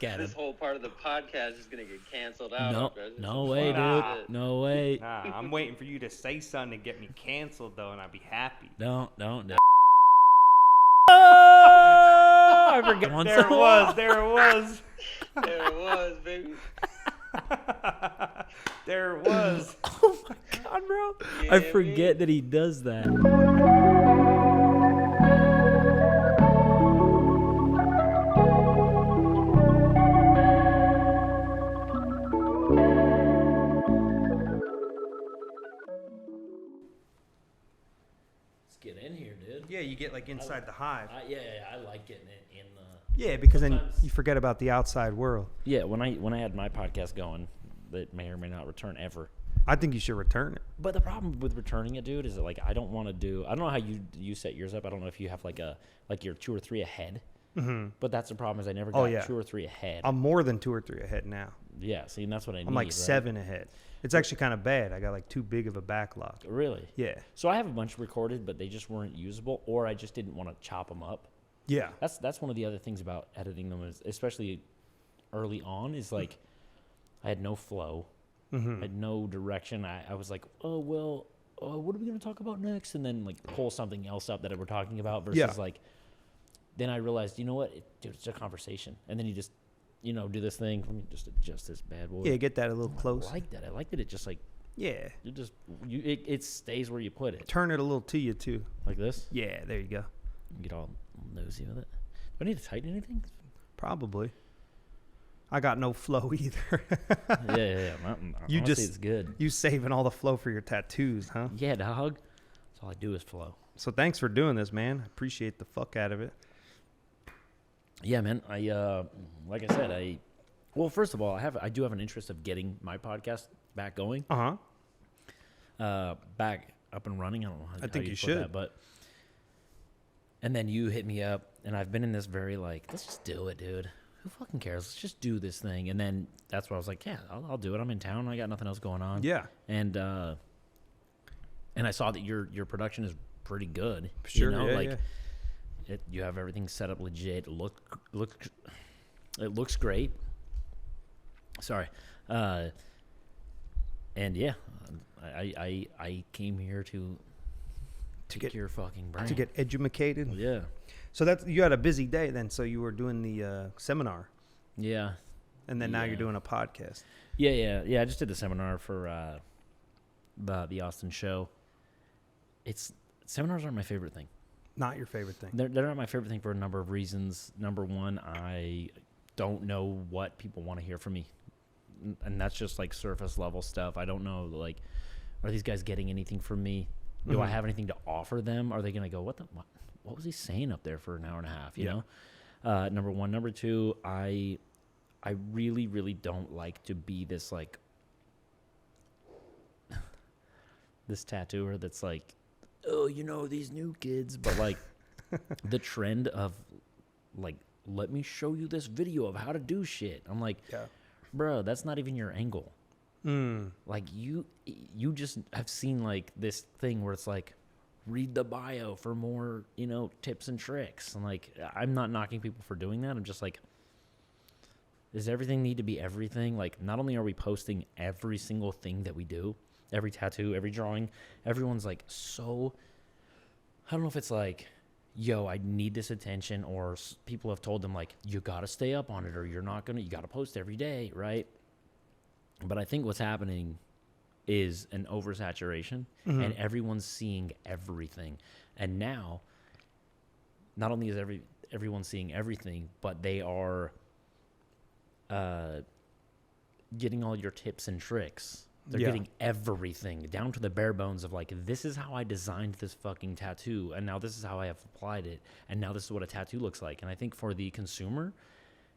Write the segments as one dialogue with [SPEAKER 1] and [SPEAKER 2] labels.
[SPEAKER 1] look at him.
[SPEAKER 2] This whole part of the podcast is gonna get canceled out.
[SPEAKER 1] No way, dude. No way.
[SPEAKER 3] Nah, I'm waiting for you to say something to get me canceled, though, and I'd be happy.
[SPEAKER 1] Don't. Oh, I forgot.
[SPEAKER 3] There it was.
[SPEAKER 2] There it was, baby.
[SPEAKER 3] There it was.
[SPEAKER 1] Oh my God, bro.
[SPEAKER 2] Yeah,
[SPEAKER 1] I forget that he does that. Let's get in here, dude.
[SPEAKER 3] Yeah, you get like inside the hive.
[SPEAKER 1] Yeah, I like getting it in the.
[SPEAKER 3] Yeah, because then
[SPEAKER 1] Sometimes-
[SPEAKER 3] you forget about the outside world.
[SPEAKER 1] Yeah, when I had my podcast going, that may or may not return ever.
[SPEAKER 3] I think you should return it.
[SPEAKER 1] But the problem with returning it, dude, is that, like, I don't want to do. I don't know how you set yours up. I don't know if you have like you're 2 or 3 ahead.
[SPEAKER 3] Mm-hmm.
[SPEAKER 1] But that's the problem is I never got
[SPEAKER 3] yeah.
[SPEAKER 1] 2 or 3 ahead.
[SPEAKER 3] I'm more than 2 or 3 ahead now.
[SPEAKER 1] Yeah, see, and that's what I need.
[SPEAKER 3] I'm like
[SPEAKER 1] right?
[SPEAKER 3] 7 ahead. It's actually kind of bad. I got like too big of a backlog.
[SPEAKER 1] Really?
[SPEAKER 3] Yeah.
[SPEAKER 1] So I have a bunch recorded, but they just weren't usable, or I just didn't want to chop them up.
[SPEAKER 3] Yeah.
[SPEAKER 1] That's one of the other things about editing them, is especially early on, is like I had no flow.
[SPEAKER 3] Mm-hmm.
[SPEAKER 1] I had no direction. I was like, what are we going to talk about next? And then like pull something else up that we're talking about versus like, then I realized, you know what, dude, it's a conversation. And then you just, do this thing. Let me just adjust this bad boy.
[SPEAKER 3] Yeah, get that a little close.
[SPEAKER 1] I like that. I like that it just like,
[SPEAKER 3] Yeah.
[SPEAKER 1] it stays where you put it.
[SPEAKER 3] Turn it a little to you too.
[SPEAKER 1] Like this?
[SPEAKER 3] Yeah, there you go.
[SPEAKER 1] Get all nosy with it. Do I need to tighten anything?
[SPEAKER 3] Probably. I got no flow either.
[SPEAKER 1] Yeah.
[SPEAKER 3] You
[SPEAKER 1] Honestly,
[SPEAKER 3] just
[SPEAKER 1] it's good.
[SPEAKER 3] You saving all the flow for your tattoos, huh?
[SPEAKER 1] Yeah, dog. That's all I do is flow.
[SPEAKER 3] So thanks for doing this, man. I appreciate the fuck out of it.
[SPEAKER 1] Yeah, man. Like I said, well, first of all, I do have an interest of getting my podcast back going. Back up and running. I don't know how
[SPEAKER 3] think
[SPEAKER 1] you
[SPEAKER 3] you
[SPEAKER 1] put
[SPEAKER 3] should.
[SPEAKER 1] that, but and then you hit me up, and I've been in this very like, let's just do it, dude. Who fucking cares? Let's just do this thing. And then that's where I was like, yeah, I'll do it. I'm in town. I got nothing else going on.
[SPEAKER 3] Yeah.
[SPEAKER 1] And I saw that your production is pretty good.
[SPEAKER 3] Sure.
[SPEAKER 1] You have everything set up legit. It looks great. Sorry. And yeah, I came here to get your fucking brain.
[SPEAKER 3] To get educated.
[SPEAKER 1] Yeah.
[SPEAKER 3] So you had a busy day then. So you were doing the seminar.
[SPEAKER 1] Yeah.
[SPEAKER 3] And then now you're doing a podcast.
[SPEAKER 1] Yeah. I just did the seminar for the Austin show. Seminars aren't my favorite thing.
[SPEAKER 3] Not your favorite thing.
[SPEAKER 1] They're not my favorite thing for a number of reasons. Number one, I don't know what people want to hear from me. And that's just like surface level stuff. I don't know, like, are these guys getting anything from me? Do I have anything to offer them? Are they going to go, what was he saying up there for an hour and a half, you know? Number one. Number two, I really, really don't like to be this, like, this tattooer that's like, oh, these new kids. But, like, the trend of, like, let me show you this video of how to do shit. I'm like, bro, that's not even your angle. Like, you just have seen, like, this thing where it's like, read the bio for more, tips and tricks. And, like, I'm not knocking people for doing that. I'm just like, does everything need to be everything? Like, not only are we posting every single thing that we do, every tattoo, every drawing, everyone's like, so, I don't know if it's like, yo, I need this attention, or people have told them, like, you got to stay up on it, or you got to post every day, right? But I think what's happening is an oversaturation, and everyone's seeing everything. And now, not only is everyone seeing everything, but they are getting all your tips and tricks. They're getting everything down to the bare bones of, like, this is how I designed this fucking tattoo, and now this is how I have applied it, and now this is what a tattoo looks like. And I think for the consumer,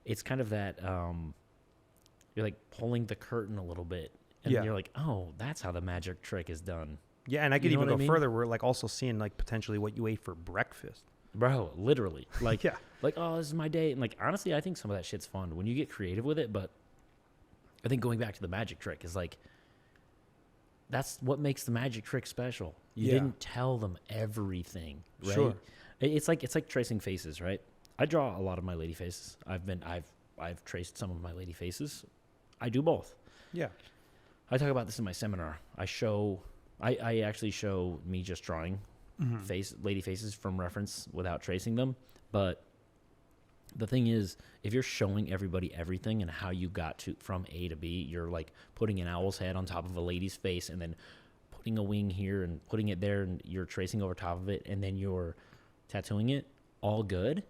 [SPEAKER 1] it's kind of that you're like pulling the curtain a little bit, and you're like, oh, that's how the magic trick is done.
[SPEAKER 3] Yeah, and I could even go further. We're like also seeing, like, potentially what you ate for breakfast.
[SPEAKER 1] Bro, literally. Like, like, oh, this is my day. And, like, honestly, I think some of that shit's fun when you get creative with it. But I think going back to the magic trick is, like, that's what makes the magic trick special. You didn't tell them everything, right?
[SPEAKER 3] Sure.
[SPEAKER 1] It's like tracing faces, right? I draw a lot of my lady faces. I've I've traced some of my lady faces. I do both.
[SPEAKER 3] Yeah.
[SPEAKER 1] I talk about this in my seminar. I actually show me just drawing lady faces from reference without tracing them. But the thing is, if you're showing everybody everything and how you got to from A to B, you're like putting an owl's head on top of a lady's face and then putting a wing here and putting it there, and you're tracing over top of it, and then you're tattooing it, all good.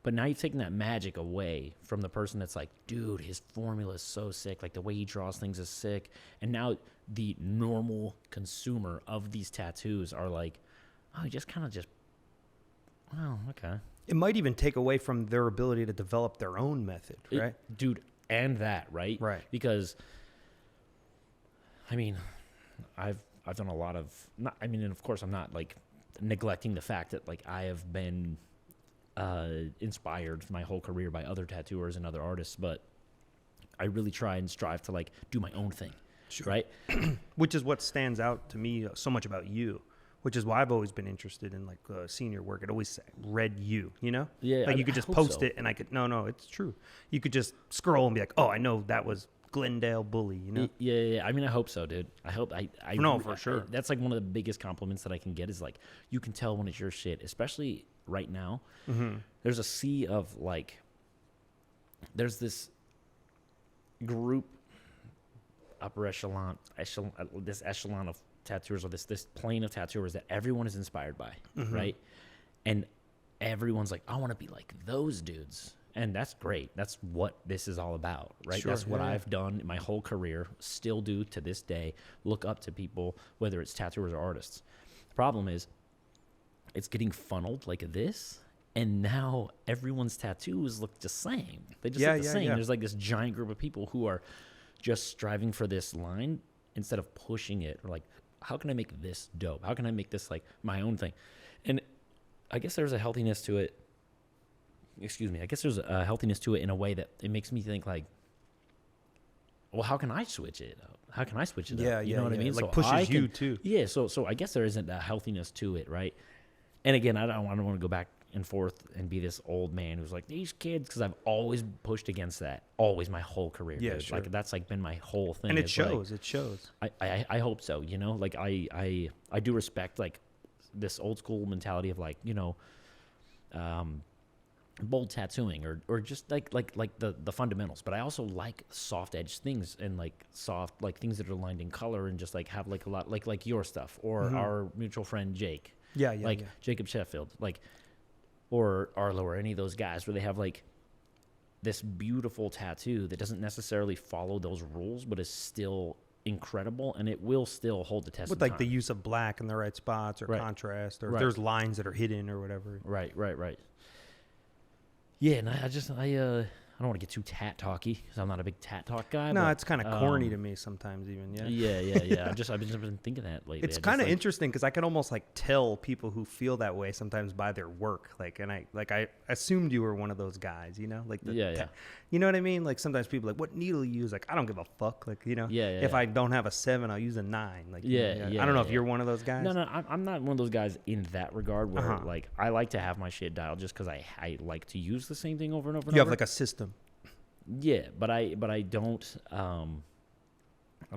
[SPEAKER 1] But now you've taken that magic away from the person that's like, dude, his formula is so sick. Like, the way he draws things is sick. And now the normal consumer of these tattoos are like, oh, he just kind of just, oh, okay.
[SPEAKER 3] It might even take away from their ability to develop their own method, right?
[SPEAKER 1] Dude, and that, right?
[SPEAKER 3] Right.
[SPEAKER 1] Because, I mean, I've done a lot of, and of course I'm not, like, neglecting the fact that, like, I have been inspired my whole career by other tattooers and other artists, but I really try and strive to, like, do my own thing, right?
[SPEAKER 3] Which is what stands out to me so much about you, which is why I've always been interested in, like, senior work. It always read you know?
[SPEAKER 1] Yeah.
[SPEAKER 3] Like, you could just post it, and I could, no, it's true. You could just scroll and be like, oh, I know that was Glendale Bully, you know?
[SPEAKER 1] Yeah. I mean, I hope so, dude. I hope I
[SPEAKER 3] no, for sure.
[SPEAKER 1] That's like one of the biggest compliments that I can get is, like, you can tell when it's your shit, especially right now. There's a sea of, like, there's this group, upper echelon, this echelon of tattooers, or this plane of tattooers that everyone is inspired by, right? And everyone's like, I want to be like those dudes. And that's great. That's what this is all about, right?
[SPEAKER 3] Sure,
[SPEAKER 1] that's what I've done my whole career, still do to this day, look up to people, whether it's tattooers or artists. The problem is, it's getting funneled like this, and now everyone's tattoos look the same. They just look the same. There's like this giant group of people who are just striving for this line instead of pushing it, or like, how can I make this dope? How can I make this, like, my own thing? And I guess there's a healthiness to it. I guess there's a healthiness to it in a way that it makes me think, like, well, how can I switch it up? How can I switch it up? You know what I mean?
[SPEAKER 3] Like,
[SPEAKER 1] so
[SPEAKER 3] pushes you too.
[SPEAKER 1] Yeah. So I guess there isn't a healthiness to it, right? And again, I don't want to go back and forth and be this old man who's like, these kids, because I've always pushed against that, always, my whole career.
[SPEAKER 3] Yeah,
[SPEAKER 1] dude.
[SPEAKER 3] sure.
[SPEAKER 1] Like, that's, like, been my whole thing.
[SPEAKER 3] And it
[SPEAKER 1] is,
[SPEAKER 3] shows.
[SPEAKER 1] like,
[SPEAKER 3] It shows.
[SPEAKER 1] I hope so. You know, like, I do respect, like, this old school mentality of, like, you know, bold tattooing or just like the fundamentals. But I also like soft edge things, and, like, soft, like, things that are lined in color, and just, like, have, like, a lot like your stuff, or our mutual friend Jake. Jacob Sheffield, like, or Arlo, or any of those guys, where they have, like, this beautiful tattoo that doesn't necessarily follow those rules, but is still incredible, and it will still hold the test
[SPEAKER 3] With,
[SPEAKER 1] of
[SPEAKER 3] like,
[SPEAKER 1] time.
[SPEAKER 3] the use of black in the right spots, or contrast, or if there's lines that are hidden or whatever.
[SPEAKER 1] Right. Yeah, and I don't want to get too tat talky, because I'm not a big tat talk guy.
[SPEAKER 3] No,
[SPEAKER 1] but,
[SPEAKER 3] it's kind of corny to me sometimes, even.
[SPEAKER 1] Yeah. I've been thinking that lately.
[SPEAKER 3] It's kind of interesting, because I can almost, like, tell people who feel that way sometimes by their work. Like, and I assumed you were one of those guys, you know? Like, you know what I mean? Like, sometimes people are like, what needle you use? Like, I don't give a fuck. Like, you know? If I don't have a 7, I'll use a 9. Like, I don't know if you're one of those guys.
[SPEAKER 1] No, I'm not one of those guys in that regard where like, I like to have my shit dialed just because I like to use the same thing over and over and over.
[SPEAKER 3] You have, like, a system.
[SPEAKER 1] Yeah, but I don't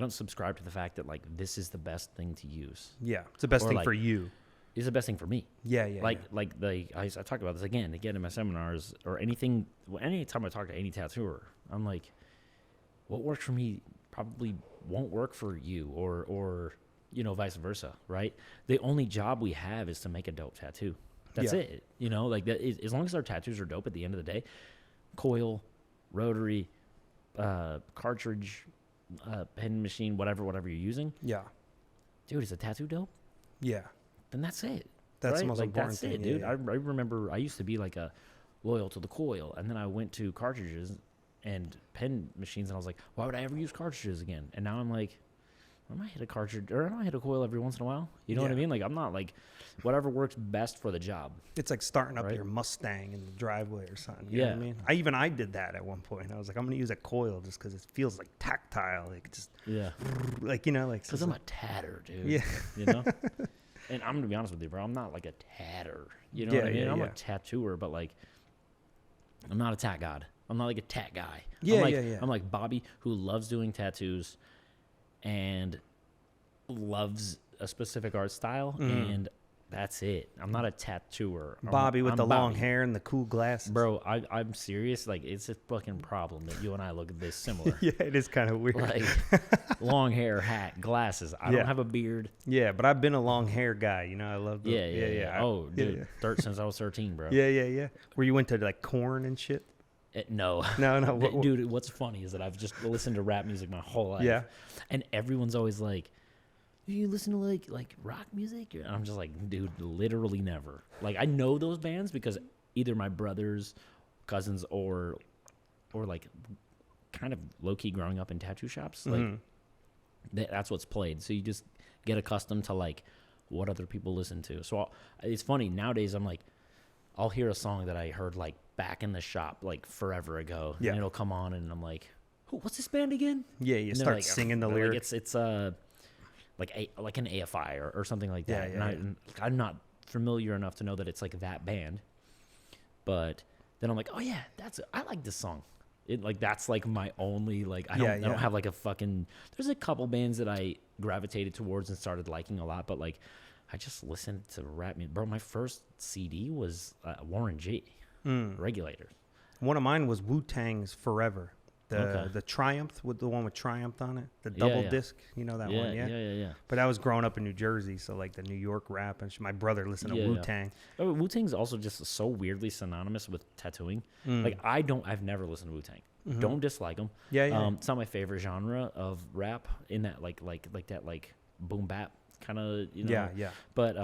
[SPEAKER 1] subscribe to the fact that, like, this is the best thing to use.
[SPEAKER 3] Yeah, it's the best
[SPEAKER 1] Or,
[SPEAKER 3] thing
[SPEAKER 1] like,
[SPEAKER 3] for you.
[SPEAKER 1] It's the best thing for me. I talk about this again in my seminars, or anything. Anytime I talk to any tattooer, I'm like, what works for me probably won't work for you, or you know, vice versa, right? The only job we have is to make a dope tattoo. That's it. You know, like, that is, as long as our tattoos are dope at the end of the day, coil, rotary, cartridge, pen machine, whatever you're using.
[SPEAKER 3] Yeah.
[SPEAKER 1] Dude, is a tattoo dope?
[SPEAKER 3] Yeah.
[SPEAKER 1] Then that's it.
[SPEAKER 3] That's
[SPEAKER 1] right?
[SPEAKER 3] the most
[SPEAKER 1] like,
[SPEAKER 3] important
[SPEAKER 1] that's
[SPEAKER 3] thing.
[SPEAKER 1] it, dude. I remember I used to be, like, a loyal to the coil, and then I went to cartridges and pen machines, and I was like, why would I ever use cartridges again? And now I'm like, I might hit a cartridge, or I might hit a coil every once in a while. You know what I mean? Like, I'm not, like, whatever works best for the job.
[SPEAKER 3] It's like starting up your Mustang in the driveway or something. You know what I mean? I did that at one point. I was like, I'm going to use a coil just because it feels, like, tactile. Like, just, like, you know, like.
[SPEAKER 1] Because I'm a tatter, dude.
[SPEAKER 3] Yeah.
[SPEAKER 1] You know? And I'm going to be honest with you, bro. I'm not, like, a tatter. You know what I mean? I'm a tattooer, but, like, I'm not a tat god. I'm not like a tat guy.
[SPEAKER 3] Yeah,
[SPEAKER 1] I'm like,
[SPEAKER 3] yeah.
[SPEAKER 1] I'm like Bobby, who loves doing tattoos and loves a specific art style, and that's it. I'm not a tattooer.
[SPEAKER 3] Bobby with
[SPEAKER 1] I'm
[SPEAKER 3] the long
[SPEAKER 1] Bobby.
[SPEAKER 3] hair and the cool glasses.
[SPEAKER 1] Bro, I'm serious. Like, it's a fucking problem that you and I look this similar.
[SPEAKER 3] Yeah, it is kind of weird.
[SPEAKER 1] Like, long hair, hat, glasses. I don't have a beard.
[SPEAKER 3] Yeah, but I've been a long hair guy. You know, I love the...
[SPEAKER 1] Yeah. Oh, dude. Since I was 13, bro.
[SPEAKER 3] Yeah. Where you went to, like, Corn and shit?
[SPEAKER 1] No. Dude, what's funny is that I've just listened to rap music my whole life.
[SPEAKER 3] Yeah.
[SPEAKER 1] And everyone's always like, you listen to like rock music? And I'm just like, dude, literally never. Like, I know those bands because either my brothers, cousins, or like kind of low key growing up in tattoo shops. Like, that's what's played. So you just get accustomed to like what other people listen to. So it's funny nowadays. I'm like, I'll hear a song that I heard like back in the shop like forever ago.
[SPEAKER 3] Yeah.
[SPEAKER 1] And it'll come on and I'm like, oh, what's this band again?
[SPEAKER 3] Yeah, you
[SPEAKER 1] And
[SPEAKER 3] start
[SPEAKER 1] like,
[SPEAKER 3] singing the lyrics.
[SPEAKER 1] Like it's like an AFI or something like that.
[SPEAKER 3] Yeah.
[SPEAKER 1] And I'm not familiar enough to know that it's like that band. But then I'm like, oh yeah, I like this song. It like that's like my only like I don't have like a fucking. There's a couple bands that I gravitated towards and started liking a lot, but like I just listened to rap music. Bro, my first CD was Warren G. Regulators.
[SPEAKER 3] One of mine was Wu-Tang's Forever. The Triumph, with the one with Triumph on it, the double disc, you know that one,
[SPEAKER 1] Yeah.
[SPEAKER 3] But I was growing up in New Jersey, so like the New York rap, and my brother listened to Wu-Tang.
[SPEAKER 1] Oh, Wu-Tang's also just so weirdly synonymous with tattooing. Like I've never listened to Wu-Tang. Don't dislike them.
[SPEAKER 3] Yeah.
[SPEAKER 1] It's not my favorite genre of rap in that like that like boom bap kind of, you know.
[SPEAKER 3] Yeah.
[SPEAKER 1] But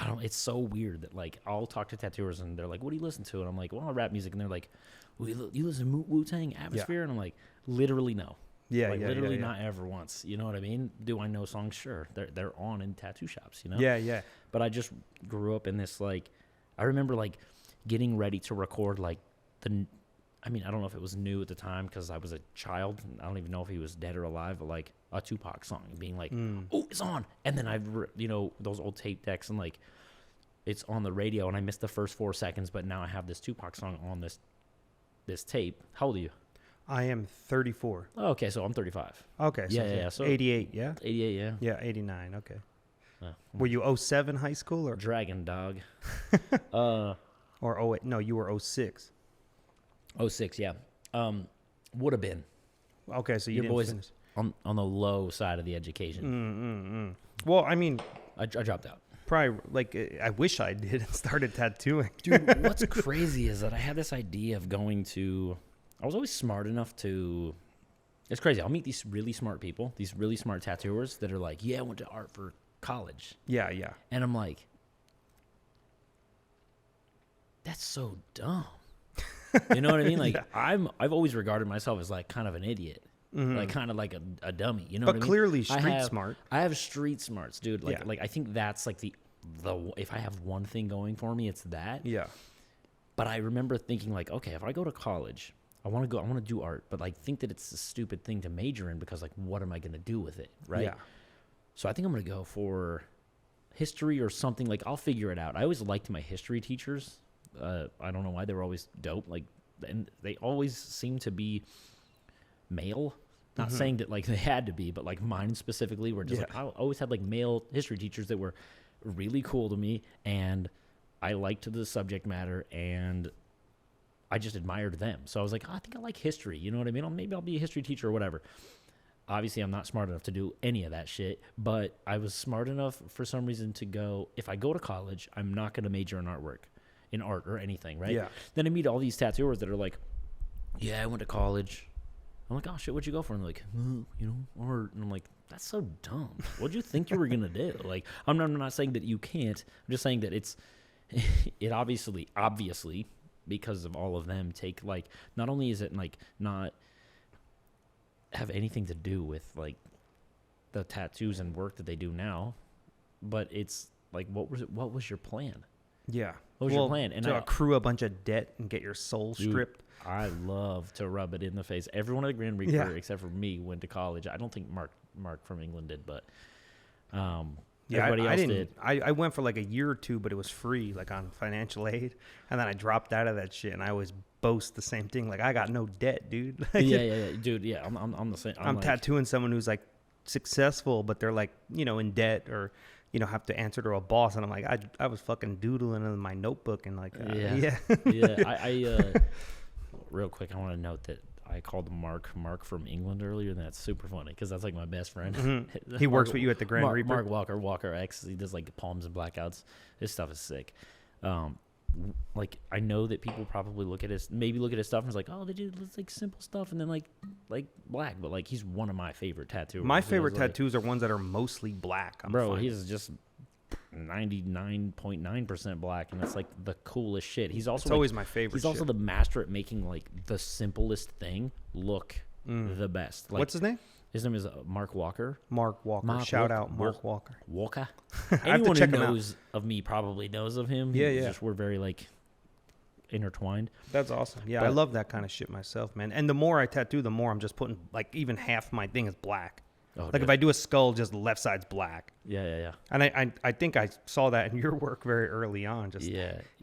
[SPEAKER 1] I don't. It's so weird that like I'll talk to tattooers and they're like, "What do you listen to?" And I'm like, "Well, rap music." And they're like, well, "You listen to Wu-Tang Atmosphere?" And I'm like, "Literally no." Literally not ever once. You know what I mean? Do I know songs? Sure, they're on in tattoo shops. You know.
[SPEAKER 3] Yeah.
[SPEAKER 1] But I just grew up in this like, I remember like getting ready to record like I don't know if it was new at the time because I was a child. I don't even know if he was dead or alive, but like a Tupac song being like, oh, it's on. And then those old tape decks and like it's on the radio and I missed the first 4 seconds, but now I have this Tupac song on this tape. How old are you?
[SPEAKER 3] I am 34.
[SPEAKER 1] Oh, okay, so I'm 35.
[SPEAKER 3] Okay. So
[SPEAKER 1] Yeah. So
[SPEAKER 3] 88, yeah?
[SPEAKER 1] 88, yeah.
[SPEAKER 3] Yeah, 89, okay.
[SPEAKER 1] Oh.
[SPEAKER 3] Were you 07 high school or?
[SPEAKER 1] Dragon dog.
[SPEAKER 3] Or 08? No, you were 06.
[SPEAKER 1] 06, yeah. Would have been.
[SPEAKER 3] Okay, so you
[SPEAKER 1] Your
[SPEAKER 3] didn't
[SPEAKER 1] boys
[SPEAKER 3] finish.
[SPEAKER 1] on the low side of the education.
[SPEAKER 3] Well, I mean,
[SPEAKER 1] I dropped out.
[SPEAKER 3] probably like I wish I did and started tattooing.
[SPEAKER 1] Dude, what's crazy is that I had this idea of going to. I was always smart enough to. It's crazy. I'll meet these really smart people, these really smart tattooers that are like, "Yeah, I went to art for college."
[SPEAKER 3] Yeah.
[SPEAKER 1] And I'm like, that's so dumb. You know what I mean? Like I've always regarded myself as like kind of an idiot. Like kind of like a dummy, you know
[SPEAKER 3] But
[SPEAKER 1] what I mean?
[SPEAKER 3] clearly street smart.
[SPEAKER 1] I have street smarts, dude. Like
[SPEAKER 3] Yeah.
[SPEAKER 1] like I think that's like the if I have one thing going for me, it's that.
[SPEAKER 3] Yeah.
[SPEAKER 1] But I remember thinking like, okay, if I go to college, I want to do art, but like think that it's a stupid thing to major in because like what am I going to do with it, right?
[SPEAKER 3] Yeah.
[SPEAKER 1] So I think I'm going to go for history or something. Like I'll figure it out. I always liked my history teachers. I don't know why, they were always dope. Like, and they always seem to be male. Not saying that like they had to be, but like mine specifically were just like I always had like male history teachers that were really cool to me, and I liked the subject matter, and I just admired them. So I was like, I think I like history. You know what I mean? Maybe I'll be a history teacher or whatever. Obviously, I'm not smart enough to do any of that shit, but I was smart enough for some reason to go, if I go to college, I'm not going to major in art or anything, right?
[SPEAKER 3] Yeah.
[SPEAKER 1] Then I meet all these tattooers that are like, yeah, I went to college. I'm like, oh, shit, what'd you go for? And they're like, art. And I'm like, that's so dumb. What'd you think you were going to do? Like, I'm not saying that you can't. I'm just saying that it obviously, because of all of them, take, like, not only is it, like, not have anything to do with, like, the tattoos and work that they do now, but it's, like, what was your plan?
[SPEAKER 3] Yeah.
[SPEAKER 1] What was your plan? And
[SPEAKER 3] to accrue a bunch of debt and get your soul stripped.
[SPEAKER 1] I love to rub it in the face. Everyone at the Grand Reaper, except for me, went to college. I don't think Mark from England did, but
[SPEAKER 3] Yeah,
[SPEAKER 1] Everybody
[SPEAKER 3] I
[SPEAKER 1] else
[SPEAKER 3] didn't.
[SPEAKER 1] did.
[SPEAKER 3] I went for like a year or two, but it was free, like on financial aid, and then I dropped out of that shit. And I always boast the same thing, like I got no debt, dude. Like,
[SPEAKER 1] Yeah, dude. Yeah, I'm the same.
[SPEAKER 3] I'm
[SPEAKER 1] like,
[SPEAKER 3] tattooing someone who's like successful, but they're like in debt or have to answer to a boss, and I'm like I was fucking doodling in my notebook and like
[SPEAKER 1] yeah. I real quick, I want to note that I called Mark from England earlier, and that's super funny because that's like my best friend.
[SPEAKER 3] Mm-hmm. He works with you at the Grand Reaper.
[SPEAKER 1] Mark Walker X. He does like palms and blackouts. His stuff is sick. Like I know that people probably look at his stuff and is like, oh, they do like simple stuff, and then like black, but like he's one of my favorite tattooers.
[SPEAKER 3] My favorite tattoos are ones that are mostly black.
[SPEAKER 1] He's just 99.9% black, and it's like the coolest shit. He's also
[SPEAKER 3] always my favorite.
[SPEAKER 1] He's also the master at making like the simplest thing look the best. Like,
[SPEAKER 3] what's his name?
[SPEAKER 1] His name is Mark Walker.
[SPEAKER 3] Mark Walker. Shout out Mark Walker.
[SPEAKER 1] Anyone who knows of me probably knows of him.
[SPEAKER 3] Yeah.
[SPEAKER 1] We're very like intertwined.
[SPEAKER 3] That's awesome. Yeah, I love that kind of shit myself, man. And the more I tattoo, the more I'm just putting like even half my thing is black.
[SPEAKER 1] Oh,
[SPEAKER 3] like
[SPEAKER 1] dude.
[SPEAKER 3] if I do a skull, just the left side's black.
[SPEAKER 1] Yeah.
[SPEAKER 3] And I think I saw that in your work very early on. Just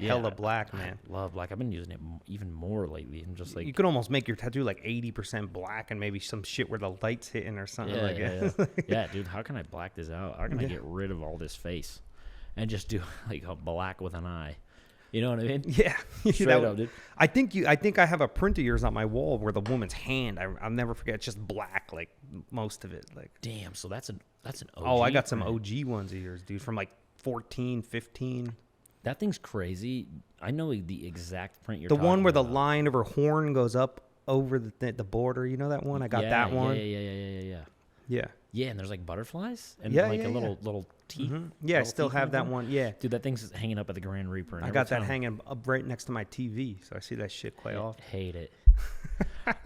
[SPEAKER 3] hella black, man.
[SPEAKER 1] I love black. I've been using it even more lately. I'm just like
[SPEAKER 3] you could almost make your tattoo like 80% black and maybe some shit where the light's hitting or something like that.
[SPEAKER 1] Yeah, dude. How can I black this out? How can I get rid of all this face and just do like a black with an eye? You know what I mean?
[SPEAKER 3] Yeah.
[SPEAKER 1] Straight up, dude.
[SPEAKER 3] I think I have a print of yours on my wall where the woman's hand, I'll never forget, it's just black, like most of it. Like
[SPEAKER 1] damn, so that's an OG.
[SPEAKER 3] Oh, I got some OG ones of yours, dude, from like 14, 15.
[SPEAKER 1] That thing's crazy. I know the exact print you're talking about.
[SPEAKER 3] The one where the line of her horn goes up over the border, you know that one? I got that one.
[SPEAKER 1] Yeah. Yeah, and there's like butterflies and a little teeth.
[SPEAKER 3] Mm-hmm. Yeah, I still have that one. Yeah,
[SPEAKER 1] dude, that thing's hanging up at the Grand Reaper. And
[SPEAKER 3] I got that hanging up right next to my TV, so I see that shit quite often.
[SPEAKER 1] Hate it.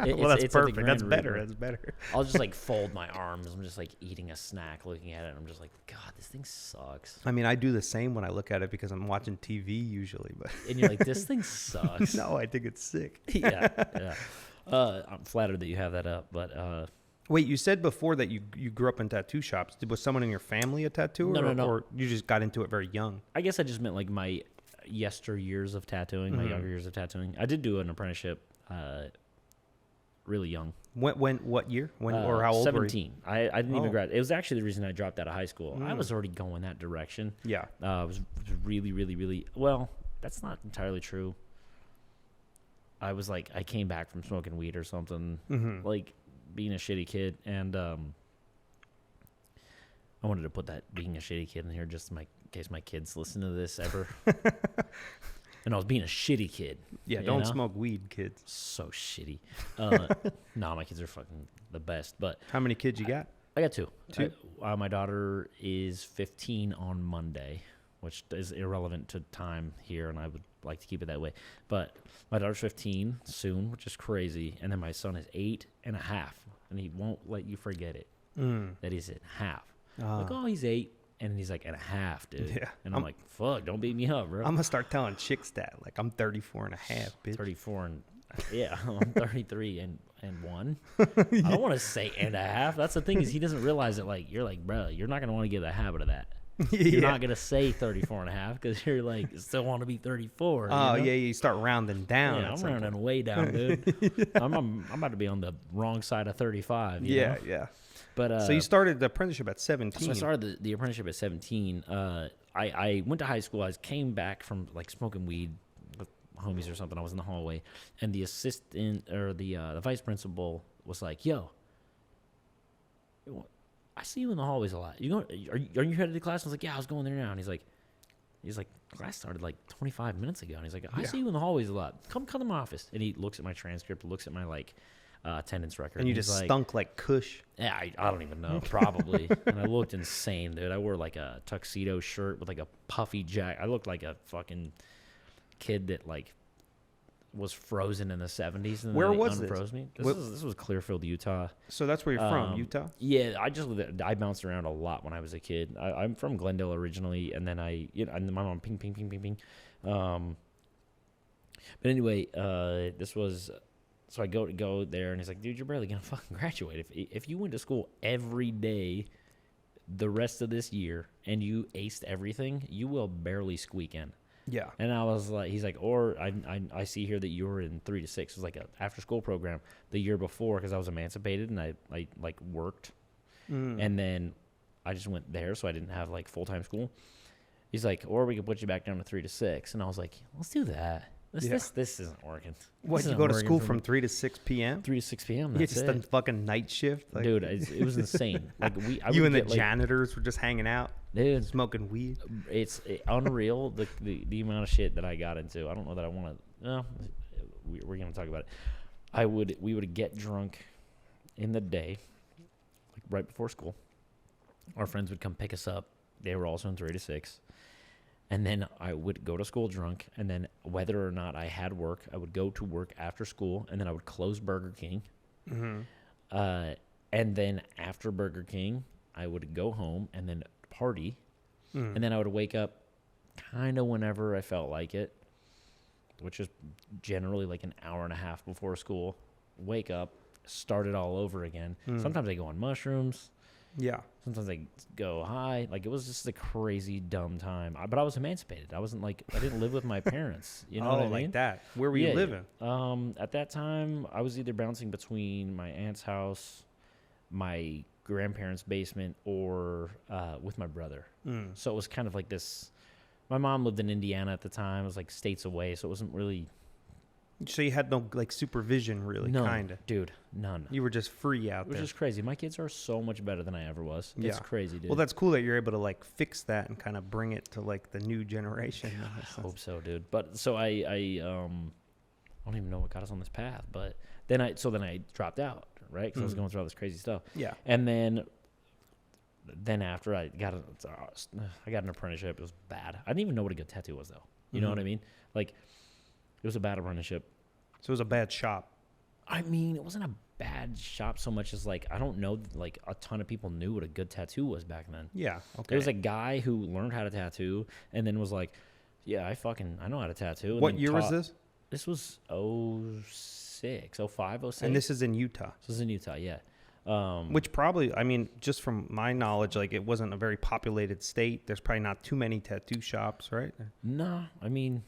[SPEAKER 3] Well, that's perfect. That's better. That's better.
[SPEAKER 1] I'll just like fold my arms. I'm just like eating a snack, looking at it. And I'm just like, God, this thing sucks.
[SPEAKER 3] I mean, I do the same when I look at it because I'm watching TV usually, but
[SPEAKER 1] and you're like, this thing sucks.
[SPEAKER 3] No, I think it's sick.
[SPEAKER 1] Yeah. I'm flattered that you have that up, but.
[SPEAKER 3] Wait, you said before that you grew up in tattoo shops. Was someone in your family a tattooer?
[SPEAKER 1] No.
[SPEAKER 3] Or you just got into it very young?
[SPEAKER 1] I guess I just meant like my yesteryears of tattooing, my younger years of tattooing. I did do an apprenticeship really young.
[SPEAKER 3] What year? Or how old
[SPEAKER 1] 17.
[SPEAKER 3] were you?
[SPEAKER 1] I didn't even graduate. It was actually the reason I dropped out of high school. I was already going that direction.
[SPEAKER 3] Yeah.
[SPEAKER 1] It was really, really, really, well, that's not entirely true. I was like, I came back from smoking weed or something. Mm-hmm. Like, being a shitty kid, and I wanted to put that being a shitty kid in here just in case my kids listen to this ever. And I was being a shitty kid.
[SPEAKER 3] Yeah, don't smoke weed, kids.
[SPEAKER 1] So shitty. No, my kids are fucking the best. But
[SPEAKER 3] how many kids you got?
[SPEAKER 1] I got two.
[SPEAKER 3] Two?
[SPEAKER 1] My daughter is 15 on Monday, which is irrelevant to time here, and I would like to keep it that way. But my daughter's 15 soon, which is crazy. And then my son is 8.5, and he won't let you forget it, that he's at half. Like, oh, he's 8, and he's like, 1/2, dude. Yeah. And I'm like, fuck, don't beat me up, bro.
[SPEAKER 3] I'm going to start telling chicks that. Like, I'm 34.5, bitch.
[SPEAKER 1] 34 and, yeah, I'm 33 and 1. Yeah. I don't want to say 1/2. That's the thing is he doesn't realize that, like, you're like, bro, you're not going to want to get the habit of that. You're not going to say 34.5 because you're like, still want to be 34.
[SPEAKER 3] Oh, you know? Yeah, you start rounding down.
[SPEAKER 1] Yeah, I'm rounding way down, dude. Yeah. I'm about to be on the wrong side of 35. You know?
[SPEAKER 3] Yeah.
[SPEAKER 1] But
[SPEAKER 3] so you started the apprenticeship at 17.
[SPEAKER 1] So I started the apprenticeship at 17. I went to high school. I came back from like smoking weed with homies or something. I was in the hallway, and the assistant or the vice principal was like, "Yo, I see you in the hallways a lot. Are you headed to class?" I was like, "Yeah, I was going there now." And he's like, class started like 25 minutes ago. And he's like, I see you in the hallways a lot. Come to my office. And he looks at my transcript, looks at my like attendance record.
[SPEAKER 3] And you just stunk like Kush.
[SPEAKER 1] Yeah, I don't even know. Probably. And I looked insane, dude. I wore like a tuxedo shirt with like a puffy jacket. I looked like a fucking kid that like was frozen in the 70s. And
[SPEAKER 3] where was
[SPEAKER 1] unfroze me. This was Clearfield, Utah.
[SPEAKER 3] So that's where you're from, Utah?
[SPEAKER 1] Yeah, I bounced around a lot when I was a kid. I'm from Glendale originally, and then and my mom ping. But anyway, this was. So I go there, and he's like, dude, you're barely going to fucking graduate. If you went to school every day the rest of this year and you aced everything, you will barely squeak in.
[SPEAKER 3] Yeah.
[SPEAKER 1] And I was like, he's like, or I see here that you were in 3 to 6. It was like an after school program the year before because I was emancipated and I like worked. And then I just went there, so I didn't have like full-time school. He's like, or we could put you back down to 3 to 6. And I was like, let's do that. This isn't working.
[SPEAKER 3] What, you go to school from 3 to 6 p.m.?
[SPEAKER 1] 3 to 6 p.m.
[SPEAKER 3] That's just a fucking night shift? Like,
[SPEAKER 1] dude, it was insane. Like
[SPEAKER 3] you and the janitors were just hanging out,
[SPEAKER 1] dude,
[SPEAKER 3] smoking weed.
[SPEAKER 1] It's unreal, the amount of shit that I got into. I don't know that I want to. No, we're going to talk about it. We would get drunk in the day, like right before school. Our friends would come pick us up. They were also in 3 to 6. And then I would go to school drunk, and then whether or not I had work, I would go to work after school, and then I would close Burger King. And then after Burger King, I would go home and then party. And then I would wake up kind of whenever I felt like it, which is generally like an hour and a half before school. Wake up, start it all over again. Sometimes I go on mushrooms.
[SPEAKER 3] Yeah.
[SPEAKER 1] Sometimes I go high. Like, it was just a crazy, dumb time. But I was emancipated. I wasn't like, I didn't live with my parents. You know what I mean?
[SPEAKER 3] Like that. Where were you living?
[SPEAKER 1] At that time, I was either bouncing between my aunt's house, my grandparents' basement, or with my brother. So it was kind of like this. My mom lived in Indiana at the time. It was like states away, so it wasn't really.
[SPEAKER 3] So you had no like supervision, really, kind of.
[SPEAKER 1] Dude, none.
[SPEAKER 3] You were just free out there.
[SPEAKER 1] Which is crazy. My kids are so much better than I ever was. It's crazy, dude.
[SPEAKER 3] Well, that's cool that you're able to like fix that and kind of bring it to like the new generation.
[SPEAKER 1] I hope so, dude. But so I don't even know what got us on this path. But then I dropped out, right? Because I was going through all this crazy stuff. Yeah. And then after I got an apprenticeship, it was bad. I didn't even know what a good tattoo was, though. You know what I mean? Like. It was a bad apprenticeship.
[SPEAKER 3] So it was a bad shop.
[SPEAKER 1] I mean, it wasn't a bad shop so much as, like, I don't know, like, a ton of people knew what a good tattoo was back then.
[SPEAKER 3] Yeah, okay.
[SPEAKER 1] There was a guy who learned how to tattoo and then was like, yeah, I know how to tattoo. And
[SPEAKER 3] what year was this?
[SPEAKER 1] This was 06, 05, 06.
[SPEAKER 3] And this is in Utah.
[SPEAKER 1] This is in Utah, yeah.
[SPEAKER 3] Which probably, I mean, just from my knowledge, like, it wasn't a very populated state. There's probably not too many tattoo shops, right?
[SPEAKER 1] No, I mean...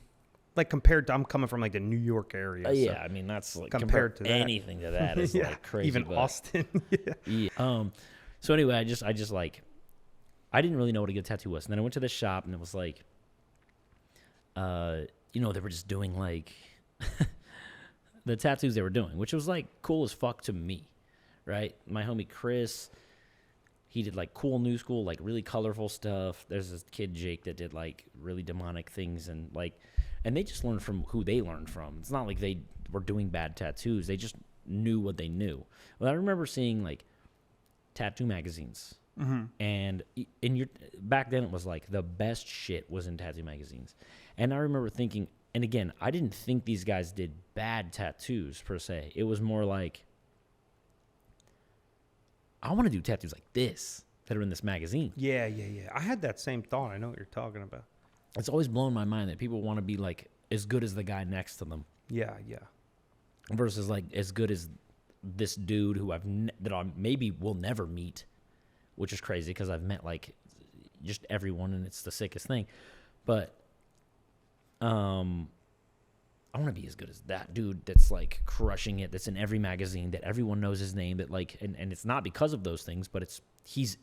[SPEAKER 3] Like compared to, I'm coming from like the New York area.
[SPEAKER 1] Yeah, I mean that's like
[SPEAKER 3] compared to
[SPEAKER 1] anything to that is like crazy.
[SPEAKER 3] Even Austin.
[SPEAKER 1] Yeah. So anyway, I just like, I didn't really know what a good tattoo was, and then I went to this shop, and it was like, they were just doing like the tattoos they were doing, which was like cool as fuck to me, right? My homie Chris, he did like cool new school, like really colorful stuff. There's this kid Jake that did like really demonic things and like. And they just learned from who they learned from. It's not like they were doing bad tattoos. They just knew what they knew. Well, I remember seeing, like, tattoo magazines. And back then it was, like, the best shit was in tattoo magazines. And I remember thinking, and again, I didn't think these guys did bad tattoos, per se. It was more like, I want to do tattoos like this that are in this magazine.
[SPEAKER 3] Yeah. I had that same thought. I know what you're talking about.
[SPEAKER 1] It's always blown my mind that people want to be like as good as the guy next to them.
[SPEAKER 3] Yeah.
[SPEAKER 1] Versus like as good as this dude who that I maybe will never meet, which is crazy because I've met like just everyone and it's the sickest thing. But I want to be as good as that dude that's like crushing it. That's in every magazine. That everyone knows his name. That like and it's not because of those things, but he's.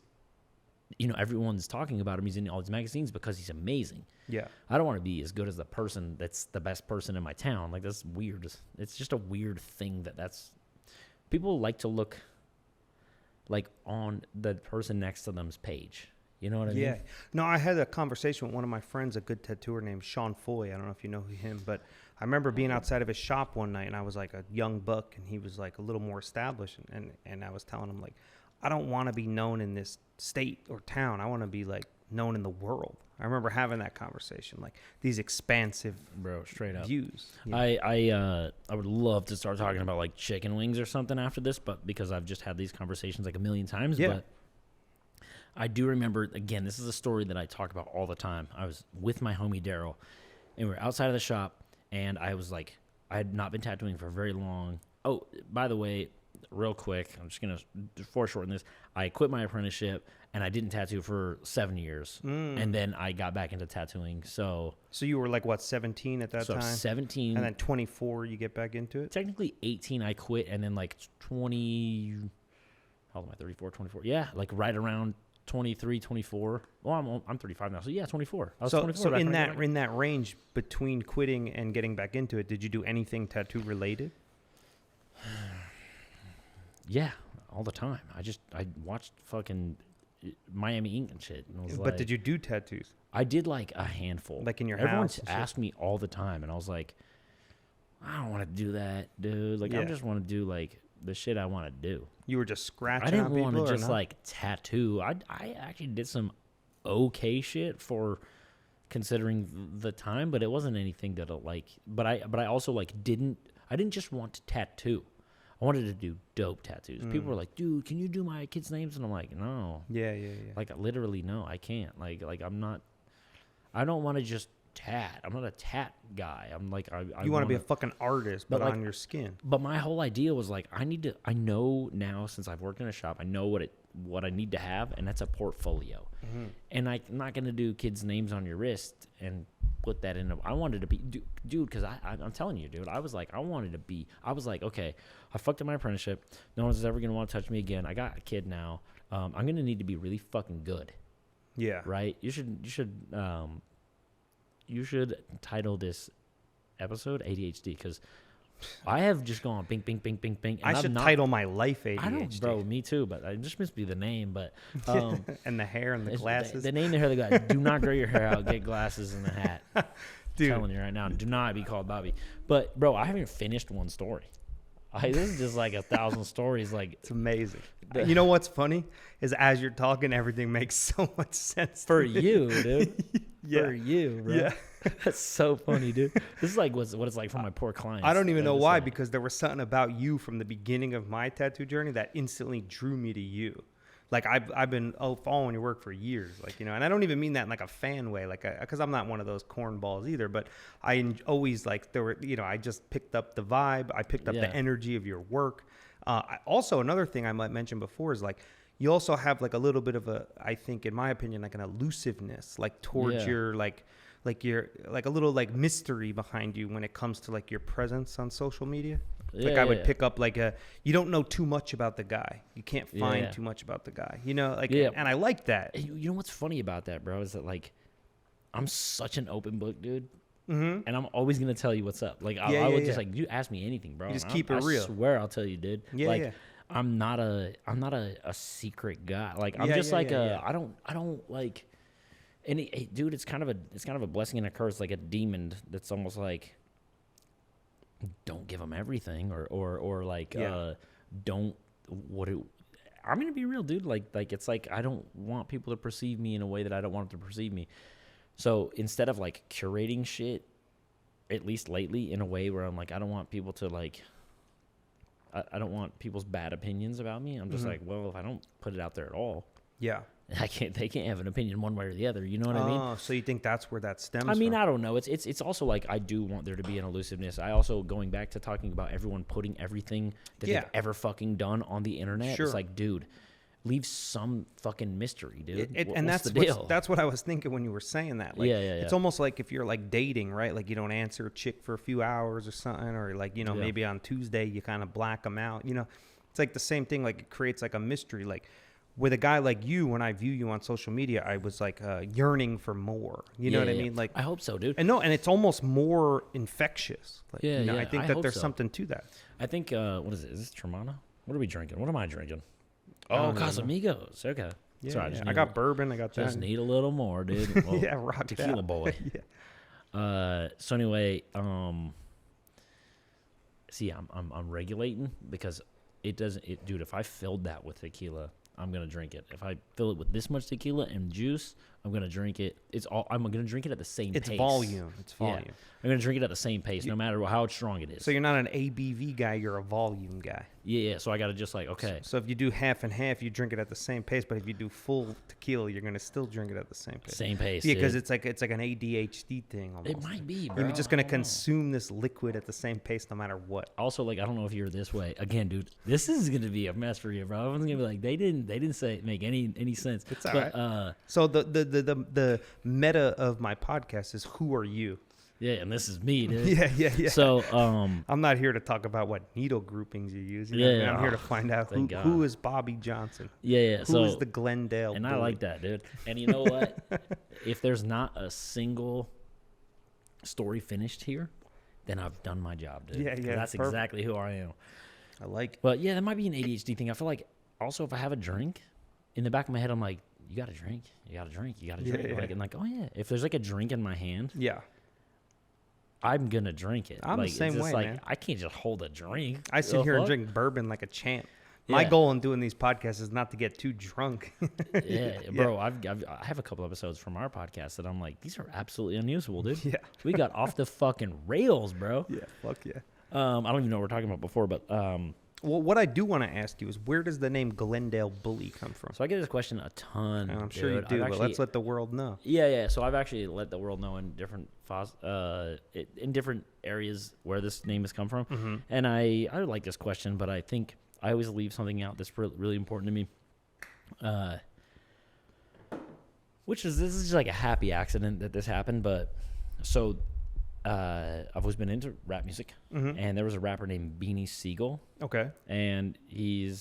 [SPEAKER 1] Everyone's talking about him. He's in all these magazines because he's amazing. Yeah. I don't want to be as good as the person that's the best person in my town. Like, that's weird. It's just a weird thing that's... People like to look, like, on the person next to them's page. You know what I mean? Yeah.
[SPEAKER 3] No, I had a conversation with one of my friends, a good tattooer named Sean Foy. I don't know if you know him, but I remember being outside of his shop one night, and I was, like, a young buck, and he was, like, a little more established. And I was telling him, like, I don't want to be known in this state or town. I want to be like known in the world. I remember having that conversation, like these expansive
[SPEAKER 1] straight up
[SPEAKER 3] views.
[SPEAKER 1] I would love to start talking about like chicken wings or something after this, but because I've just had these conversations like a million times. Yeah. But I do remember, again, this is a story that I talk about all the time. I was with my homie Daryl, and we were outside of the shop, and I was like, I had not been tattooing for very long. Oh, by the way, real quick, I'm just going to foreshorten this. I quit my apprenticeship, and I didn't tattoo for 7 years. And then I got back into tattooing. So
[SPEAKER 3] you were like, what, 17 at that time?
[SPEAKER 1] 17.
[SPEAKER 3] And then 24, you get back into it?
[SPEAKER 1] Technically 18, I quit, and then like 20, how old am I, 34, 24? Yeah, like right around 23, 24. Well, I'm 35 now, so yeah, 24. I was 24.
[SPEAKER 3] So in that range between quitting and getting back into it, did you do anything tattoo related?
[SPEAKER 1] Yeah, all the time. I watched fucking Miami Ink and shit. And
[SPEAKER 3] But did you do tattoos?
[SPEAKER 1] I did like a handful.
[SPEAKER 3] Like in your
[SPEAKER 1] Everyone
[SPEAKER 3] house?
[SPEAKER 1] Everyone asked me all the time, and I was like, I don't want to do that, dude. Like, I just want to do like the shit I want to do.
[SPEAKER 3] You were just scratching.
[SPEAKER 1] I didn't want to just like tattoo. I actually did some okay shit for considering the time, but it wasn't anything that like. But I also like didn't just want to tattoo. I wanted to do dope tattoos. People were like, dude, can you do my kids' names? And I'm like, no.
[SPEAKER 3] Yeah.
[SPEAKER 1] Like, literally, no, I can't. Like I'm not, I don't want to just tat. I'm not a tat guy. I'm like,
[SPEAKER 3] you want to be a fucking artist, but like, on your skin.
[SPEAKER 1] But my whole idea was like, I know now, since I've worked in a shop, I know what I need to have, and that's a portfolio. And I'm not going to do kids' names on your wrist and put that in. I wanted to be, dude, because I'm telling you, dude, I was like, okay, I fucked up my apprenticeship. No one's ever going to want to touch me again. I got a kid now. I'm going to need to be really fucking good.
[SPEAKER 3] Yeah.
[SPEAKER 1] Right? You should title this episode ADHD, because I have just gone bing, bing, bing, bing, bing.
[SPEAKER 3] And I should title my life ADHD.
[SPEAKER 1] I don't, bro, me too, but it just must be the name. But
[SPEAKER 3] and the hair and the glasses.
[SPEAKER 1] The name, the hair, the glasses. Do not grow your hair out. Get glasses and a hat. Dude. I'm telling you right now, do not be called Bobby. But, bro, I haven't finished one story. This is just like 1,000 stories. Like,
[SPEAKER 3] it's amazing. You know what's funny is as you're talking, everything makes so much sense
[SPEAKER 1] for you, dude.
[SPEAKER 3] Yeah.
[SPEAKER 1] For you, bro.
[SPEAKER 3] Yeah.
[SPEAKER 1] That's so funny, dude. This is like what it's like for my poor clients.
[SPEAKER 3] I don't even know why, because there was something about you from the beginning of my tattoo journey that instantly drew me to you. Like I've been following your work for years, like, you know, and I don't even mean that in like a fan way, like, because I'm not one of those cornballs either, but I always like, there were, you know, I just picked up the vibe. I picked up the energy of your work. Also, another thing I might mention before is like, you also have like a little bit of a, I think in my opinion, like an elusiveness, like towards your, like you're like a little like mystery behind you when it comes to like your presence on social media. Like I would pick up like you don't know too much about the guy. You can't find too much about the guy, you know, like, and I like that.
[SPEAKER 1] You know what's funny about that, bro, is that like, I'm such an open book, dude. And I'm always going to tell you what's up. Like, I would just like, you ask me anything, bro.
[SPEAKER 3] You just keep it real.
[SPEAKER 1] I swear I'll tell you, dude. Like, I'm not a secret guy. Like, I'm just like I don't like, and dude, it's kind of a blessing and a curse, like a demon that's almost like, don't give them everything, or like, don't, I'm going to be real, dude. Like it's like, I don't want people to perceive me in a way that I don't want them to perceive me. So instead of like curating shit, at least lately, in a way where I'm like, I don't want people to like, I don't want people's bad opinions about me. I'm just like, well, if I don't put it out there at all, they can't have an opinion one way or the other. You know what I mean?
[SPEAKER 3] Oh, so you think that's where that stems from?
[SPEAKER 1] I mean, I don't know. It's also like, I do want there to be an elusiveness. I also, going back to talking about everyone putting everything that they've ever fucking done on the internet. It's like, dude, leave some fucking mystery, dude.
[SPEAKER 3] And that's the deal. That's what I was thinking when you were saying that. Like, it's almost like if you're like dating, right? Like you don't answer a chick for a few hours or something, or like, you know, maybe on Tuesday you kind of black them out. You know, it's like the same thing. Like it creates like a mystery. Like with a guy like you, when I view you on social media, I was like yearning for more. You know what I mean? Like,
[SPEAKER 1] I hope so, dude.
[SPEAKER 3] And no, and it's almost more infectious. Like, you know, I think that there's
[SPEAKER 1] so.
[SPEAKER 3] Something to that.
[SPEAKER 1] I think what is it? Is this Tremana? What are we drinking? What am I drinking? Oh, Casamigos. Okay.
[SPEAKER 3] Yeah,
[SPEAKER 1] Sorry,
[SPEAKER 3] I got bourbon. I got that.
[SPEAKER 1] Just need a little more, dude. Well,
[SPEAKER 3] rock
[SPEAKER 1] tequila
[SPEAKER 3] that.
[SPEAKER 1] boy. So anyway, see, I'm regulating because it doesn't. Dude, if I filled that with tequila, I'm gonna drink it. If I fill it with this much tequila and juice, I'm gonna drink it. I'm gonna drink it at the same pace.
[SPEAKER 3] It's volume. Yeah.
[SPEAKER 1] I'm gonna drink it at the same pace, no matter how strong it is.
[SPEAKER 3] So you're not an ABV guy. You're a volume guy.
[SPEAKER 1] Yeah. So I got to just like, okay.
[SPEAKER 3] So if you do half and half, you drink it at the same pace. But if you do full tequila, you're gonna still drink it at the same pace.
[SPEAKER 1] Same pace.
[SPEAKER 3] Yeah, because it's like an ADHD thing almost.
[SPEAKER 1] It might be, bro.
[SPEAKER 3] You're just gonna consume this liquid at the same pace no matter what.
[SPEAKER 1] Also, like, I don't know if you're this way. Again, dude, this is gonna be a mess for you, bro. Everyone's gonna be like, they didn't say make any sense.
[SPEAKER 3] It's all right. So the meta of my podcast is who are you?
[SPEAKER 1] Yeah, and this is me, dude.
[SPEAKER 3] Yeah.
[SPEAKER 1] So,
[SPEAKER 3] I'm not here to talk about what needle groupings you use.
[SPEAKER 1] Yeah,
[SPEAKER 3] I'm here to find out who is Bobby Johnson.
[SPEAKER 1] Yeah.
[SPEAKER 3] Who is the Glendale
[SPEAKER 1] And
[SPEAKER 3] Bully?
[SPEAKER 1] I like that, dude. And you know what? If there's not a single story finished here, then I've done my job, dude.
[SPEAKER 3] Yeah.
[SPEAKER 1] That's
[SPEAKER 3] perfect.
[SPEAKER 1] exactly who I am.
[SPEAKER 3] I like it.
[SPEAKER 1] But yeah, that might be an ADHD thing. I feel like also if I have a drink, in the back of my head, I'm like, you got to drink. You got to drink. You got to drink.
[SPEAKER 3] Yeah.
[SPEAKER 1] Like, and like, oh yeah, if there's like a drink in my hand,
[SPEAKER 3] Yeah.
[SPEAKER 1] I'm gonna drink it.
[SPEAKER 3] I'm
[SPEAKER 1] like,
[SPEAKER 3] the same
[SPEAKER 1] it's just
[SPEAKER 3] way,
[SPEAKER 1] like,
[SPEAKER 3] man.
[SPEAKER 1] I can't just hold a drink.
[SPEAKER 3] I sit here and drink bourbon like a champ. My goal in doing these podcasts is not to get too drunk.
[SPEAKER 1] Yeah, bro. I have a couple episodes from our podcast that I'm like, these are absolutely unusable, dude.
[SPEAKER 3] Yeah.
[SPEAKER 1] We got off the fucking rails, bro.
[SPEAKER 3] Yeah, fuck yeah.
[SPEAKER 1] I don't even know what we're talking about before, but
[SPEAKER 3] Well, what I do want to ask you is, where does the name Glendale Bully come from?
[SPEAKER 1] so I get this question a ton.
[SPEAKER 3] And I'm
[SPEAKER 1] dude.
[SPEAKER 3] sure you do, but let's let the world know.
[SPEAKER 1] Yeah. So I've actually let the world know in different in different areas where this name has come from.
[SPEAKER 3] Mm-hmm.
[SPEAKER 1] And I like this question, but I think I always leave something out that's really important to me. This is just like a happy accident that this happened, but so I've always been into rap music,
[SPEAKER 3] Mm-hmm.
[SPEAKER 1] and there was a rapper named Beanie Siegel,
[SPEAKER 3] Okay.
[SPEAKER 1] and he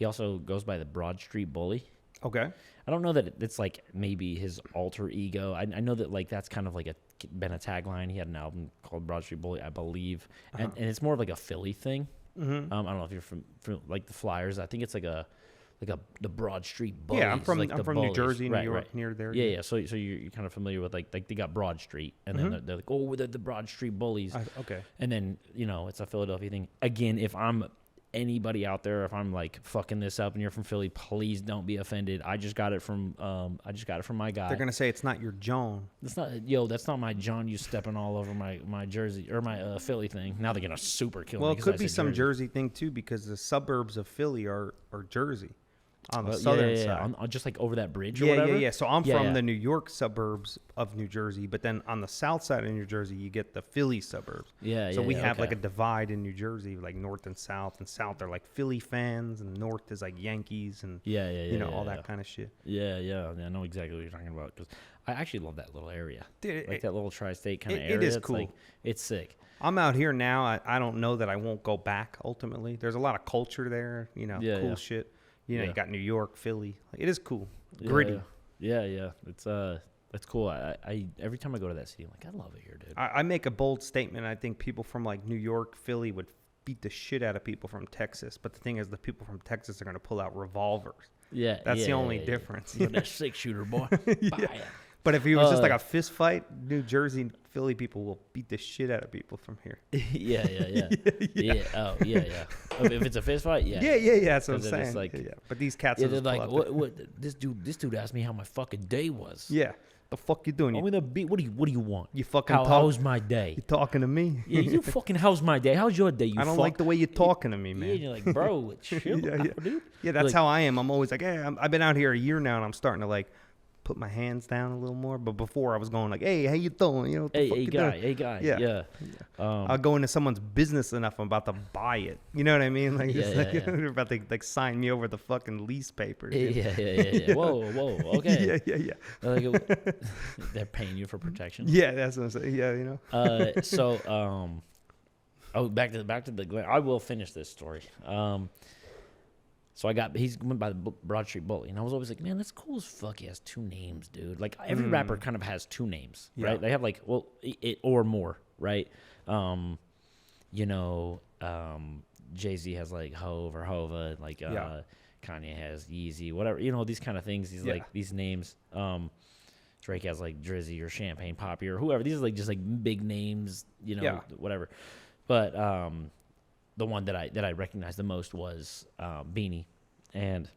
[SPEAKER 1] also goes by the Broad Street Bully.
[SPEAKER 3] Okay.
[SPEAKER 1] I don't know that it's like maybe his alter ego. I know that like that's kind of like been a tagline. He had an album called Broad Street Bully, I believe, and it's more of like a Philly thing.
[SPEAKER 3] Mm-hmm.
[SPEAKER 1] I don't know if you're from like the Flyers. I think it's like the Broad Street Bullies.
[SPEAKER 3] Yeah, I'm from
[SPEAKER 1] like
[SPEAKER 3] New
[SPEAKER 1] Bullies.
[SPEAKER 3] Jersey, New
[SPEAKER 1] Right,
[SPEAKER 3] York,
[SPEAKER 1] right.
[SPEAKER 3] near there.
[SPEAKER 1] Yeah. So you're kind of familiar with like they got Broad Street, and then they're like, oh, they're the Broad Street Bullies.
[SPEAKER 3] Okay.
[SPEAKER 1] And then it's a Philadelphia thing. Again, if I'm anybody out there, if I'm like fucking this up and you're from Philly, please don't be offended. I just got it from my guy.
[SPEAKER 3] They're gonna say it's not your John.
[SPEAKER 1] That's not my John. You stepping all over my Jersey or my Philly thing. Now they're gonna super kill me.
[SPEAKER 3] Well, it
[SPEAKER 1] 'cause
[SPEAKER 3] could
[SPEAKER 1] I
[SPEAKER 3] be
[SPEAKER 1] said
[SPEAKER 3] some Jersey thing too, because the suburbs of Philly are Jersey, on the southern side.
[SPEAKER 1] On just like over that bridge or
[SPEAKER 3] Yeah,
[SPEAKER 1] whatever.
[SPEAKER 3] yeah. So I'm from the New York suburbs of New Jersey, but then on the south side of New Jersey, you get the Philly suburbs. So we have like a divide in New Jersey, like north and south. And south are like Philly fans, and north is like Yankees, and all that kind of shit.
[SPEAKER 1] Yeah. I know exactly what you're talking about because I actually love that little area.
[SPEAKER 3] Dude,
[SPEAKER 1] like that little tri-state kind of area.
[SPEAKER 3] It is
[SPEAKER 1] it's
[SPEAKER 3] cool.
[SPEAKER 1] Like, it's sick.
[SPEAKER 3] I'm out here now. I don't know that I won't go back ultimately. There's a lot of culture there, cool shit. You got New York, Philly. Like, it is cool. Gritty.
[SPEAKER 1] Yeah. It's cool. I every time I go to that city, I'm like, I love it here, dude.
[SPEAKER 3] I make a bold statement. I think people from like New York, Philly would beat the shit out of people from Texas. But the thing is, the people from Texas are going to pull out revolvers. That's the only difference.
[SPEAKER 1] With that 6-shooter, boy.
[SPEAKER 3] Yeah. But if it was just like a fist fight, New Jersey and Philly people will beat the shit out of people from here.
[SPEAKER 1] Yeah. Oh, yeah. If it's a fist fight, yeah.
[SPEAKER 3] Yeah. That's what I'm saying.
[SPEAKER 1] Like,
[SPEAKER 3] yeah. But these cats are
[SPEAKER 1] they're like, what? This dude asked me how my fucking day was.
[SPEAKER 3] Yeah. The fuck you doing?
[SPEAKER 1] I'm gonna be. What do you want?
[SPEAKER 3] You fucking.
[SPEAKER 1] How's my day?
[SPEAKER 3] You talking to me?
[SPEAKER 1] Yeah, you fucking. How's my day? How's your day? You.
[SPEAKER 3] I don't like the way you're talking to me, man.
[SPEAKER 1] Yeah, you're like, bro, chill, dude.
[SPEAKER 3] Yeah, that's
[SPEAKER 1] like,
[SPEAKER 3] how I am. I'm always like, hey, I've been out here a year now, and I'm starting to like put my hands down a little more. But before I was going like, hey, how you doing? What the fuck you doing?
[SPEAKER 1] Hey guy.
[SPEAKER 3] Yeah. I'll go into someone's business enough. I'm about to buy it. You know what I mean? Like, they're about to like sign me over the fucking lease papers.
[SPEAKER 1] Yeah. Whoa. Okay.
[SPEAKER 3] Yeah.
[SPEAKER 1] Like, they're paying you for protection.
[SPEAKER 3] Yeah, that's what I'm saying. Yeah,
[SPEAKER 1] back to the Glen. I will finish this story. So he's went by the Broad Street Bully, and I was always like, man, that's cool as fuck. He has two names, dude. Like every rapper kind of has two names, right? They have like, or more, right? Jay-Z has like Hove or Hova, like Kanye has Yeezy, whatever, these kind of things. These like these names. Drake has like Drizzy or Champagne Poppy or whoever. These are like just like big names, whatever. But the one that I recognized the most was Beanie, and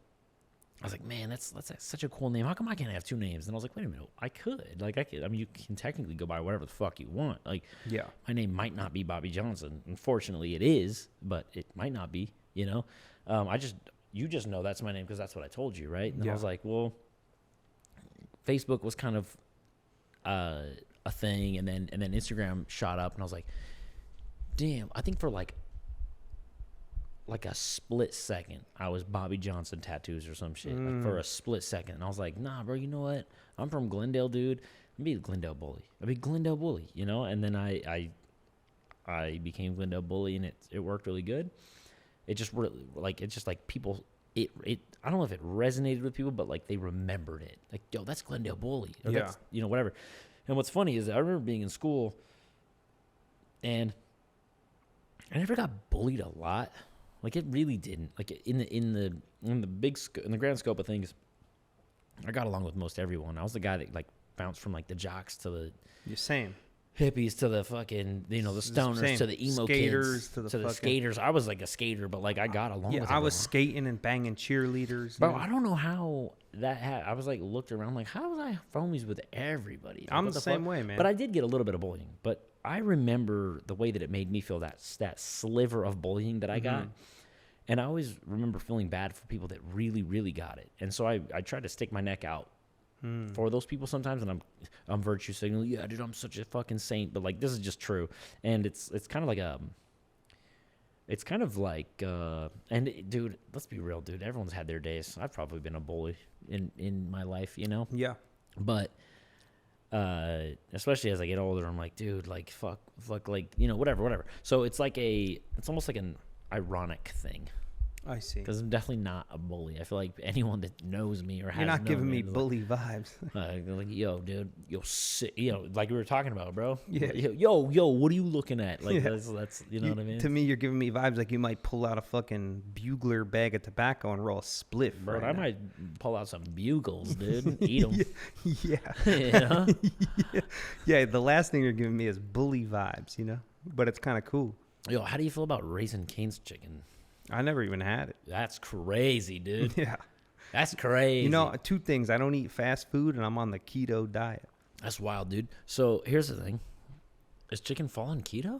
[SPEAKER 1] I was like, man, that's such a cool name. How come I can't have 2 names? And I was like, wait a minute, I could. Like, I could. I mean, you can technically go by whatever the fuck you want. Like,
[SPEAKER 3] yeah,
[SPEAKER 1] my name might not be Bobby Johnson. Unfortunately, it is, but it might not be. You know, you just know that's my name because that's what I told you, right? And I was like, well, Facebook was kind of a thing, and then Instagram shot up, and I was like, damn, I think for like a split second, I was Bobby Johnson Tattoos or some shit. Like for a split second. And I was like, nah, bro, you know what? I'm from Glendale, dude. I'll be Glendale Bully. Glendale Bully, you know? And then I became Glendale Bully, and it worked really good. It just really, like, it's just like people, I don't know if it resonated with people, but like they remembered it. Like, yo, that's Glendale Bully. Or that's, you know, whatever. And what's funny is I remember being in school, and I never got bullied a lot. Like, it really didn't. Like, in the grand scope of things, I got along with most everyone. I was the guy that like bounced from like the jocks to the
[SPEAKER 3] same
[SPEAKER 1] hippies to the fucking, you know, the stoners
[SPEAKER 3] same.
[SPEAKER 1] To the emo
[SPEAKER 3] skaters
[SPEAKER 1] kids to the skaters. I was like a skater, but like I got along with everyone.
[SPEAKER 3] I was skating and banging cheerleaders.
[SPEAKER 1] Bro, I don't know how that happened. I was like looked around like, how was I homies with everybody? Like,
[SPEAKER 3] I'm the same way, man.
[SPEAKER 1] But I did get a little bit of bullying. But I remember the way that it made me feel, that sliver of bullying that I got. And I always remember feeling bad for people that really, really got it. And so I tried to stick my neck out for those people sometimes, and I'm virtue signaling, yeah, dude, I'm such a fucking saint, but like this is just true. And it's kind of like dude, let's be real, dude, everyone's had their days. I've probably been a bully in my life, you know?
[SPEAKER 3] Yeah.
[SPEAKER 1] But especially as I get older, I'm like, dude, like fuck, like, you know, whatever. So it's almost like an ironic thing.
[SPEAKER 3] I see.
[SPEAKER 1] Because I'm definitely not a bully. I feel like anyone that knows me or has,
[SPEAKER 3] you're not giving me
[SPEAKER 1] like,
[SPEAKER 3] bully vibes.
[SPEAKER 1] Like, yo, dude, like we were talking about, bro.
[SPEAKER 3] Yeah.
[SPEAKER 1] Yo, what are you looking at? Like, that's you know what I mean?
[SPEAKER 3] To me, you're giving me vibes like you might pull out a fucking bugler bag of tobacco and roll a spliff.
[SPEAKER 1] Bro,
[SPEAKER 3] right
[SPEAKER 1] I
[SPEAKER 3] now.
[SPEAKER 1] might pull out some bugles, dude, and eat them.
[SPEAKER 3] Yeah.
[SPEAKER 1] You know?
[SPEAKER 3] Yeah. The last thing you're giving me is bully vibes, you know? But it's kind of cool.
[SPEAKER 1] Yo, how do you feel about Raising Cane's chicken?
[SPEAKER 3] I never even had it.
[SPEAKER 1] That's crazy, dude.
[SPEAKER 3] Yeah.
[SPEAKER 1] That's crazy.
[SPEAKER 3] You know, 2 things. I don't eat fast food, and I'm on the keto diet.
[SPEAKER 1] That's wild, dude. So here's the thing. Does chicken fall in keto?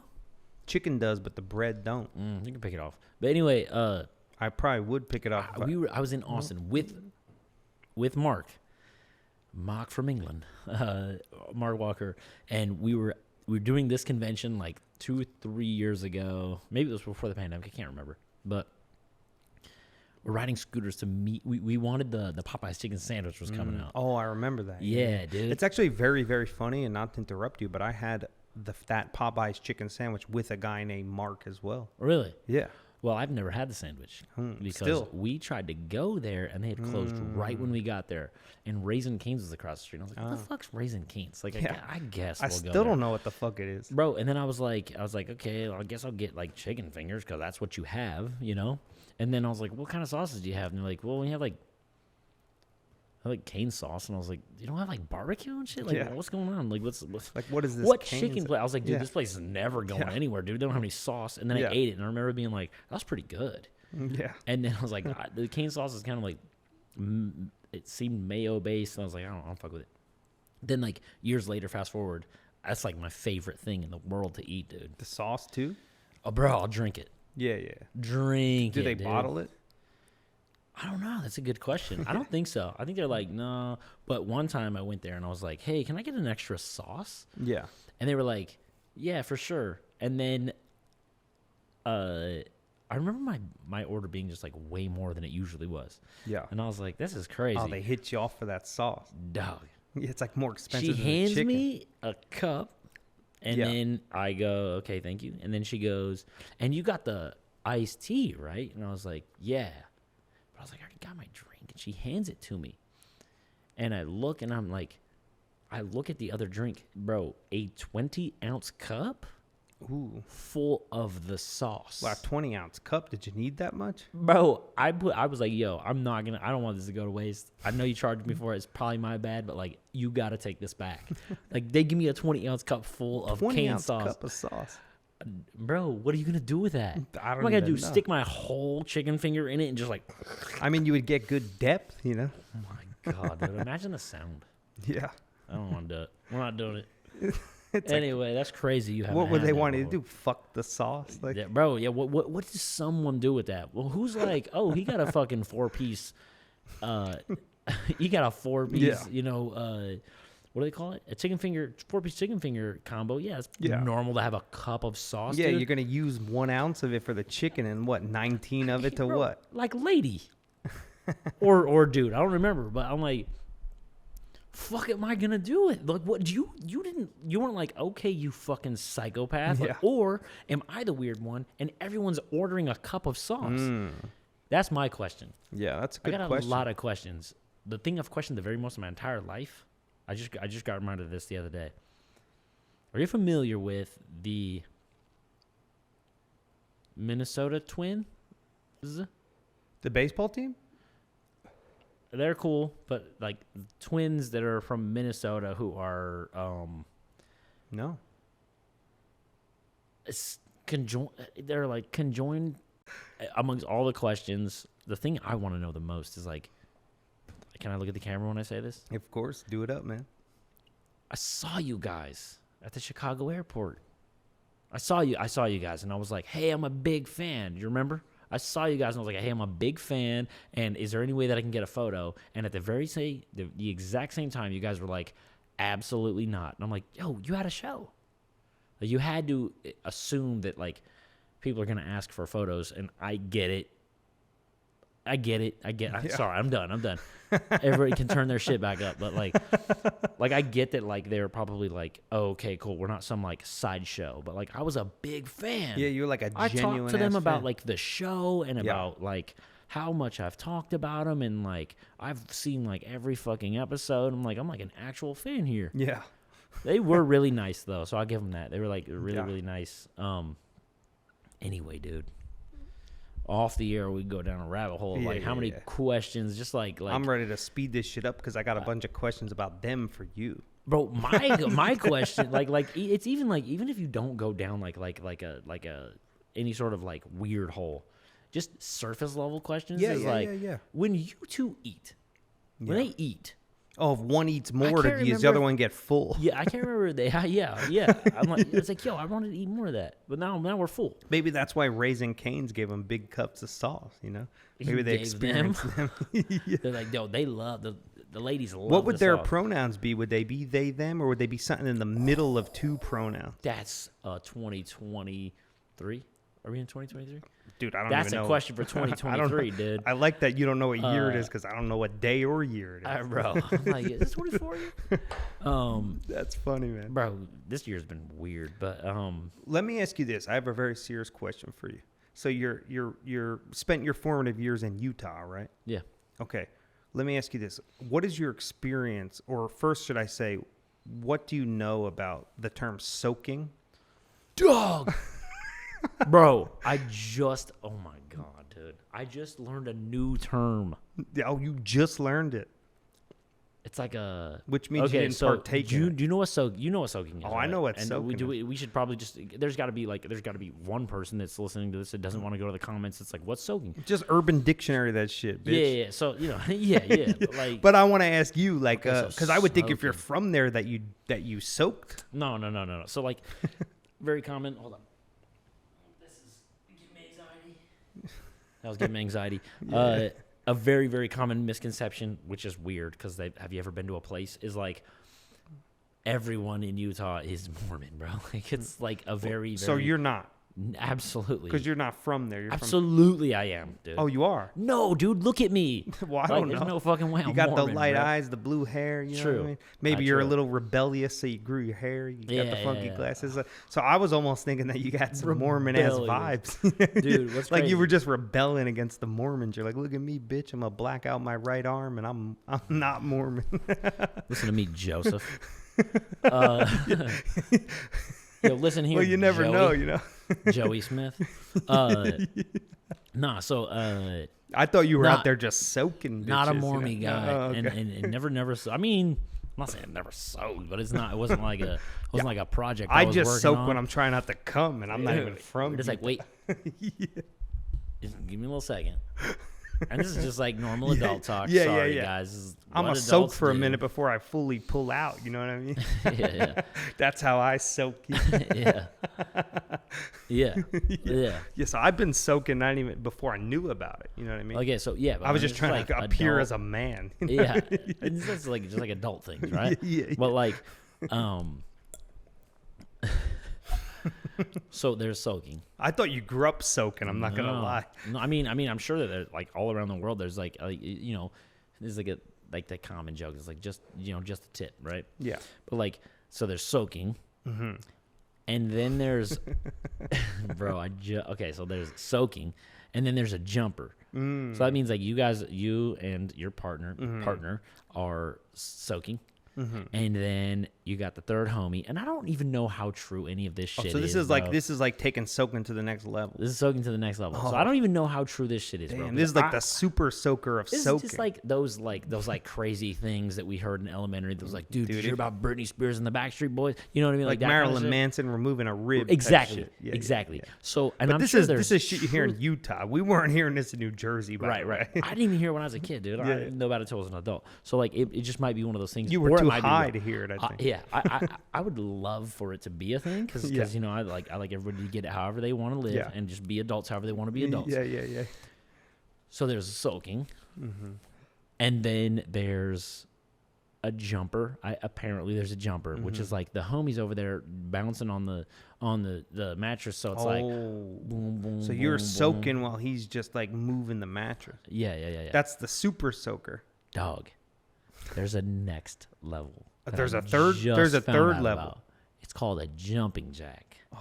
[SPEAKER 3] Chicken does, but the bread don't.
[SPEAKER 1] You can pick it off. But anyway,
[SPEAKER 3] I probably would pick it off.
[SPEAKER 1] I was in Austin with Mark from England, Mark Walker, and we were doing this convention like 2 or 3 years ago. Maybe it was before the pandemic. I can't remember. But we're riding scooters to meet. We wanted the Popeye's chicken sandwich was coming out.
[SPEAKER 3] Oh, I remember that.
[SPEAKER 1] Yeah, dude.
[SPEAKER 3] It's actually very, very funny, and not to interrupt you, but I had that Popeye's chicken sandwich with a guy named Mark as well.
[SPEAKER 1] Really?
[SPEAKER 3] Yeah.
[SPEAKER 1] Well, I've never had the sandwich because we tried to go there and they had closed right when we got there. And Raising Cane's was across the street. And I was like, what the fuck's Raising Cane's? Like, I guess
[SPEAKER 3] I
[SPEAKER 1] we'll go
[SPEAKER 3] still
[SPEAKER 1] there.
[SPEAKER 3] don't know what the fuck it is.
[SPEAKER 1] Bro, and then I was like, okay, well, I guess I'll get like chicken fingers because that's what you have, you know? And then I was like, what kind of sauces do you have? And they're like, well, we have like cane sauce. And I was like, you don't have like barbecue and shit? Like, what's going on? Like, what's
[SPEAKER 3] like, what is this?
[SPEAKER 1] What chicken place? I was like, dude,
[SPEAKER 3] Yeah.
[SPEAKER 1] this place is never going anywhere, dude. They don't have any sauce. And then I ate it, and I remember being like, that's pretty good.
[SPEAKER 3] Yeah.
[SPEAKER 1] And then I was like, the cane sauce is kind of like, it seemed mayo based. And I was like, I don't fuck with it. Then like years later, fast forward, that's like my favorite thing in the world to eat, dude.
[SPEAKER 3] The sauce too?
[SPEAKER 1] Oh, bro, I'll drink it.
[SPEAKER 3] Yeah.
[SPEAKER 1] Drink it.
[SPEAKER 3] Do they
[SPEAKER 1] dude.
[SPEAKER 3] bottle it?
[SPEAKER 1] I don't know. That's a good question. I don't think so. I think they're like, no. But one time I went there and I was like, hey, can I get an extra sauce?
[SPEAKER 3] Yeah.
[SPEAKER 1] And they were like, yeah, for sure. And then I remember my order being just like way more than it usually was.
[SPEAKER 3] Yeah.
[SPEAKER 1] And I was like, this is crazy.
[SPEAKER 3] Oh, they hit you off for that sauce.
[SPEAKER 1] Dog.
[SPEAKER 3] Yeah, it's like more expensive
[SPEAKER 1] She
[SPEAKER 3] than
[SPEAKER 1] hands
[SPEAKER 3] chicken.
[SPEAKER 1] me a cup, and then I go, okay, thank you. And then she goes, and you got the iced tea, right? And I was like, yeah. But I was like, I already got my drink. And she hands it to me. And I look, and I'm like, I look at the other drink. Bro, a 20-ounce cup?
[SPEAKER 3] Ooh.
[SPEAKER 1] Full of the sauce.
[SPEAKER 3] Wow, 20-ounce cup. Did you need that much?
[SPEAKER 1] Bro, I was like, yo, I don't want this to go to waste. I know you charged me for it. It's probably my bad, but like, you got to take this back. Like, they give me a 20-ounce cup full of cane sauce.
[SPEAKER 3] 20-ounce cup of sauce.
[SPEAKER 1] Bro, what are you gonna do with that?
[SPEAKER 3] I don't
[SPEAKER 1] What am I gonna do?
[SPEAKER 3] know.
[SPEAKER 1] Stick my whole chicken finger in it and just like?
[SPEAKER 3] I mean, you would get good depth, you know.
[SPEAKER 1] Oh my god, dude! Imagine the sound.
[SPEAKER 3] Yeah.
[SPEAKER 1] I don't want to do it. We're not doing it. Anyway, that's crazy. You haven't
[SPEAKER 3] What would
[SPEAKER 1] had
[SPEAKER 3] they
[SPEAKER 1] that
[SPEAKER 3] want you to
[SPEAKER 1] before.
[SPEAKER 3] do? Fuck the sauce, like.
[SPEAKER 1] Yeah, bro. Yeah. What does someone do with that? Well, who's like, oh, he got a fucking 4-piece. He got a 4-piece.
[SPEAKER 3] Yeah.
[SPEAKER 1] You know, what do they call it? A 4-piece chicken finger combo. Yeah, it's
[SPEAKER 3] Yeah.
[SPEAKER 1] normal to have a cup of sauce.
[SPEAKER 3] Yeah,
[SPEAKER 1] dude.
[SPEAKER 3] you're gonna use 1 ounce of it for the chicken and what 19 of it to
[SPEAKER 1] Bro,
[SPEAKER 3] what?
[SPEAKER 1] Like lady, or dude. I don't remember, but I'm like, fuck, am I gonna do it? Like, what? You weren't like, okay, you fucking psychopath. Like,
[SPEAKER 3] Yeah.
[SPEAKER 1] or am I the weird one? And everyone's ordering a cup of sauce. That's my question.
[SPEAKER 3] Yeah, that's a
[SPEAKER 1] I
[SPEAKER 3] good
[SPEAKER 1] got
[SPEAKER 3] question.
[SPEAKER 1] a lot of questions. The thing I've questioned the very most in my entire life. I just got reminded of this the other day. Are you familiar with the Minnesota Twins?
[SPEAKER 3] The baseball team?
[SPEAKER 1] They're cool, but like twins that are from Minnesota who are
[SPEAKER 3] No.
[SPEAKER 1] they're like conjoined amongst all the questions. The thing I want to know the most is like, can I look at the camera when I say this?
[SPEAKER 3] Of course, do it up, man.
[SPEAKER 1] I saw you guys at the Chicago airport. I saw you guys, and I was like, hey, I'm a big fan. Do you remember? I saw you guys, and I was like, hey, I'm a big fan, and is there any way that I can get a photo? And at the exact same time, you guys were like, absolutely not. And I'm like, yo, you had a show. Like, you had to assume that, like, people are going to ask for photos, and I get it. I'm sorry, I'm done. Everybody can turn their shit back up, but like I get that, like, they're probably like, oh, okay, cool, we're not some like sideshow, but like I was a big fan.
[SPEAKER 3] Yeah, you're like a
[SPEAKER 1] I
[SPEAKER 3] genuine.
[SPEAKER 1] talked to them
[SPEAKER 3] ass
[SPEAKER 1] about
[SPEAKER 3] fan.
[SPEAKER 1] like the show and about like how much I've talked about them, and like I've seen like every fucking episode. I'm like an actual fan here.
[SPEAKER 3] Yeah.
[SPEAKER 1] They were really nice though, so I'll give them that. They were like really
[SPEAKER 3] Yeah.
[SPEAKER 1] really nice. Anyway, dude. Off the air, we go down a rabbit hole.
[SPEAKER 3] Yeah,
[SPEAKER 1] Like, how many
[SPEAKER 3] yeah.
[SPEAKER 1] questions? Just like
[SPEAKER 3] I'm ready to speed this shit up because I got a bunch of questions about them for you.
[SPEAKER 1] bro. My question, like it's even like even if you don't go down like a any sort of like weird hole, just surface level questions.
[SPEAKER 3] Yeah,
[SPEAKER 1] is
[SPEAKER 3] yeah,
[SPEAKER 1] like,
[SPEAKER 3] yeah.
[SPEAKER 1] when you two eat, when they eat.
[SPEAKER 3] Oh, if one eats more
[SPEAKER 1] can't
[SPEAKER 3] to these, the
[SPEAKER 1] remember
[SPEAKER 3] other
[SPEAKER 1] if-
[SPEAKER 3] one get full.
[SPEAKER 1] Yeah, I can't remember. Yeah. I'm like, it's like, yo, I wanted to eat more of that, but now we're full.
[SPEAKER 3] Maybe that's why Raising Cane's gave them big cups of sauce, you know?
[SPEAKER 1] He
[SPEAKER 3] Maybe they
[SPEAKER 1] gave them?
[SPEAKER 3] experienced them. Yeah.
[SPEAKER 1] They're like, yo, they love the ladies love.
[SPEAKER 3] What would
[SPEAKER 1] the
[SPEAKER 3] their
[SPEAKER 1] sauce.
[SPEAKER 3] pronouns be? Would they be they, them, or would they be something in the middle of two pronouns?
[SPEAKER 1] That's 2023. Are we in 2023?
[SPEAKER 3] Dude, I don't
[SPEAKER 1] That's
[SPEAKER 3] even know.
[SPEAKER 1] a question for
[SPEAKER 3] I don't
[SPEAKER 1] 2023,
[SPEAKER 3] know.
[SPEAKER 1] dude.
[SPEAKER 3] I like that you don't know what year it is because I don't know what day or year it is.
[SPEAKER 1] Bro, I'm like, is this 24 yet?
[SPEAKER 3] That's funny, man.
[SPEAKER 1] Bro, this year's been weird, but
[SPEAKER 3] Let me ask you this. I have a very serious question for you. So you're spent your formative years in Utah, right?
[SPEAKER 1] yeah.
[SPEAKER 3] Okay. Let me ask you this. What is your experience, or first should I say, what do you know about the term soaking?
[SPEAKER 1] Dog. Bro, oh my God, dude. I just learned a new term.
[SPEAKER 3] Oh, you just learned it.
[SPEAKER 1] It's like a...
[SPEAKER 3] Which means you didn't partake in it.
[SPEAKER 1] Do you know what soaking is?
[SPEAKER 3] Oh, I know what soaking is.
[SPEAKER 1] We should probably just... There's got to be one person that's listening to this that doesn't want to go to the comments. It's like, what's soaking?
[SPEAKER 3] Just Urban Dictionary that shit, bitch.
[SPEAKER 1] Yeah. So, yeah. But like...
[SPEAKER 3] But I want to ask you, like,
[SPEAKER 1] Okay, so
[SPEAKER 3] because I would think if you're
[SPEAKER 1] soaking.
[SPEAKER 3] from there that you soaked.
[SPEAKER 1] No. So, like, very common... Hold on. This is giving me anxiety. That was giving me anxiety. A very, very common misconception, which is weird, because have you ever been to a place, is like everyone in Utah is Mormon, bro. Like, it's like a very,
[SPEAKER 3] So you're not,
[SPEAKER 1] absolutely,
[SPEAKER 3] because you're not from there. You're
[SPEAKER 1] absolutely I am, dude.
[SPEAKER 3] Oh, you are?
[SPEAKER 1] No, dude, look at me.
[SPEAKER 3] Well, I
[SPEAKER 1] Like,
[SPEAKER 3] don't
[SPEAKER 1] there's
[SPEAKER 3] know.
[SPEAKER 1] no fucking way
[SPEAKER 3] You
[SPEAKER 1] I'm
[SPEAKER 3] got
[SPEAKER 1] Mormon,
[SPEAKER 3] the light
[SPEAKER 1] bro.
[SPEAKER 3] eyes, the blue hair. You know
[SPEAKER 1] True.
[SPEAKER 3] what I mean? Maybe you're a
[SPEAKER 1] True.
[SPEAKER 3] little rebellious, so you grew your hair. You got the funky
[SPEAKER 1] Yeah.
[SPEAKER 3] glasses. So I was almost thinking that you got some Mormon-ass
[SPEAKER 1] Rebellious.
[SPEAKER 3] vibes.
[SPEAKER 1] Dude, what's
[SPEAKER 3] like
[SPEAKER 1] crazy?
[SPEAKER 3] you were just rebelling against the Mormons. You're like, look at me, bitch. I'm going to black out my right arm, and I'm not Mormon.
[SPEAKER 1] Listen to me, Joseph. Yo, listen here.
[SPEAKER 3] Well, you never
[SPEAKER 1] Joey.
[SPEAKER 3] know, you know.
[SPEAKER 1] Joey Smith. So
[SPEAKER 3] I thought you were
[SPEAKER 1] Not-
[SPEAKER 3] out there just soaking bitches.
[SPEAKER 1] not a
[SPEAKER 3] you know?
[SPEAKER 1] Mormon guy,
[SPEAKER 3] Oh, okay.
[SPEAKER 1] and never. I mean, not saying I never soaked, but it wasn't like a project.
[SPEAKER 3] I
[SPEAKER 1] was
[SPEAKER 3] just soak
[SPEAKER 1] on.
[SPEAKER 3] when I'm trying not to come, and I'm not even from.
[SPEAKER 1] It's like, wait, just give me a little second. And this is just like normal adult talk. Sorry, guys.
[SPEAKER 3] I'm gonna soak for a minute before I fully pull out. You know what I mean?
[SPEAKER 1] Yeah.
[SPEAKER 3] That's how I soak.
[SPEAKER 1] Yeah.
[SPEAKER 3] So I've been soaking not even before I knew about it. You know what I mean?
[SPEAKER 1] Okay, so yeah,
[SPEAKER 3] I was just trying to appear as a man. You know?
[SPEAKER 1] Yeah, it's just like adult things, right?
[SPEAKER 3] Yeah.
[SPEAKER 1] But like, so there's soaking.
[SPEAKER 3] I thought you grew up soaking. I'm not gonna lie.
[SPEAKER 1] No, I mean, I'm sure that there's like all around the world. There's like there's like the common joke. It's like just a tip, right?
[SPEAKER 3] Yeah.
[SPEAKER 1] But like, so there's soaking, and then there's, so there's soaking, and then there's a jumper. So that means like you and your partner are soaking. And then you got the third homie, and I don't even know how true any of this shit is.
[SPEAKER 3] So this is like taking soaking to the next level.
[SPEAKER 1] This is soaking to the next level. So I don't even know how true this shit is, bro.
[SPEAKER 3] This is like the super soaker of soaking.
[SPEAKER 1] This is just like those crazy things that we heard in elementary. That was like, dude, did you hear about Britney Spears and the Backstreet Boys? You know what I mean?
[SPEAKER 3] Like
[SPEAKER 1] that
[SPEAKER 3] Marilyn
[SPEAKER 1] kind of
[SPEAKER 3] Manson removing a rib.
[SPEAKER 1] Exactly.
[SPEAKER 3] Yeah,
[SPEAKER 1] exactly.
[SPEAKER 3] Yeah.
[SPEAKER 1] So, and
[SPEAKER 3] but
[SPEAKER 1] I'm
[SPEAKER 3] this
[SPEAKER 1] sure
[SPEAKER 3] is shit you hear in Utah. We weren't hearing this in New Jersey,
[SPEAKER 1] right. I didn't even hear it when I was a kid, dude. I didn't know about it until I was an adult. So like, it just might be one of those things.
[SPEAKER 3] You were too high to hear it. I think.
[SPEAKER 1] Yeah, I would love for it to be a thing because I like everybody to get it however they want to live and just be adults however they want to be adults.
[SPEAKER 3] Yeah.
[SPEAKER 1] So there's soaking, and then there's a jumper. Apparently there's a jumper, which is like the homies over there bouncing on the mattress. So it's like boom, boom.
[SPEAKER 3] So you're
[SPEAKER 1] boom,
[SPEAKER 3] soaking
[SPEAKER 1] boom.
[SPEAKER 3] while he's just like moving the mattress.
[SPEAKER 1] Yeah.
[SPEAKER 3] That's the super soaker.
[SPEAKER 1] Dog. There's a next level.
[SPEAKER 3] There's a third level.
[SPEAKER 1] About. It's called a jumping jack. Oh,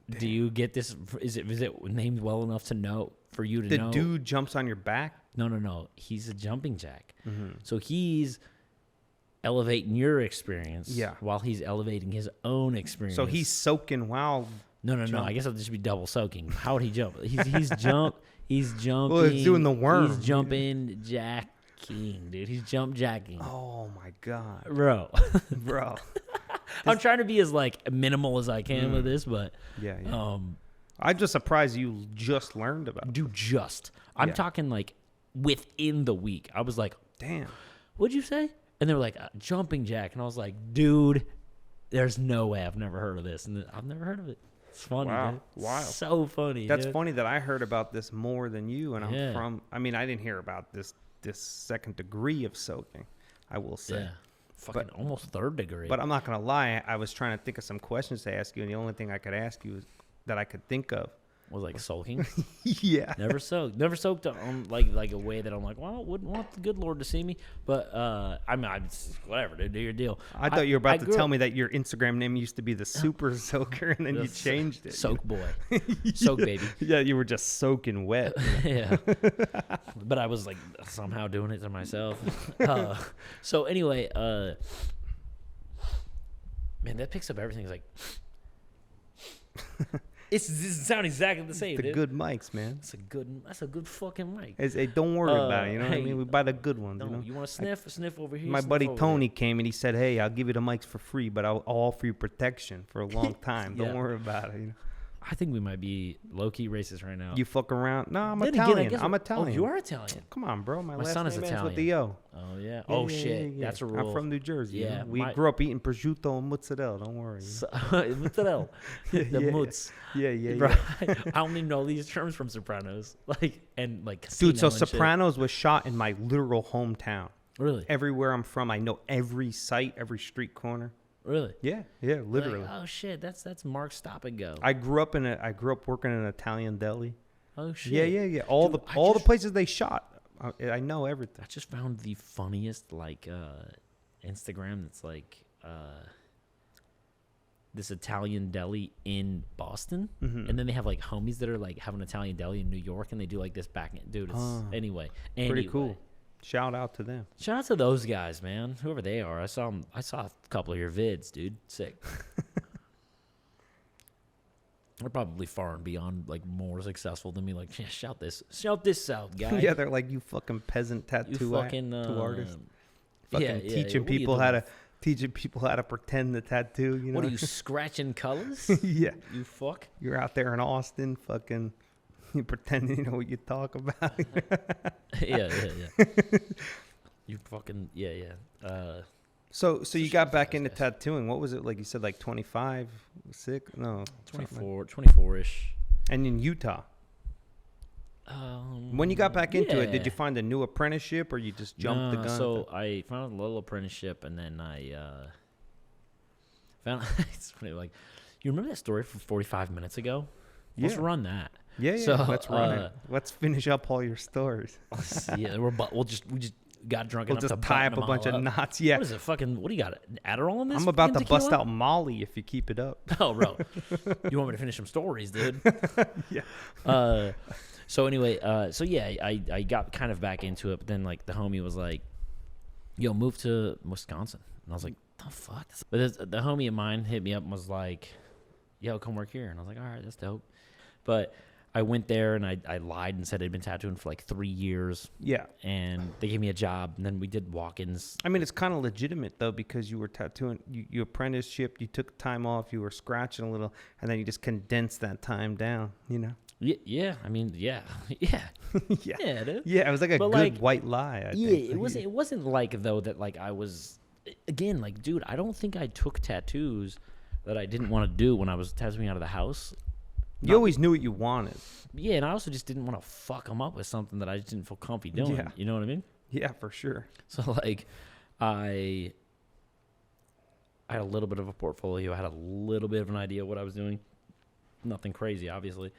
[SPEAKER 1] do you get this? Is it named well enough to know for you to know?
[SPEAKER 3] The dude jumps on your back?
[SPEAKER 1] No. He's a jumping jack. So he's elevating your experience while he's elevating his own experience.
[SPEAKER 3] So he's soaking while
[SPEAKER 1] No. I guess I'll just be double soaking. How would he jump? He's jumping.
[SPEAKER 3] Well, he's doing the worm.
[SPEAKER 1] He's jumping jack. Dude, he's jump jacking.
[SPEAKER 3] Oh my god,
[SPEAKER 1] bro. I'm trying to be as like minimal as I can with this, but
[SPEAKER 3] I'm just surprised you just learned about it.
[SPEAKER 1] Dude, I'm talking like within the week. I was like,
[SPEAKER 3] damn,
[SPEAKER 1] what'd you say? And they were like, jumping jack, and I was like, dude, there's no way I've never heard of this, and I've never heard of it. It's funny.
[SPEAKER 3] Wow,
[SPEAKER 1] dude.
[SPEAKER 3] wow,
[SPEAKER 1] so funny.
[SPEAKER 3] That's
[SPEAKER 1] dude.
[SPEAKER 3] funny that I heard about this more than you, and I'm from. I mean, I didn't hear about this second degree of soaking, I will say.
[SPEAKER 1] Yeah. Fucking almost third degree.
[SPEAKER 3] But I'm not going to lie. I was trying to think of some questions to ask you, and the only thing I could ask you that I could think of
[SPEAKER 1] was like soaking.
[SPEAKER 3] Yeah.
[SPEAKER 1] Never soaked on like a way that I'm like, well, I wouldn't want the good Lord to see me. But I mean, whatever, dude, do your deal.
[SPEAKER 3] I thought you were about to tell me that your Instagram name used to be the Super Soaker, and then you changed it.
[SPEAKER 1] Soak boy. Soak baby.
[SPEAKER 3] Yeah, you were just soaking wet.
[SPEAKER 1] Yeah. But I was like somehow doing it to myself. So anyway, man, that picks up everything. It's like It sounds exactly the same.
[SPEAKER 3] The good mics, man.
[SPEAKER 1] That's a good fucking mic.
[SPEAKER 3] Hey, don't worry about it. You know what I mean? We buy the good ones. You know?
[SPEAKER 1] You want to sniff over here?
[SPEAKER 3] My buddy Tony came and he said, "Hey, I'll give you the mics for free, but I'll offer you protection for a long time. Don't worry about it." You know?
[SPEAKER 1] I think we might be low-key racist right now.
[SPEAKER 3] You fuck around? No, I'm Italian. I'm Italian.
[SPEAKER 1] Oh, you are Italian.
[SPEAKER 3] Come on, bro. My last
[SPEAKER 1] son is
[SPEAKER 3] name ends
[SPEAKER 1] Italian.
[SPEAKER 3] with the O.
[SPEAKER 1] Oh, yeah. Oh, shit. Yeah. That's a rule.
[SPEAKER 3] I'm from New Jersey.
[SPEAKER 1] Yeah.
[SPEAKER 3] You know? We grew up eating prosciutto and mozzarella. Don't worry.
[SPEAKER 1] Mozzarella. The mozz.
[SPEAKER 3] Yeah.
[SPEAKER 1] Right. I only know these terms from Sopranos. Dude,
[SPEAKER 3] so Sopranos was shot in my literal hometown.
[SPEAKER 1] Really?
[SPEAKER 3] Everywhere I'm from, I know every site, every street corner.
[SPEAKER 1] Really?
[SPEAKER 3] Yeah, literally.
[SPEAKER 1] Oh shit, that's Mark Stop and Go.
[SPEAKER 3] I grew up working in an Italian deli.
[SPEAKER 1] Oh shit.
[SPEAKER 3] Yeah. All the places they shot, I know everything.
[SPEAKER 1] I just found the funniest Instagram that's this Italian deli in Boston, and then they have like homies that are like have an Italian deli in New York, and they do like this back end. Dude, it's anyway.
[SPEAKER 3] Pretty cool. Shout out to them.
[SPEAKER 1] Shout out to those guys, man. Whoever they are. I saw a couple of your vids, dude. Sick. They're probably far and beyond like more successful than me. Like, yeah, shout this out, guy.
[SPEAKER 3] Yeah, they're like, you fucking peasant tattoo artist. Fucking teaching people how to pretend the tattoo. You know?
[SPEAKER 1] What are you scratching colors?
[SPEAKER 3] Yeah,
[SPEAKER 1] you fuck.
[SPEAKER 3] You're out there in Austin, fucking, you pretending you know what you talk about.
[SPEAKER 1] yeah. You fucking
[SPEAKER 3] So you got back into tattooing. What was it like? You said like 25, 6? No,
[SPEAKER 1] 24-ish.
[SPEAKER 3] And in Utah. When you got back into it, did you find a new apprenticeship or you just jumped the gun?
[SPEAKER 1] So I found a little apprenticeship, and then I found it's funny. Like, you remember that story from 45 minutes ago? Let's run that.
[SPEAKER 3] Yeah. So, let's run it. Let's finish up all your stories.
[SPEAKER 1] Yeah, we just got drunk enough
[SPEAKER 3] to
[SPEAKER 1] tie
[SPEAKER 3] up a bunch of knots. Yeah.
[SPEAKER 1] What is it? Fucking. What do you got? Adderall in this?
[SPEAKER 3] I'm about to bust out Molly if you keep it up.
[SPEAKER 1] Oh, bro. You want me to finish some stories, dude?
[SPEAKER 3] Yeah.
[SPEAKER 1] So anyway, I got kind of back into it, but then like the homie was like, "Yo, move to Wisconsin," and I was like, "The fuck?" But the homie of mine hit me up and was like, "Yo, come work here," and I was like, "All right, that's dope." But I went there and I lied and said I'd been tattooing for like 3 years.
[SPEAKER 3] Yeah.
[SPEAKER 1] And they gave me a job, and then we did walk-ins.
[SPEAKER 3] I mean, it's kind of legitimate though, because you were tattooing, you apprenticeship, you took time off, you were scratching a little, and then you just condensed that time down, you know.
[SPEAKER 1] Yeah. I mean, yeah.
[SPEAKER 3] Yeah.
[SPEAKER 1] Dude.
[SPEAKER 3] Yeah, it was like a good white lie. I think.
[SPEAKER 1] It wasn't like though that like I was, again, like, dude, I don't think I took tattoos that I didn't want to do when I was tattooing out of the house.
[SPEAKER 3] You always knew what you wanted.
[SPEAKER 1] Yeah, and I also just didn't want to fuck them up with something that I just didn't feel comfy doing.
[SPEAKER 3] Yeah.
[SPEAKER 1] You know what I mean?
[SPEAKER 3] Yeah, for sure.
[SPEAKER 1] So like, I had a little bit of a portfolio. I had a little bit of an idea of what I was doing. Nothing crazy, obviously.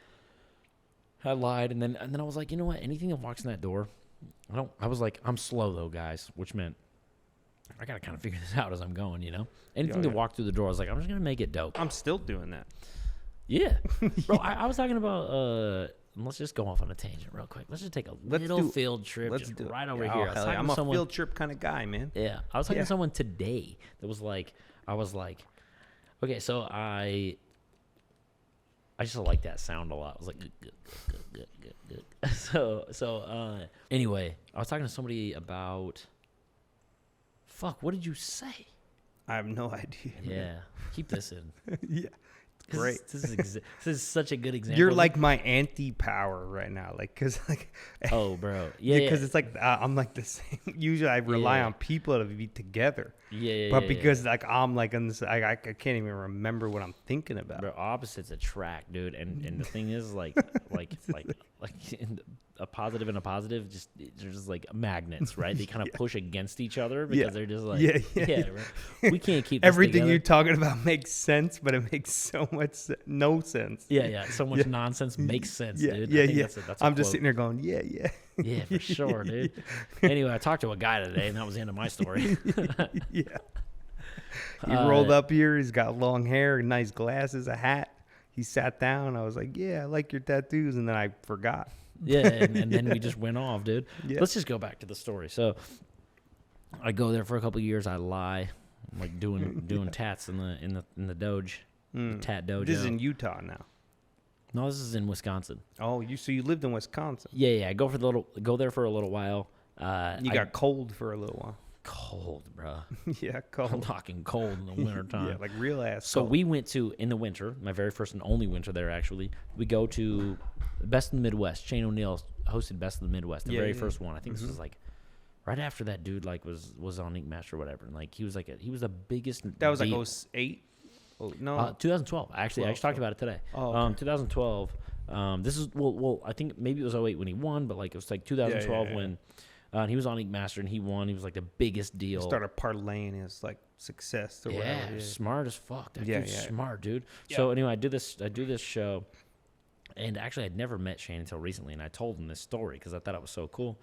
[SPEAKER 1] I lied, and then I was like, you know what? Anything that walks in that door, I was like, I'm slow though, guys, which meant I gotta kind of figure this out as I'm going, you know. Anything that walked through the door, I was like, I'm just gonna make it dope.
[SPEAKER 3] I'm still doing that.
[SPEAKER 1] Yeah, bro. I was talking about. Let's just go off on a tangent real quick. Let's just take a little field trip right over here.
[SPEAKER 3] I'm a field trip kind of guy, man.
[SPEAKER 1] Yeah, I was talking to someone today that was like, okay, so I just like that sound a lot. I was like, good. So anyway, I was talking to somebody about. Fuck, what did you say?
[SPEAKER 3] I have no idea.
[SPEAKER 1] Yeah,
[SPEAKER 3] man.
[SPEAKER 1] Keep this in.
[SPEAKER 3] Yeah. Great.
[SPEAKER 1] This is such a good example.
[SPEAKER 3] You're like my anti-power right now, like, cause like.
[SPEAKER 1] Oh, bro. Yeah.
[SPEAKER 3] Because it's like I'm like the same. Usually I rely on people to be together.
[SPEAKER 1] Yeah.
[SPEAKER 3] But because like I'm like on this, I can't even remember what I'm thinking about.
[SPEAKER 1] Bro, opposites attract, dude. And the thing is, like a positive and a positive, they're just like magnets, right? They kind of push against each other because they're just like, right? We can't keep this
[SPEAKER 3] everything
[SPEAKER 1] together.
[SPEAKER 3] you're talking about makes sense, but it makes so much no sense.
[SPEAKER 1] Yeah. So much nonsense makes sense, dude.
[SPEAKER 3] Yeah.
[SPEAKER 1] That's
[SPEAKER 3] I'm just sitting there going, yeah.
[SPEAKER 1] Yeah, for sure, dude. Anyway, I talked to a guy today, and that was the end of my story.
[SPEAKER 3] Yeah. He rolled up here. He's got long hair, nice glasses, a hat. He sat down. I was like, yeah, I like your tattoos. And then I forgot.
[SPEAKER 1] Yeah, and then we just went off, dude.
[SPEAKER 3] Yeah.
[SPEAKER 1] Let's just go back to the story. So I go there for a couple of years. I lie. I'm like doing tats in the doge, the tat dojo.
[SPEAKER 3] This is in Utah now.
[SPEAKER 1] No, this is in Wisconsin.
[SPEAKER 3] Oh, so you lived in Wisconsin?
[SPEAKER 1] Yeah. I go there for a little while.
[SPEAKER 3] You got cold for a little while.
[SPEAKER 1] Cold, bro.
[SPEAKER 3] Yeah, cold.
[SPEAKER 1] I'm talking cold in the wintertime.
[SPEAKER 3] Yeah, like real ass.
[SPEAKER 1] So
[SPEAKER 3] cold.
[SPEAKER 1] we went to, in the winter, my very first and only winter there, actually. We go to Best in the Midwest. Shane O'Neill hosted Best in the Midwest, the very first one. I think this was like right after that dude like was on Inkmaster or whatever. And like he was the biggest.
[SPEAKER 3] That was like 08. Oh no,
[SPEAKER 1] 2012. Actually, I talked about it today.
[SPEAKER 3] Oh, okay.
[SPEAKER 1] 2012. This is well. I think maybe it was 08 when he won, but like it was like 2012 when. He was on Inkmaster and he won. He was like the biggest deal.
[SPEAKER 3] He started parlaying his like success or whatever. Yeah,
[SPEAKER 1] smart as fuck. That dude's smart, dude. Yeah. So anyway, I do this show, and actually I'd never met Shane until recently, and I told him this story because I thought it was so cool.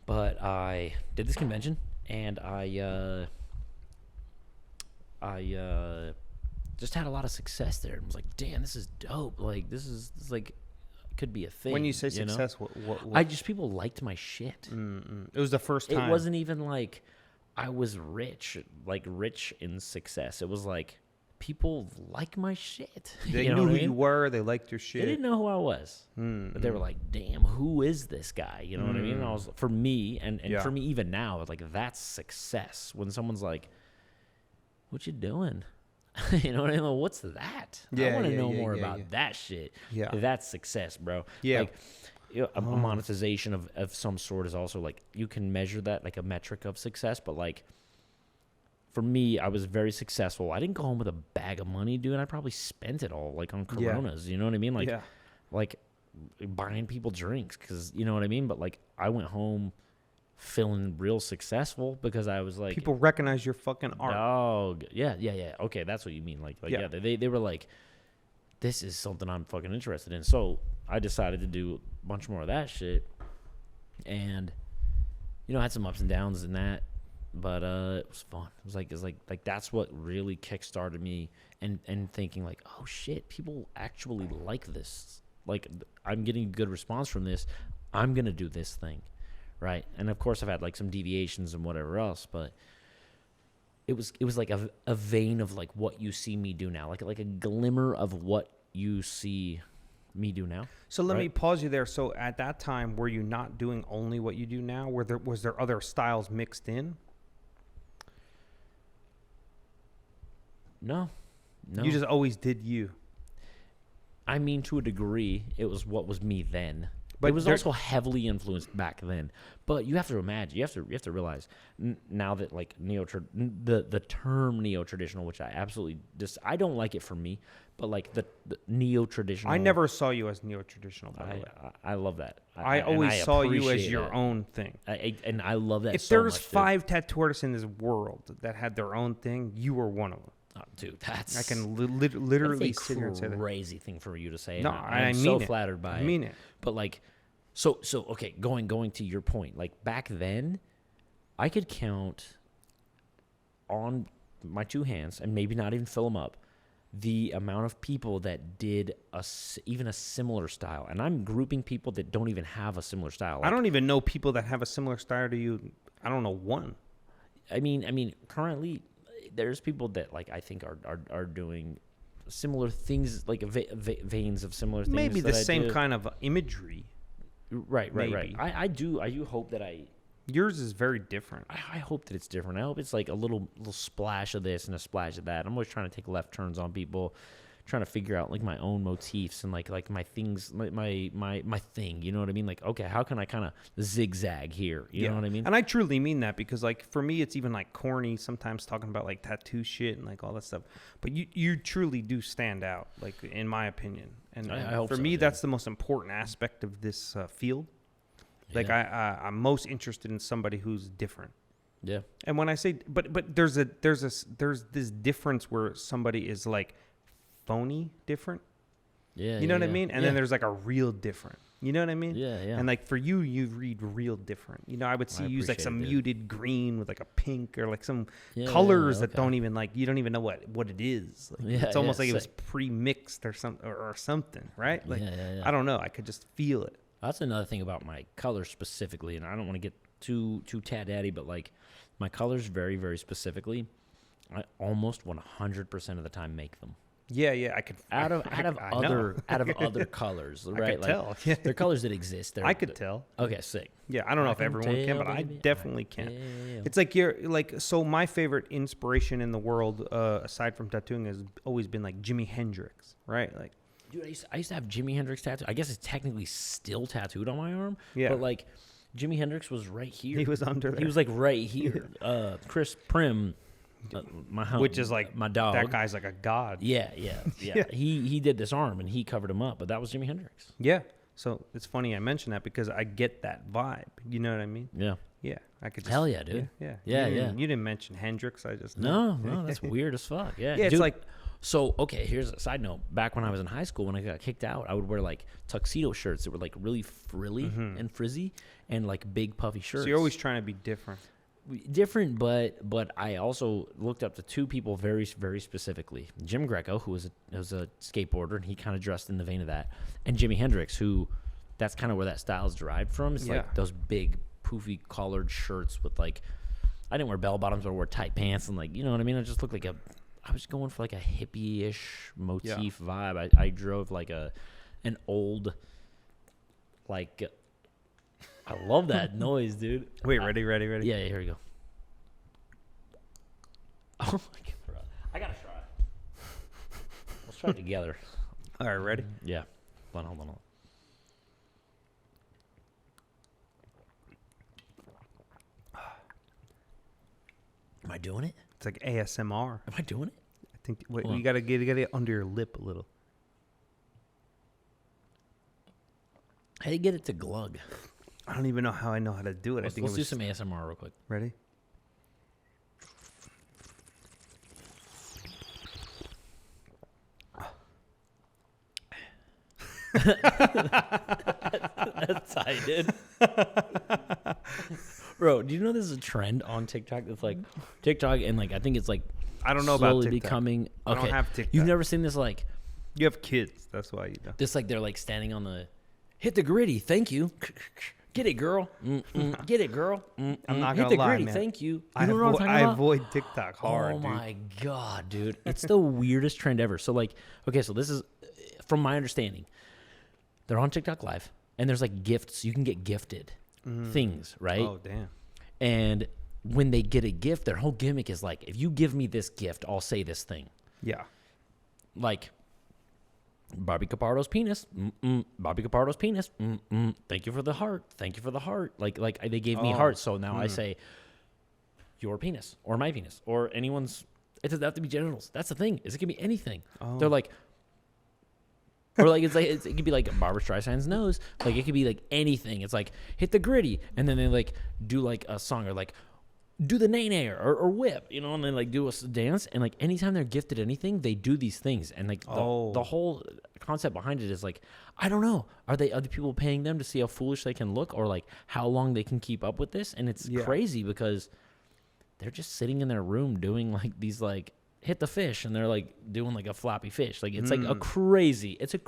[SPEAKER 1] But I did this convention, and I just had a lot of success there. And was like, damn, this is dope. Like this is like. Could be a thing.
[SPEAKER 3] When you say success, what?
[SPEAKER 1] I just people liked my shit.
[SPEAKER 3] It was the first time.
[SPEAKER 1] It wasn't even like I was rich in success. It was like people like my shit.
[SPEAKER 3] They knew who you were. They liked your shit.
[SPEAKER 1] They didn't know who I was, but they were like, "Damn, who is this guy?" You know what I mean? And I was, for me, and for me even now, like that's success. When someone's like, "What you doing?" You know what I mean? Like, what's that? I want to know more about that shit. Yeah, that's success, bro. Yeah. Like, a monetization of some sort is also like, you can measure that like a metric of success, but like, for me, I was very successful. I didn't go home with a bag of money, dude. I probably spent it all like on Coronas. You know what I mean? Like buying people drinks, because you know what I mean. But like, I went home feeling real successful because I was like,
[SPEAKER 3] people recognize your fucking art.
[SPEAKER 1] Dog. Yeah. Okay, that's what you mean. Like they were like, this is something I'm fucking interested in. So I decided to do a bunch more of that shit, and I had some ups and downs in that. But it was fun. It was like that's what really kickstarted me, and thinking like, oh shit, people actually like this. Like, I'm getting a good response from this. I'm gonna do this thing, right? And of course, I've had like some deviations and whatever else, but it was like a vein of like what you see me do now, like a glimmer of what you see me do now.
[SPEAKER 3] So let me pause you there. So at that time, were you not doing only what you do now? Was there other styles mixed in?
[SPEAKER 1] No.
[SPEAKER 3] You just always did you.
[SPEAKER 1] I mean, to a degree, it was what was me then. But it was also heavily influenced back then. But you have to imagine, you have to realize now that like the term neo-traditional, which I absolutely I don't like it for me, but like the neo-traditional.
[SPEAKER 3] I never saw you as neo-traditional, by the way.
[SPEAKER 1] I love that.
[SPEAKER 3] I always saw you as your own thing.
[SPEAKER 1] And I love that.
[SPEAKER 3] If there's 5 tattoo artists in this world that had their own thing, you were one of them.
[SPEAKER 1] Oh, dude, that's...
[SPEAKER 3] I can literally sit here and say that.
[SPEAKER 1] That's a crazy thing for you to say.
[SPEAKER 3] No,
[SPEAKER 1] I'm so flattered by it.
[SPEAKER 3] I mean it.
[SPEAKER 1] But like, so okay, going to your point, like back then, I could count on my 2 hands, and maybe not even fill them up, the amount of people that did even a similar style. And I'm grouping people that don't even have a similar style. Like,
[SPEAKER 3] I don't even know people that have a similar style to you. I don't know one.
[SPEAKER 1] I mean, currently, there's people that like I think are doing similar things, like veins of similar things.
[SPEAKER 3] Maybe the same kind of imagery.
[SPEAKER 1] Right. I do hope that
[SPEAKER 3] yours is very different.
[SPEAKER 1] I hope that it's different. I hope it's like a little splash of this and a splash of that. I'm always trying to take left turns on people, trying to figure out like my own motifs and like my things, my thing. You know what I mean? Like, okay, how can I kind of zigzag here? You know what I mean?
[SPEAKER 3] And I truly mean that, because like for me, it's even like corny sometimes talking about like tattoo shit and like all that stuff. But you truly do stand out, like in my opinion. And
[SPEAKER 1] I hope
[SPEAKER 3] for me, that's the most important aspect of this field. Like I'm most interested in somebody who's different.
[SPEAKER 1] Yeah.
[SPEAKER 3] And when I say, but there's this difference where somebody is like phony different.
[SPEAKER 1] Yeah.
[SPEAKER 3] You know what I mean? And then there's like a real different. You know what I mean?
[SPEAKER 1] Yeah.
[SPEAKER 3] And like for you read real different. You know, I would see you use like some muted green with like a pink or like some colors that don't even like, you don't even know what it is. Like, it's almost like it was pre-mixed or something, right? Like I don't know. I could just feel it.
[SPEAKER 1] That's another thing about my colors specifically, and I don't want to get too tat daddy, but like my colors very, very specifically, I almost 100% of the time make them.
[SPEAKER 3] Yeah, I could
[SPEAKER 1] out of other colors, right?
[SPEAKER 3] I could tell. Yeah.
[SPEAKER 1] They're colors that exist.
[SPEAKER 3] I could tell.
[SPEAKER 1] Okay, sick.
[SPEAKER 3] Yeah, I don't know if everyone can, but I definitely can. Yeah. It's like so my favorite inspiration in the world, aside from tattooing, has always been like Jimi Hendrix, right? Like,
[SPEAKER 1] dude, I used to have Jimi Hendrix tattooed. I guess it's technically still tattooed on my arm.
[SPEAKER 3] Yeah.
[SPEAKER 1] But like, Jimi Hendrix was right here.
[SPEAKER 3] He was under there.
[SPEAKER 1] He was like right here. Chris Prim. Which is like my dog.
[SPEAKER 3] That guy's like a god.
[SPEAKER 1] Yeah. He did this arm and he covered him up, but that was Jimi Hendrix.
[SPEAKER 3] Yeah. So it's funny I mention that because I get that vibe. You know what I mean?
[SPEAKER 1] Yeah.
[SPEAKER 3] Yeah. I could.
[SPEAKER 1] Hell yeah, dude.
[SPEAKER 3] Yeah.
[SPEAKER 1] You
[SPEAKER 3] didn't mention Hendrix. I just
[SPEAKER 1] no. That's weird as fuck. Yeah.
[SPEAKER 3] Yeah. It's
[SPEAKER 1] dude,
[SPEAKER 3] like.
[SPEAKER 1] So okay, here's a side note. Back when I was in high school, when I got kicked out, I would wear like tuxedo shirts that were like really frilly and frizzy, and like big puffy shirts.
[SPEAKER 3] So you're always trying to be different.
[SPEAKER 1] But I also looked up to 2 people very, very specifically. Jim Greco, who was a skateboarder, and he kind of dressed in the vein of that, and Jimi Hendrix, who that's kind of where that style is derived from. It's like those big poofy collared shirts with like, I didn't wear bell bottoms, but I wore tight pants and like, you know what I mean? I just looked like a I was going for like a hippie-ish motif vibe. I drove like an old, like, I love that noise, dude.
[SPEAKER 3] Wait, ready?
[SPEAKER 1] Yeah, here we go. Oh my god, I gotta try. Let's try it together.
[SPEAKER 3] All right, ready?
[SPEAKER 1] Yeah. Hold on. Am I doing it?
[SPEAKER 3] It's like ASMR.
[SPEAKER 1] Am I doing it?
[SPEAKER 3] I think. Wait, you gotta get it under your lip a little.
[SPEAKER 1] How do you get it to glug?
[SPEAKER 3] I don't even know how I know how to do it.
[SPEAKER 1] Let's do some ASMR real quick.
[SPEAKER 3] Ready?
[SPEAKER 1] That's how I did. Bro, do you know there's a trend on TikTok that's like TikTok and like I think it's like
[SPEAKER 3] I don't know
[SPEAKER 1] slowly
[SPEAKER 3] about TikTok.
[SPEAKER 1] becoming. Okay,
[SPEAKER 3] I don't have TikTok.
[SPEAKER 1] You've never seen this like
[SPEAKER 3] You have kids, that's why you know.
[SPEAKER 1] this like they're like standing on the hit the gritty. Thank you. Get it, girl. Get it, girl.
[SPEAKER 3] I'm not
[SPEAKER 1] hit
[SPEAKER 3] gonna
[SPEAKER 1] the
[SPEAKER 3] lie,
[SPEAKER 1] gritty.
[SPEAKER 3] man.
[SPEAKER 1] Thank you.
[SPEAKER 3] I
[SPEAKER 1] know what I'm talking about?
[SPEAKER 3] avoid TikTok hard,
[SPEAKER 1] Oh
[SPEAKER 3] dude.
[SPEAKER 1] my god, dude! It's the weirdest trend ever. So like, okay, so this is from my understanding. They're on TikTok Live, and there's like gifts. You can get gifted things, right?
[SPEAKER 3] Oh damn.
[SPEAKER 1] And when they get a gift, their whole gimmick is like, if you give me this gift, I'll say this thing.
[SPEAKER 3] Yeah.
[SPEAKER 1] Like, Bobby Cupparo's penis. Bobby Cupparo's penis. Thank you for the heart. Thank you for the heart. Like they gave me hearts, so now I say your penis or my penis or anyone's. It doesn't have to be genitals. That's the thing. Is it can be anything. They're like, or like it could be like Barbra Streisand's nose. Like it could be like anything. It's like hit the gritty, and then they like do like a song or like do the nay or whip, you know, and then like do a dance. And like anytime they're gifted anything, they do these things. And like the whole concept behind it is like, I don't know, are they other people paying them to see how foolish they can look or like how long they can keep up with this? And it's crazy because they're just sitting in their room doing like these like hit the fish, and they're like doing like a floppy fish. Like it's like a crazy. It's a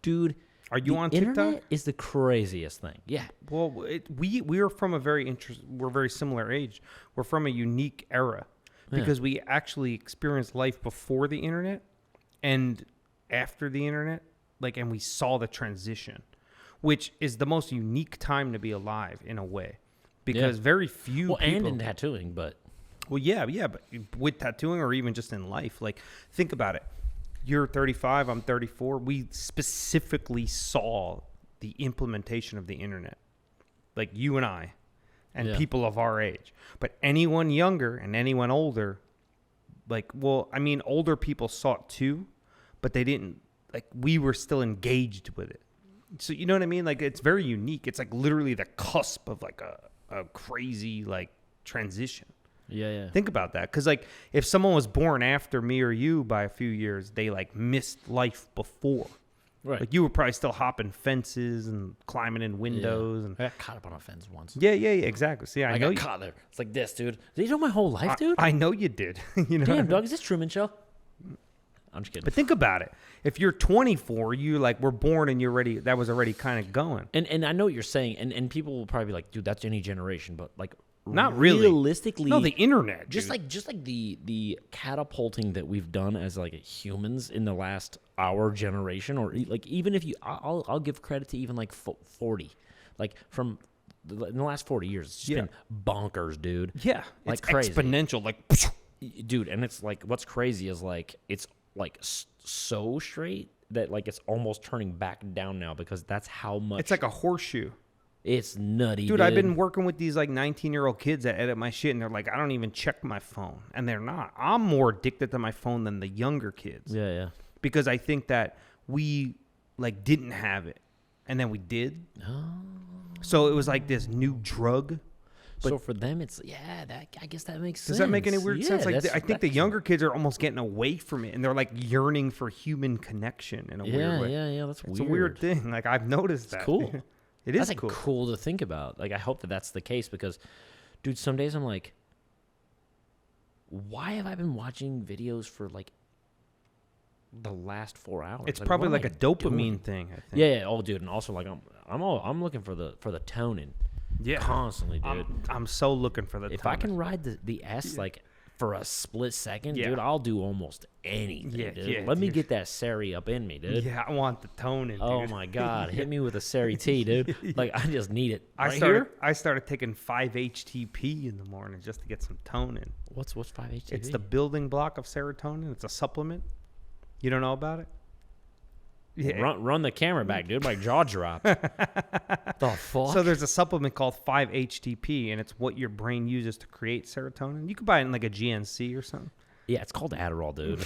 [SPEAKER 1] dude.
[SPEAKER 3] Are you on
[SPEAKER 1] TikTok?
[SPEAKER 3] TikTok?
[SPEAKER 1] Is the craziest thing. Yeah.
[SPEAKER 3] Well, we are from a we're very similar age. We're from a unique era because we actually experienced life before the internet and after the internet, like, and we saw the transition, which is the most unique time to be alive in a way, because very few people.
[SPEAKER 1] And in tattooing, but.
[SPEAKER 3] Well, yeah, but with tattooing or even just in life, like, think about it. You're 35, I'm 34. We specifically saw the implementation of the internet, like you and I, and people of our age. But anyone younger and anyone older, like, well, I mean, older people saw it too, but they didn't, like, we were still engaged with it. So, you know what I mean? Like, it's very unique. It's like literally the cusp of like a crazy, like, transition.
[SPEAKER 1] Yeah.
[SPEAKER 3] Think about that. Because, like, if someone was born after me or you by a few years, they, like, missed life before.
[SPEAKER 1] Right.
[SPEAKER 3] Like, you were probably still hopping fences and climbing in windows. And
[SPEAKER 1] I got caught up on a fence once.
[SPEAKER 3] Yeah, exactly. See, I know
[SPEAKER 1] got caught there. It's like this, dude. Did you know my whole life, dude?
[SPEAKER 3] I know you did. You know.
[SPEAKER 1] Damn, dog, is this Truman Show? I'm just kidding.
[SPEAKER 3] But think about it. If you're 24, you, like, were born and you're ready. That was already kind of going.
[SPEAKER 1] And I know what you're saying. And people will probably be like, dude, that's any generation. But, like,
[SPEAKER 3] not really.
[SPEAKER 1] Realistically,
[SPEAKER 3] no, the internet.
[SPEAKER 1] Just like the catapulting that we've done as like humans in the last our generation, or like even if you, I'll give credit to even like 40, like from in the last 40 years, it's just been bonkers, dude.
[SPEAKER 3] Yeah,
[SPEAKER 1] like
[SPEAKER 3] it's
[SPEAKER 1] crazy.
[SPEAKER 3] exponential, like,
[SPEAKER 1] dude. And it's like what's crazy is like it's like so straight that like it's almost turning back down now because that's how much.
[SPEAKER 3] It's like a horseshoe.
[SPEAKER 1] It's nutty,
[SPEAKER 3] dude. I've been working with these like 19-year-old kids that edit my shit, and they're like, I don't even check my phone, and they're not. I'm more addicted to my phone than the younger kids.
[SPEAKER 1] Yeah.
[SPEAKER 3] Because I think that we like didn't have it, and then we did.
[SPEAKER 1] Oh.
[SPEAKER 3] So it was like this new drug.
[SPEAKER 1] But so for them, it's that I guess that makes sense.
[SPEAKER 3] Does that make any weird sense? Like I think the younger kids are almost getting away from it, and they're like yearning for human connection in a weird way.
[SPEAKER 1] Yeah. That's weird.
[SPEAKER 3] It's a weird thing. Like I've noticed that.
[SPEAKER 1] It's cool.
[SPEAKER 3] It is
[SPEAKER 1] like
[SPEAKER 3] cool.
[SPEAKER 1] Cool to think about. Like I hope that that's the case because, dude, some days I'm like, why have I been watching videos for like the last 4 hours?
[SPEAKER 3] It's
[SPEAKER 1] like,
[SPEAKER 3] probably like a dopamine thing. I think.
[SPEAKER 1] Yeah. Oh, dude, and also like I'm looking for the toning.
[SPEAKER 3] Yeah.
[SPEAKER 1] Constantly, dude.
[SPEAKER 3] I'm so looking for the.
[SPEAKER 1] If I can ride the S like for a split second,
[SPEAKER 3] Yeah.
[SPEAKER 1] dude, I'll do almost anything,
[SPEAKER 3] Yeah,
[SPEAKER 1] dude.
[SPEAKER 3] yeah,
[SPEAKER 1] Let me
[SPEAKER 3] dude.
[SPEAKER 1] get that Sari up in me, dude.
[SPEAKER 3] Yeah, I want the tone in, dude.
[SPEAKER 1] Oh my God, hit me with a Sari T, dude. Like I just need it.
[SPEAKER 3] I
[SPEAKER 1] Here?
[SPEAKER 3] started taking 5-HTP in the morning just to get some tone in.
[SPEAKER 1] What's 5-HTP?
[SPEAKER 3] It's the building block of serotonin. It's a supplement. You don't know about it? Yeah.
[SPEAKER 1] Run the camera back, dude. My jaw dropped. The fuck?
[SPEAKER 3] So there's a supplement called 5-HTP, and it's what your brain uses to create serotonin. You can buy it in like a GNC or something.
[SPEAKER 1] Yeah, it's called Adderall, dude.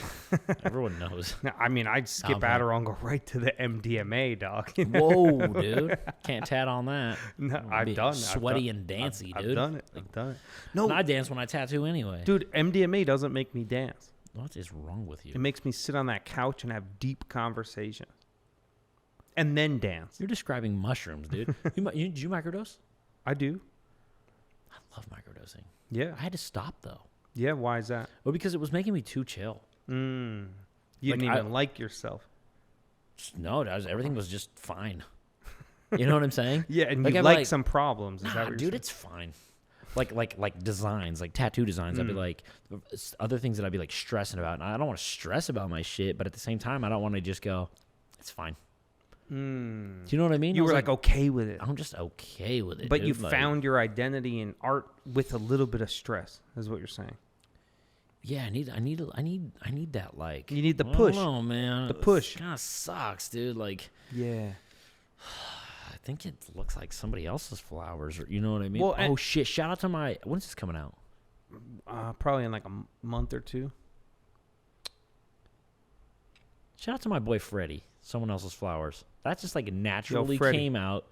[SPEAKER 1] Everyone knows.
[SPEAKER 3] Now, I mean, I'd skip
[SPEAKER 1] Okay.
[SPEAKER 3] Adderall and go right to the MDMA, dog.
[SPEAKER 1] Whoa, dude. Can't tat on that.
[SPEAKER 3] No,
[SPEAKER 1] I'll be
[SPEAKER 3] I've done
[SPEAKER 1] sweaty and dancey,
[SPEAKER 3] I've
[SPEAKER 1] dude.
[SPEAKER 3] done it. I've done it.
[SPEAKER 1] No,
[SPEAKER 3] No,
[SPEAKER 1] I dance when I tattoo anyway.
[SPEAKER 3] dude, MDMA doesn't make me dance.
[SPEAKER 1] What is wrong with you?
[SPEAKER 3] It makes me sit on that couch and have deep conversation. And then dance.
[SPEAKER 1] You're describing mushrooms, dude. Did you microdose?
[SPEAKER 3] I do.
[SPEAKER 1] I love microdosing.
[SPEAKER 3] Yeah.
[SPEAKER 1] I had to stop though.
[SPEAKER 3] Yeah, why is that?
[SPEAKER 1] Well, because it was making me too chill.
[SPEAKER 3] You
[SPEAKER 1] Like,
[SPEAKER 3] didn't even like yourself.
[SPEAKER 1] No, everything was just fine. You know what I'm saying?
[SPEAKER 3] Yeah, and
[SPEAKER 1] Like,
[SPEAKER 3] you
[SPEAKER 1] I'm
[SPEAKER 3] like
[SPEAKER 1] like,
[SPEAKER 3] some problems. Is that
[SPEAKER 1] Nah,
[SPEAKER 3] what you're
[SPEAKER 1] dude,
[SPEAKER 3] saying?
[SPEAKER 1] it's fine. Like designs, like tattoo designs. I'd be like, other things that I'd be like stressing about. And I don't want to stress about my shit, but at the same time, I don't want to just go, it's fine. Do you know what I mean?
[SPEAKER 3] You
[SPEAKER 1] I was
[SPEAKER 3] were like okay with it.
[SPEAKER 1] I'm just okay with it.
[SPEAKER 3] But
[SPEAKER 1] dude.
[SPEAKER 3] you
[SPEAKER 1] Like,
[SPEAKER 3] found your identity in art with a little bit of stress, is what you're saying.
[SPEAKER 1] Yeah, I need that. Like
[SPEAKER 3] You need the
[SPEAKER 1] I
[SPEAKER 3] push.
[SPEAKER 1] don't know, man.
[SPEAKER 3] The push.
[SPEAKER 1] Kind of sucks, dude. Like
[SPEAKER 3] Yeah.
[SPEAKER 1] I think it looks like somebody else's flowers, or you know what I mean?
[SPEAKER 3] Well,
[SPEAKER 1] oh shit! Shout out to my. When's this coming out?
[SPEAKER 3] Probably in like a month or two.
[SPEAKER 1] Shout out to my boy Freddie. Someone else's flowers. That just like naturally
[SPEAKER 3] Freddie.
[SPEAKER 1] came out.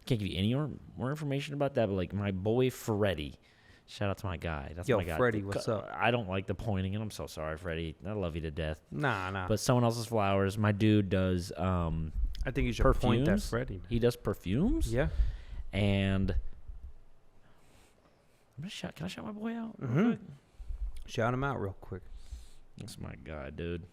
[SPEAKER 1] Can't give you any more information about that, but like my boy Freddie. Shout out to my guy. That's
[SPEAKER 3] Yo,
[SPEAKER 1] my guy.
[SPEAKER 3] Freddie, what's up?
[SPEAKER 1] I don't like the pointing, and I'm so sorry, Freddie. I love you to death.
[SPEAKER 3] Nah.
[SPEAKER 1] But someone else's flowers. My dude does
[SPEAKER 3] I think you should
[SPEAKER 1] perfumes.
[SPEAKER 3] point at Freddie.
[SPEAKER 1] He does perfumes.
[SPEAKER 3] Yeah.
[SPEAKER 1] And can I shout my boy out? real
[SPEAKER 3] Mm-hmm.
[SPEAKER 1] quick?
[SPEAKER 3] Shout him out real quick.
[SPEAKER 1] That's my guy, dude.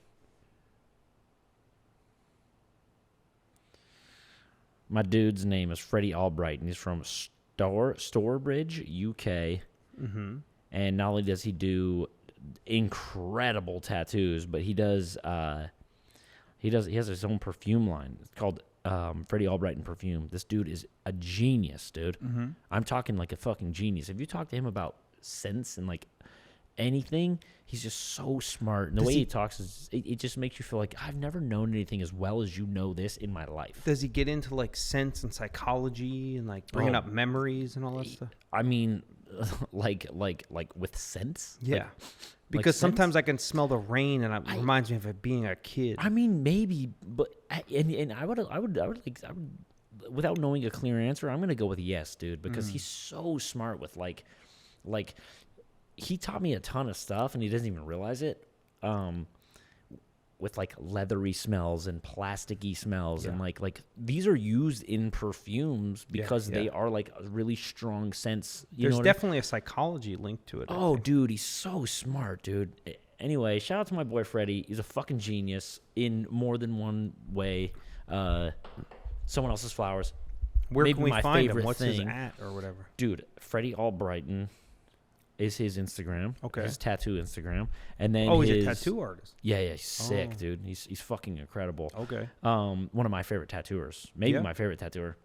[SPEAKER 1] My dude's name is Freddie Albright, and he's from Stourbridge, UK.
[SPEAKER 3] Mm-hmm.
[SPEAKER 1] And not only does he do incredible tattoos, but he has his own perfume line. It's called Freddie Albright and Perfume. This dude is a genius, dude.
[SPEAKER 3] Mm-hmm.
[SPEAKER 1] I'm talking like a fucking genius. If you talk to him about scents and like anything, he's just so smart. And the way he talks is it just makes you feel like I've never known anything as well as you know this in my life.
[SPEAKER 3] Does he get into like sense and psychology and like bringing
[SPEAKER 1] Oh.
[SPEAKER 3] up memories and all that stuff?
[SPEAKER 1] I mean, like with scents.
[SPEAKER 3] Yeah.
[SPEAKER 1] Like,
[SPEAKER 3] Because
[SPEAKER 1] sense?
[SPEAKER 3] sometimes I can smell the rain and it reminds me of it being a kid.
[SPEAKER 1] I mean, maybe, but and I would without knowing a clear answer, I'm gonna go with yes, dude, because he's so smart with like he taught me a ton of stuff and he doesn't even realize it. With like leathery smells and plasticky smells and like these are used in perfumes because they are like a really strong scents.
[SPEAKER 3] There's definitely a psychology link to it.
[SPEAKER 1] Oh, dude, he's so smart, dude. Anyway, shout out to my boy Freddie. He's a fucking genius in more than one way. Someone else's flowers.
[SPEAKER 3] Where
[SPEAKER 1] maybe
[SPEAKER 3] can we
[SPEAKER 1] my
[SPEAKER 3] find him?
[SPEAKER 1] favorite
[SPEAKER 3] What's his
[SPEAKER 1] thing.
[SPEAKER 3] at or whatever?
[SPEAKER 1] Dude, Freddie Albrighton is his Instagram.
[SPEAKER 3] Okay.
[SPEAKER 1] His tattoo Instagram. And then
[SPEAKER 3] Oh, he's a tattoo artist.
[SPEAKER 1] Yeah, he's sick, dude. He's fucking incredible.
[SPEAKER 3] Okay.
[SPEAKER 1] One of my favorite tattooers. Maybe my favorite tattooer.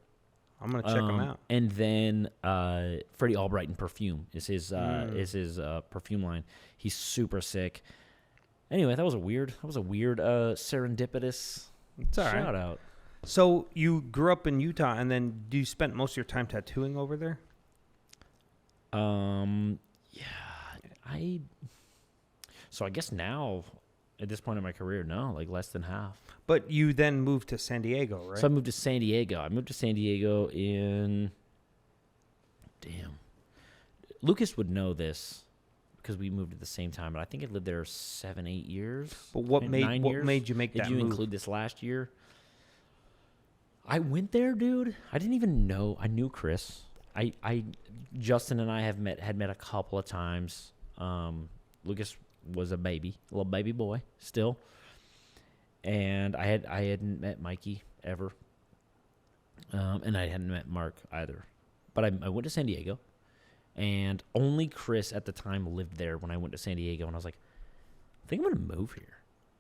[SPEAKER 3] I'm gonna check him out.
[SPEAKER 1] And then Freddie Albright and Perfume is his perfume line. He's super sick. Anyway, that was a weird serendipitous
[SPEAKER 3] It's all right.
[SPEAKER 1] shout out.
[SPEAKER 3] So you grew up in Utah, and then you spent most of your time tattooing over there?
[SPEAKER 1] So I guess now at this point in my career, no, like less than half.
[SPEAKER 3] But you then moved to San Diego, right?
[SPEAKER 1] So I moved to San Diego. in Lucas would know this because we moved at the same time, but I think I lived there 7-8 years.
[SPEAKER 3] But what
[SPEAKER 1] maybe 9 years.
[SPEAKER 3] made you make that
[SPEAKER 1] Did you
[SPEAKER 3] move?
[SPEAKER 1] include this last year? I went there, dude. I didn't even know. I knew Chris. Justin and I had met a couple of times. Lucas was a little baby boy still, and I hadn't met Mikey ever, and I hadn't met Mark either. But I went to San Diego, And only Chris at the time lived there when I went to San Diego, and I was like, I think I'm going to move here.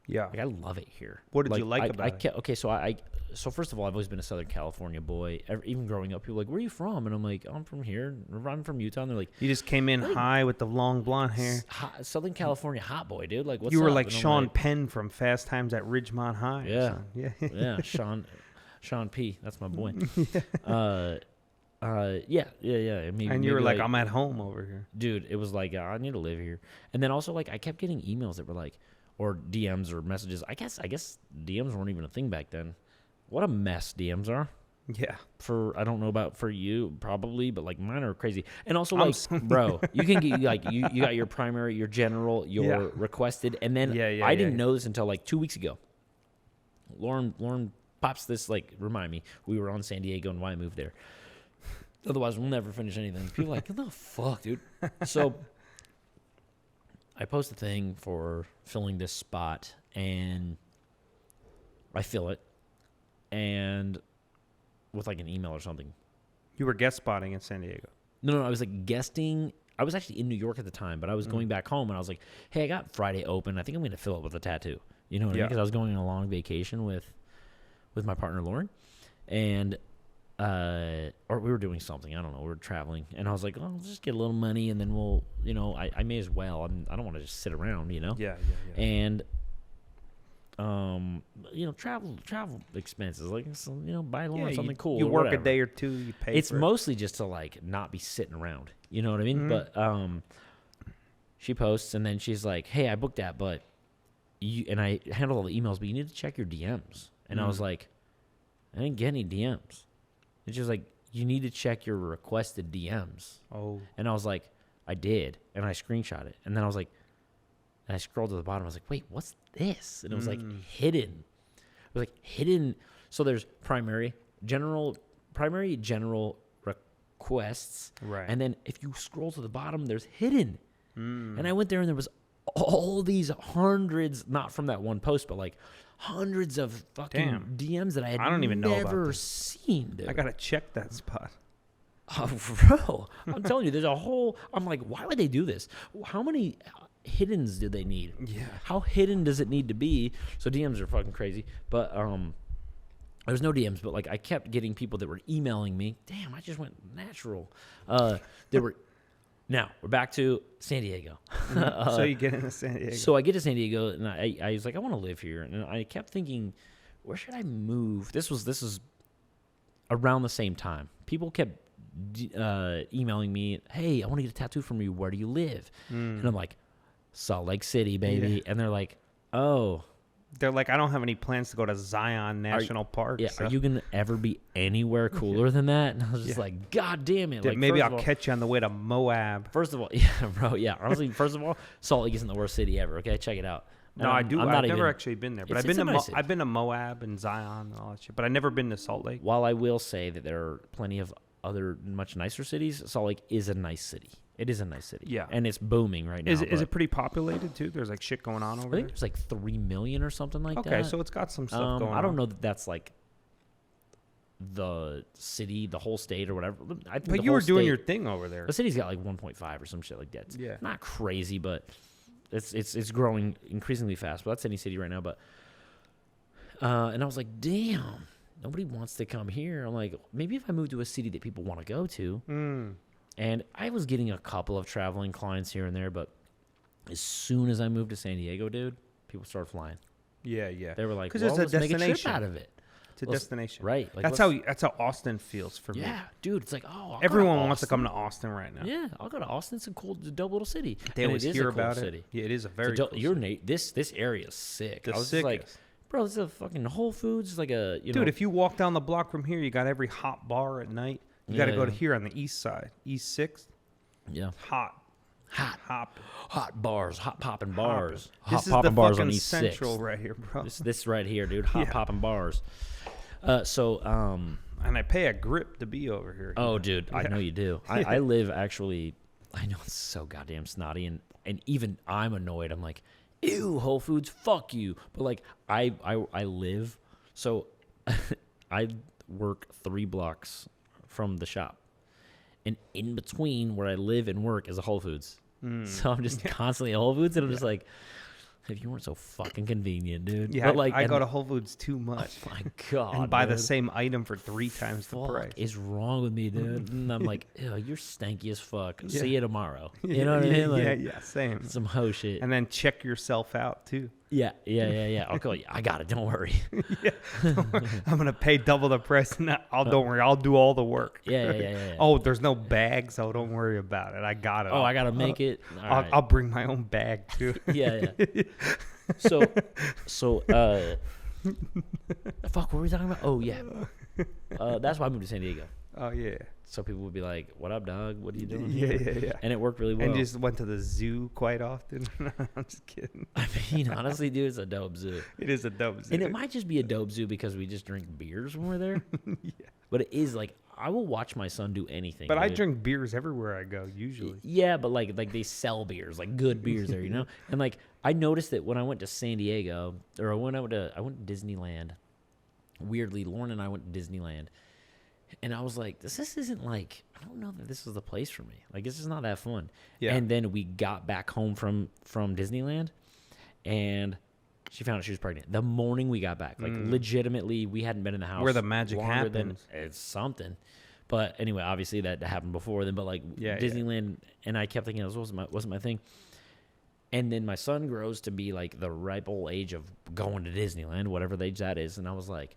[SPEAKER 3] Yeah.
[SPEAKER 1] Like, I love it here.
[SPEAKER 3] What did you like about it?
[SPEAKER 1] Okay, so first of all, I've always been a Southern California boy. Even growing up, people were like, where are you from? And I'm like, I'm from here. I'm from Utah. And they're like,
[SPEAKER 3] you just came in high with the long blonde hair.
[SPEAKER 1] Southern California hot boy, dude. Like, what's
[SPEAKER 3] You were
[SPEAKER 1] up?
[SPEAKER 3] like
[SPEAKER 1] And
[SPEAKER 3] Sean Penn from Fast Times at Ridgemont High.
[SPEAKER 1] Yeah.
[SPEAKER 3] Yeah.
[SPEAKER 1] Yeah, Sean P. That's my boy. Yeah. I mean,
[SPEAKER 3] and you were like, I'm at home over here.
[SPEAKER 1] Dude, it was like, I need to live here. And then also, like, I kept getting emails that were like, or DMs or messages. I guess DMs weren't even a thing back then. What a mess DMs are.
[SPEAKER 3] Yeah.
[SPEAKER 1] I don't know about for you, probably, but like mine are crazy. And also, like, bro, you can get like you got your primary, your general, your requested, and then I didn't know this until like 2 weeks ago. Lauren pops this, like, remind me, we were on San Diego and why I moved there. Otherwise, we'll never finish anything. People are like, what the fuck, dude? So I post a thing for filling this spot, and I fill it, and with like an email or something.
[SPEAKER 3] You were guest spotting in San Diego.
[SPEAKER 1] No, I was like guesting. I was actually in New York at the time, but I was going back home, and I was like, hey, I got Friday open. I think I'm going to fill it with a tattoo. You know what I mean? Because I was going on a long vacation with my partner, Lauren, and or we were doing something. I don't know. We were traveling, and I was like, "Oh, let's just get a little money, and then we'll, you know, I may as well. I don't want to just sit around, you know."
[SPEAKER 3] Yeah.
[SPEAKER 1] And you know, travel expenses, like, so, you know, buy Lauren something cool.
[SPEAKER 3] You
[SPEAKER 1] or
[SPEAKER 3] work
[SPEAKER 1] whatever.
[SPEAKER 3] a day or two, you pay.
[SPEAKER 1] It's
[SPEAKER 3] for
[SPEAKER 1] mostly just to like not be sitting around. You know what I mean? But she posts, and then she's like, "Hey, I booked that, but you," and I handle all the emails, but you need to check your DMs. And I was like, I didn't get any DMs. And she was like, you need to check your requested DMs.
[SPEAKER 3] Oh.
[SPEAKER 1] And I was like, I did. And I screenshot it. And then I was like, and I scrolled to the bottom. I was like, wait, what's this? And it was like hidden. It was like hidden. So there's primary, general requests.
[SPEAKER 3] Right.
[SPEAKER 1] And then if you scroll to the bottom, there's hidden. And I went there, and there was all these hundreds, not from that one post, but like hundreds of fucking DMs that I had never seen, dude.
[SPEAKER 3] I gotta check that spot.
[SPEAKER 1] Oh, bro, I'm telling you, there's a whole. I'm like, why would they do this? How many hiddens do they need?
[SPEAKER 3] Yeah.
[SPEAKER 1] How hidden does it need to be? So DMs are fucking crazy. But there's no DMs, but like I kept getting people that were emailing me. Damn, I just went natural. They were. Now, we're back to San Diego.
[SPEAKER 3] So you get into San Diego.
[SPEAKER 1] So I get to San Diego, and I was like, I want to live here. And I kept thinking, where should I move? This was around the same time. People kept emailing me, hey, I want to get a tattoo from you. Where do you live? And I'm like, Salt Lake City, baby. Yeah. And they're like, oh.
[SPEAKER 3] They're like, I don't have any plans to go to Zion National Park.
[SPEAKER 1] Yeah,
[SPEAKER 3] so.
[SPEAKER 1] Are you going to ever be anywhere cooler than that? And I was just like, God damn it. Like,
[SPEAKER 3] maybe I'll catch you on the way to Moab.
[SPEAKER 1] First of all, yeah, bro, yeah. Honestly, first of all, Salt Lake isn't the worst city ever, okay? Check it out.
[SPEAKER 3] No, I do. I've never actually been there, but I've been to Moab and Zion and all that shit, but I've never been to Salt Lake.
[SPEAKER 1] While I will say that there are plenty of other much nicer cities, Salt Lake is a nice city. It is a nice city.
[SPEAKER 3] Yeah.
[SPEAKER 1] And it's booming right now.
[SPEAKER 3] Is it pretty populated, too? There's, like, shit going on over there?
[SPEAKER 1] I think there's, like, 3 million or something like that.
[SPEAKER 3] Okay, so it's got some stuff going on.
[SPEAKER 1] I don't know that that's, like, the city, the whole state or whatever. I think
[SPEAKER 3] but you were doing your thing over there.
[SPEAKER 1] The city's got, like, 1.5 or some shit like that. It's not crazy, but it's growing increasingly fast. Well, that's any city right now, but... and I was like, damn, nobody wants to come here. I'm like, maybe if I move to a city that people want to go to... And I was getting a couple of traveling clients here and there, but as soon as I moved to San Diego, dude, people started flying.
[SPEAKER 3] Yeah.
[SPEAKER 1] They were like,
[SPEAKER 3] well,
[SPEAKER 1] let's make a trip out of it.
[SPEAKER 3] It's a destination.
[SPEAKER 1] Right. Like,
[SPEAKER 3] that's how Austin feels for me.
[SPEAKER 1] Yeah, dude. It's like, oh,
[SPEAKER 3] everyone wants to come to Austin right now.
[SPEAKER 1] Yeah, I'll go to Austin. It's a cool, dope little city.
[SPEAKER 3] They always hear about it. Yeah, it is a very cool city.
[SPEAKER 1] This area is sick.
[SPEAKER 3] I was just like,
[SPEAKER 1] bro, this is a fucking Whole Foods. It's like a,
[SPEAKER 3] dude, if you walk down the block from here, you got every hot bar at night. You got to go to here on the east side, East 6th.
[SPEAKER 1] Yeah.
[SPEAKER 3] Hot bars,
[SPEAKER 1] hot popping bars.
[SPEAKER 3] This is the fucking central right here, bro.
[SPEAKER 1] This right here, dude. Hot popping bars.
[SPEAKER 3] And I pay a grip to be over here.
[SPEAKER 1] Oh, dude, I know you do. I live actually. I know it's so goddamn snotty, and even I'm annoyed. I'm like, ew, Whole Foods, fuck you. But like, I live, so I work 3 blocks from the shop. and in between where I live and work is a Whole Foods. So I'm just constantly at Whole Foods, and I'm just like, if you weren't so fucking convenient, dude.
[SPEAKER 3] Yeah,
[SPEAKER 1] but like,
[SPEAKER 3] I go to Whole Foods too much.
[SPEAKER 1] Oh my God.
[SPEAKER 3] And buy the
[SPEAKER 1] dude.
[SPEAKER 3] same item for 3 times the price.
[SPEAKER 1] What is wrong with me, dude? And I'm like, ew, you're stanky as fuck. See you tomorrow. You know what I mean? Like,
[SPEAKER 3] yeah, same.
[SPEAKER 1] Some hoe shit.
[SPEAKER 3] And then check yourself out too.
[SPEAKER 1] Yeah. I'll call you. I got it. Don't worry.
[SPEAKER 3] Yeah. I'm gonna pay double the price, and don't worry. I'll do all the work.
[SPEAKER 1] Yeah.
[SPEAKER 3] Oh, there's no bag, so don't worry about it. I got it.
[SPEAKER 1] Oh, I gotta make it.
[SPEAKER 3] I'll bring my own bag too.
[SPEAKER 1] Yeah. So, fuck, what were we talking about? Oh yeah. That's why I moved to San Diego.
[SPEAKER 3] Oh yeah.
[SPEAKER 1] So people would be like, "What up, dog? What are you doing?"
[SPEAKER 3] Yeah.
[SPEAKER 1] And it worked really well.
[SPEAKER 3] And you just went to the zoo quite often. I'm just kidding.
[SPEAKER 1] I mean, honestly, dude, it's a dope zoo.
[SPEAKER 3] It is a dope zoo.
[SPEAKER 1] And it might just be a dope zoo because we just drink beers when we're there.
[SPEAKER 3] Yeah.
[SPEAKER 1] But it is like, I will watch my son do anything.
[SPEAKER 3] But
[SPEAKER 1] dude.
[SPEAKER 3] I drink beers everywhere I go, usually.
[SPEAKER 1] Yeah, but like they sell beers, like good beers there, you know? And like, I noticed that when I went to San Diego, or when I went to Disneyland, weirdly, Lauren and I went to Disneyland. And I was like, this isn't like, I don't know that this is the place for me. Like, this is not that fun.
[SPEAKER 3] Yeah.
[SPEAKER 1] And then we got back home from Disneyland, and she found out she was pregnant the morning we got back. Like, legitimately, we hadn't been in the house
[SPEAKER 3] Where the magic happens.
[SPEAKER 1] It's something. But anyway, obviously that happened before then. But like Disneyland, and I kept thinking this wasn't my thing. And then my son grows to be like the ripe old age of going to Disneyland, whatever the age that is. And I was like,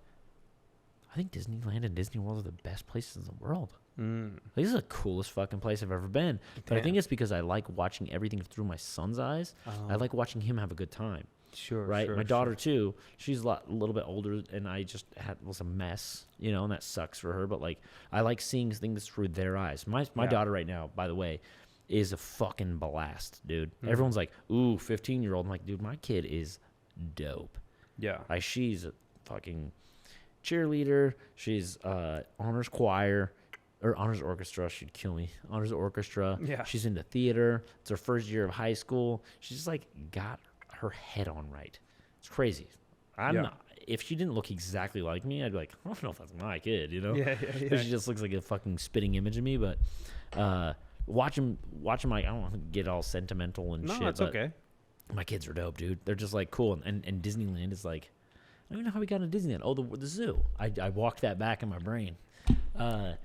[SPEAKER 1] I think Disneyland and Disney World are the best places in the world. Like, this is the coolest fucking place I've ever been. But I think it's because I like watching everything through my son's eyes. I like watching him have a good time.
[SPEAKER 3] Sure.
[SPEAKER 1] Right. My daughter too. She's a little bit older, and I just was a mess, you know, and that sucks for her. But like, I like seeing things through their eyes. My daughter right now, by the way, is a fucking blast, dude. Everyone's like, "Ooh, 15-year-old." I'm like, dude, my kid is dope.
[SPEAKER 3] Yeah.
[SPEAKER 1] Like, she's a fucking cheerleader. She's honors choir or honors orchestra. She'd kill me. Honors orchestra.
[SPEAKER 3] Yeah.
[SPEAKER 1] She's into theater. It's her first year of high school. She's just like got her head on right. It's crazy. If she didn't look exactly like me, I'd be like, I don't know if that's my kid, you know?
[SPEAKER 3] Yeah.
[SPEAKER 1] She just looks like a fucking spitting image of me. But watching like, I don't want to get all sentimental and shit.
[SPEAKER 3] No, it's okay.
[SPEAKER 1] My kids are dope, dude. They're just like cool. And Disneyland is like, I don't even know how we got into Disneyland. Oh, the zoo. I walked that back in my brain. So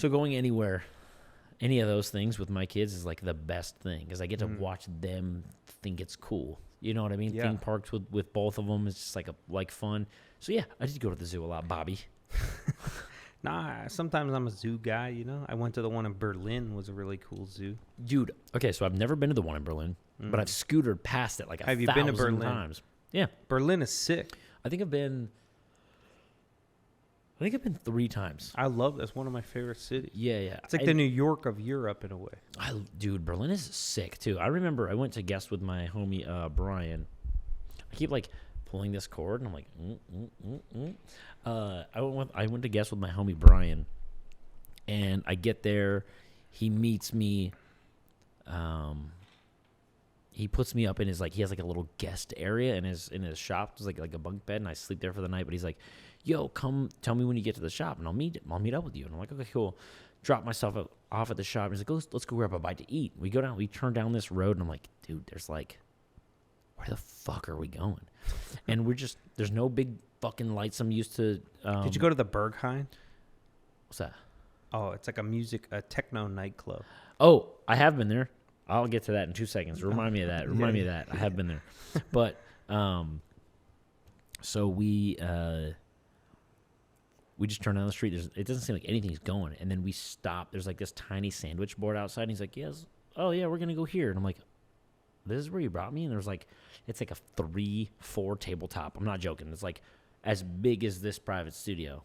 [SPEAKER 1] going anywhere, any of those things with my kids is like the best thing, because I get to watch them think it's cool. You know what I mean?
[SPEAKER 3] Yeah.
[SPEAKER 1] Theme parks with both of them is just like fun. So yeah, I did go to the zoo a lot, Bobby.
[SPEAKER 3] Nah, sometimes I'm a zoo guy, you know? I went to the one in Berlin, was a really cool zoo.
[SPEAKER 1] Dude, okay, so I've never been to the one in Berlin, but I've scootered past it like
[SPEAKER 3] Have you been to
[SPEAKER 1] 1,000
[SPEAKER 3] Berlin?
[SPEAKER 1] times. Yeah.
[SPEAKER 3] Berlin is sick.
[SPEAKER 1] I think I've been 3 times.
[SPEAKER 3] I love that's one of my favorite cities.
[SPEAKER 1] Yeah.
[SPEAKER 3] It's like the New York of Europe in a way.
[SPEAKER 1] Dude, Berlin is sick too. I remember I went to guest with my homie Brian. I keep like pulling this cord, and I'm like, I went to guest with my homie Brian, and I get there, he meets me. He puts me up in his, like, he has like a little guest area in his shop. It's like a bunk bed, and I sleep there for the night. But he's like, "Yo, come, tell me when you get to the shop, and I'll meet up with you." And I'm like, "Okay, cool." Drop myself off at the shop. He's like, let's go grab a bite to eat. We turn down this road, and I'm like, dude, there's like, where the fuck are we going? And there's no big fucking lights I'm used to.
[SPEAKER 3] Did you go to the Berghain?
[SPEAKER 1] What's that?
[SPEAKER 3] Oh, it's like a techno nightclub.
[SPEAKER 1] Oh, I have been there. I'll get to that in 2 seconds. Remind me of that. Me of that. I have been there. But so we just turn down the street. It doesn't seem like anything's going. And then we stop. There's like this tiny sandwich board outside. And he's like, yes. Oh, yeah, we're going to go here. And I'm like, this is where you brought me? And there's like, it's like a 3-4 tabletop. I'm not joking. It's like as big as this private studio.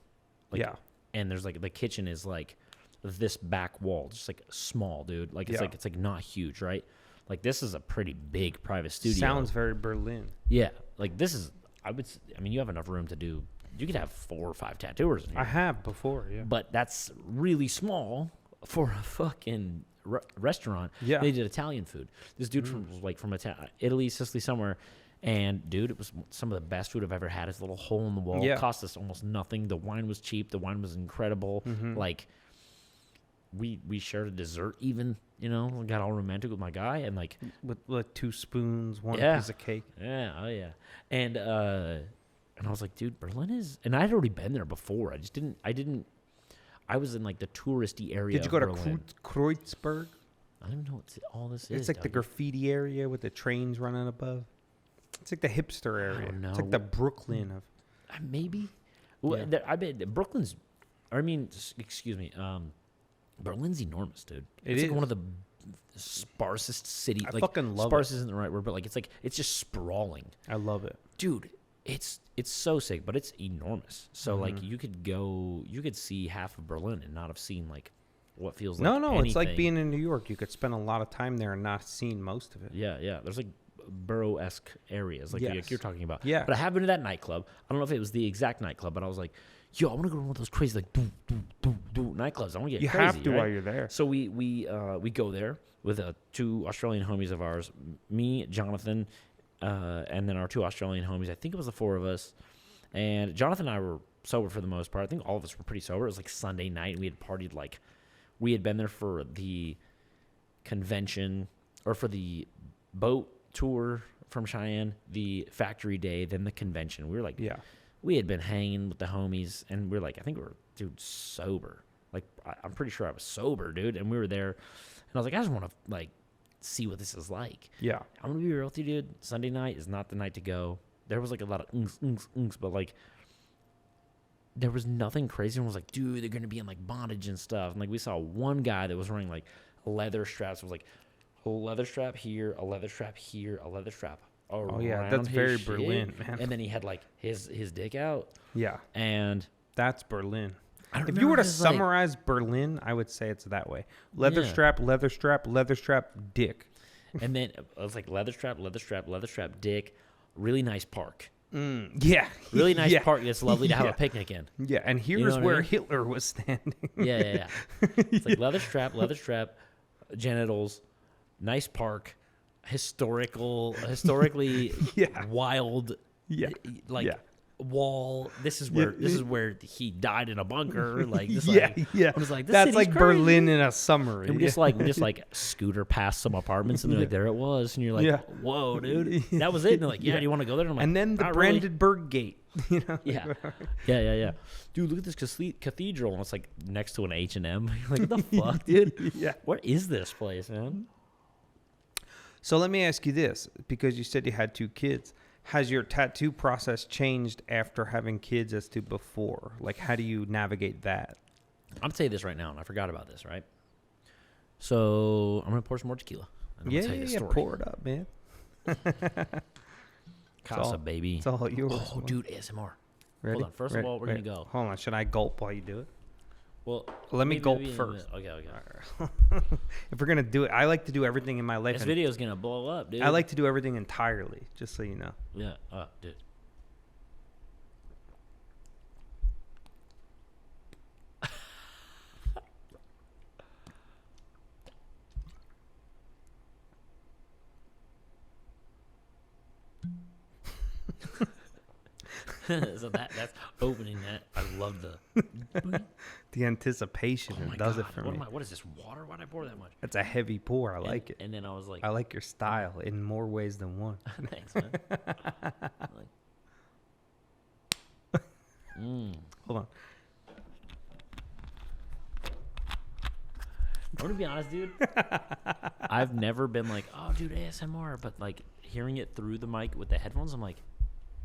[SPEAKER 1] Like, yeah. And there's like, the kitchen is like this back wall, just like small, dude. Like it's it's like not huge, right? Like this is a pretty big private studio.
[SPEAKER 3] Sounds very Berlin.
[SPEAKER 1] Yeah. Like this is, I mean, you have enough room to do, you could have 4 or 5 tattooers in here.
[SPEAKER 3] I have before, yeah.
[SPEAKER 1] But that's really small for a fucking restaurant.
[SPEAKER 3] Yeah.
[SPEAKER 1] They did Italian food. This dude from Italy, Sicily, somewhere. And, dude, it was some of the best food I've ever had. It's a little hole in the wall.
[SPEAKER 3] Yeah.
[SPEAKER 1] It cost us almost nothing. The wine was cheap. The wine was incredible.
[SPEAKER 3] Mm-hmm.
[SPEAKER 1] Like, we shared a dessert even, you know, got all romantic with my guy and like
[SPEAKER 3] with 2 spoons, 1 piece of cake.
[SPEAKER 1] Yeah, oh yeah. And I was like, dude, Berlin is, and I'd already been there before. I was in like the touristy area.
[SPEAKER 3] Did you go to
[SPEAKER 1] Berlin.
[SPEAKER 3] Kreuzberg?
[SPEAKER 1] I don't even know what all this is.
[SPEAKER 3] It's like the graffiti area with the trains running above. It's like the hipster area.
[SPEAKER 1] don't know.
[SPEAKER 3] It's like the Brooklyn of.
[SPEAKER 1] Maybe. Well,
[SPEAKER 3] Yeah.
[SPEAKER 1] I bet Brooklyn's. I mean, excuse me. Berlin's enormous, dude. It's like
[SPEAKER 3] is.
[SPEAKER 1] one of the sparsest cities.
[SPEAKER 3] I
[SPEAKER 1] like,
[SPEAKER 3] fucking love
[SPEAKER 1] sparse
[SPEAKER 3] it.
[SPEAKER 1] isn't the right word, but like it's just sprawling.
[SPEAKER 3] I love it.
[SPEAKER 1] Dude, it's so sick, but it's enormous. So like you could see half of Berlin and not have seen like what feels like
[SPEAKER 3] No,
[SPEAKER 1] anything.
[SPEAKER 3] it's like being in New York. You could spend a lot of time there and not seen most of it.
[SPEAKER 1] Yeah. There's like borough-esque areas like
[SPEAKER 3] Yes.
[SPEAKER 1] you're talking about.
[SPEAKER 3] Yeah.
[SPEAKER 1] But I have been to that nightclub. I don't know if it was the exact nightclub, but I was like, yo, I want to go to one of those crazy like boom, boom, boom, boom nightclubs. I want to get
[SPEAKER 3] You
[SPEAKER 1] crazy.
[SPEAKER 3] have to
[SPEAKER 1] right?
[SPEAKER 3] while you're there.
[SPEAKER 1] So we go there with 2 Australian homies of ours, me, Jonathan, and then our 2 Australian homies. I think it was the 4 of us. And Jonathan and I were sober for the most part. I think all of us were pretty sober. It was like Sunday night, and we had partied like we had been there for the convention or for the boat tour from Cheyenne, the factory day, then the convention. We were like, we had been hanging with the homies, and we were like, I think we were, dude, sober. Like, I'm pretty sure I was sober, dude. And we were there, and I was like, I just want to like see what this is like.
[SPEAKER 3] Yeah.
[SPEAKER 1] I'm gonna be real with you, dude. Sunday night is not the night to go. There was like a lot of unks, but like there was nothing crazy. And was like, dude, they're gonna be in like bondage and stuff. And like we saw one guy that was wearing like leather straps. It was like a leather strap here, a leather strap here, a leather strap around.
[SPEAKER 3] Oh yeah, that's very
[SPEAKER 1] shit.
[SPEAKER 3] Berlin, man.
[SPEAKER 1] And then he had like his dick out.
[SPEAKER 3] Yeah,
[SPEAKER 1] and
[SPEAKER 3] that's Berlin.
[SPEAKER 1] I don't
[SPEAKER 3] If
[SPEAKER 1] know
[SPEAKER 3] you were to
[SPEAKER 1] if it's like-
[SPEAKER 3] summarize Berlin, I would say it's that way: leather strap, leather strap, leather strap, dick.
[SPEAKER 1] And then it was like leather strap, dick. Really nice park.
[SPEAKER 3] Yeah,
[SPEAKER 1] Really nice
[SPEAKER 3] yeah.
[SPEAKER 1] park that's lovely to have
[SPEAKER 3] Yeah.
[SPEAKER 1] a picnic in.
[SPEAKER 3] Yeah, and here's
[SPEAKER 1] know what I
[SPEAKER 3] where
[SPEAKER 1] mean?
[SPEAKER 3] Hitler was standing.
[SPEAKER 1] Yeah. It's like leather strap, genitals, nice park, historically
[SPEAKER 3] Yeah.
[SPEAKER 1] wild,
[SPEAKER 3] Yeah,
[SPEAKER 1] like
[SPEAKER 3] yeah.
[SPEAKER 1] wall. This is where he died in a bunker. Like this,
[SPEAKER 3] yeah,
[SPEAKER 1] like,
[SPEAKER 3] yeah.
[SPEAKER 1] I was like, this
[SPEAKER 3] that's
[SPEAKER 1] city's
[SPEAKER 3] like
[SPEAKER 1] crazy.
[SPEAKER 3] Berlin in a summary.
[SPEAKER 1] And we just like scooter past some apartments, and they're like, there it was, and you're like,
[SPEAKER 3] Yeah.
[SPEAKER 1] whoa, dude, that was it. And they're like, yeah, do you want to go there? And I'm like,
[SPEAKER 3] and then the
[SPEAKER 1] not really.
[SPEAKER 3] Brandenburg Gate. You know?
[SPEAKER 1] Yeah. Dude, look at this cathedral, and it's like next to an H&M. You're like, what the fuck, dude?
[SPEAKER 3] Yeah.
[SPEAKER 1] What is this place, man?
[SPEAKER 3] So let me ask you this, because you said you had 2 kids. Has your tattoo process changed after having kids as to before? Like, how do you navigate that?
[SPEAKER 1] I'm going to tell you this right now, and I forgot about this, right? So I'm going to pour some more tequila. And I'm gonna tell you the story.
[SPEAKER 3] pour it up, man.
[SPEAKER 1] Casa, baby.
[SPEAKER 3] It's all yours.
[SPEAKER 1] Oh, dude, ASMR.
[SPEAKER 3] Ready?
[SPEAKER 1] Hold on. First of all, we're going to go.
[SPEAKER 3] Hold on. Should I gulp while you do it?
[SPEAKER 1] Well,
[SPEAKER 3] Let me gulp
[SPEAKER 1] maybe in a
[SPEAKER 3] first.
[SPEAKER 1] minute. Okay.
[SPEAKER 3] If we're going to do it, I like to do everything in my life.
[SPEAKER 1] This video's going to blow up, dude.
[SPEAKER 3] I like to do everything entirely, just so you know.
[SPEAKER 1] Yeah. Dude. So that's opening that. I love
[SPEAKER 3] The anticipation
[SPEAKER 1] oh my
[SPEAKER 3] does
[SPEAKER 1] God,
[SPEAKER 3] it for me.
[SPEAKER 1] what is this, water? Why'd I pour that much?
[SPEAKER 3] It's a heavy pour. I like it.
[SPEAKER 1] And then I was like,
[SPEAKER 3] I like your style in more ways than one.
[SPEAKER 1] thanks, man.
[SPEAKER 3] Hold on.
[SPEAKER 1] I'm gonna be honest, dude. I've never been like, oh, dude, ASMR, but like hearing it through the mic with the headphones, I'm like,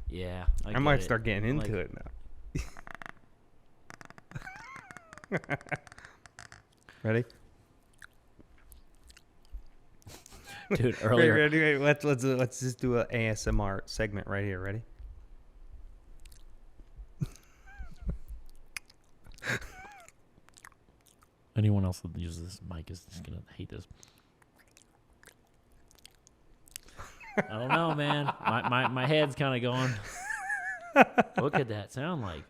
[SPEAKER 1] yeah, I
[SPEAKER 3] might
[SPEAKER 1] get
[SPEAKER 3] start getting
[SPEAKER 1] I'm
[SPEAKER 3] into
[SPEAKER 1] like,
[SPEAKER 3] it now. Ready?
[SPEAKER 1] dude. Earlier,
[SPEAKER 3] Ready. Let's just do an ASMR segment right here. Ready?
[SPEAKER 1] anyone else that uses this mic is just gonna hate this. I don't know, man. My head's kind of going. What could that sound like?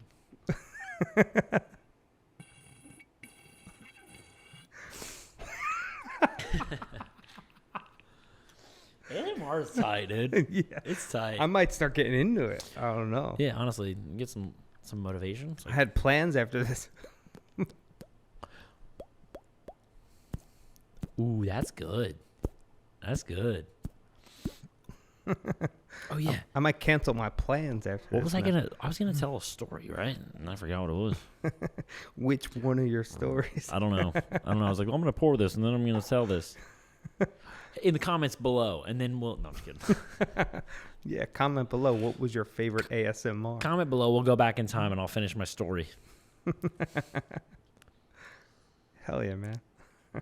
[SPEAKER 1] ASMR is tight, dude.
[SPEAKER 3] Yeah.
[SPEAKER 1] It's tight.
[SPEAKER 3] I might start getting into it. I don't know.
[SPEAKER 1] Yeah, honestly, get some motivation.
[SPEAKER 3] I had plans after this.
[SPEAKER 1] Ooh, that's good. That's good. Oh yeah.
[SPEAKER 3] I might cancel my plans after.
[SPEAKER 1] What was I gonna? I was gonna tell a story, right? And I forgot what it was.
[SPEAKER 3] Which one of your stories?
[SPEAKER 1] I don't know. I was like, well, I'm gonna pour this, and then I'm gonna tell this. In the comments below, and then we'll. No, I'm just kidding.
[SPEAKER 3] Yeah, comment below. What was your favorite ASMR?
[SPEAKER 1] Comment below. We'll go back in time, and I'll finish my story.
[SPEAKER 3] Hell yeah, man. I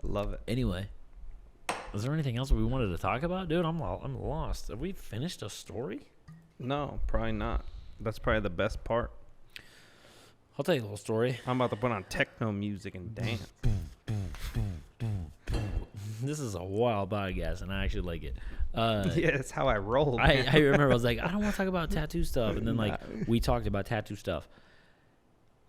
[SPEAKER 3] love it.
[SPEAKER 1] Anyway, is there anything else we wanted to talk about, dude? I'm lost. Have we finished a story?
[SPEAKER 3] No, probably not. That's probably the best part.
[SPEAKER 1] I'll tell you a little story.
[SPEAKER 3] I'm about to put on techno music and dance.
[SPEAKER 1] This is a wild podcast, and I actually like it.
[SPEAKER 3] Yeah, that's how I roll.
[SPEAKER 1] I remember I was like, I don't want to talk about tattoo stuff, and then like we talked about tattoo stuff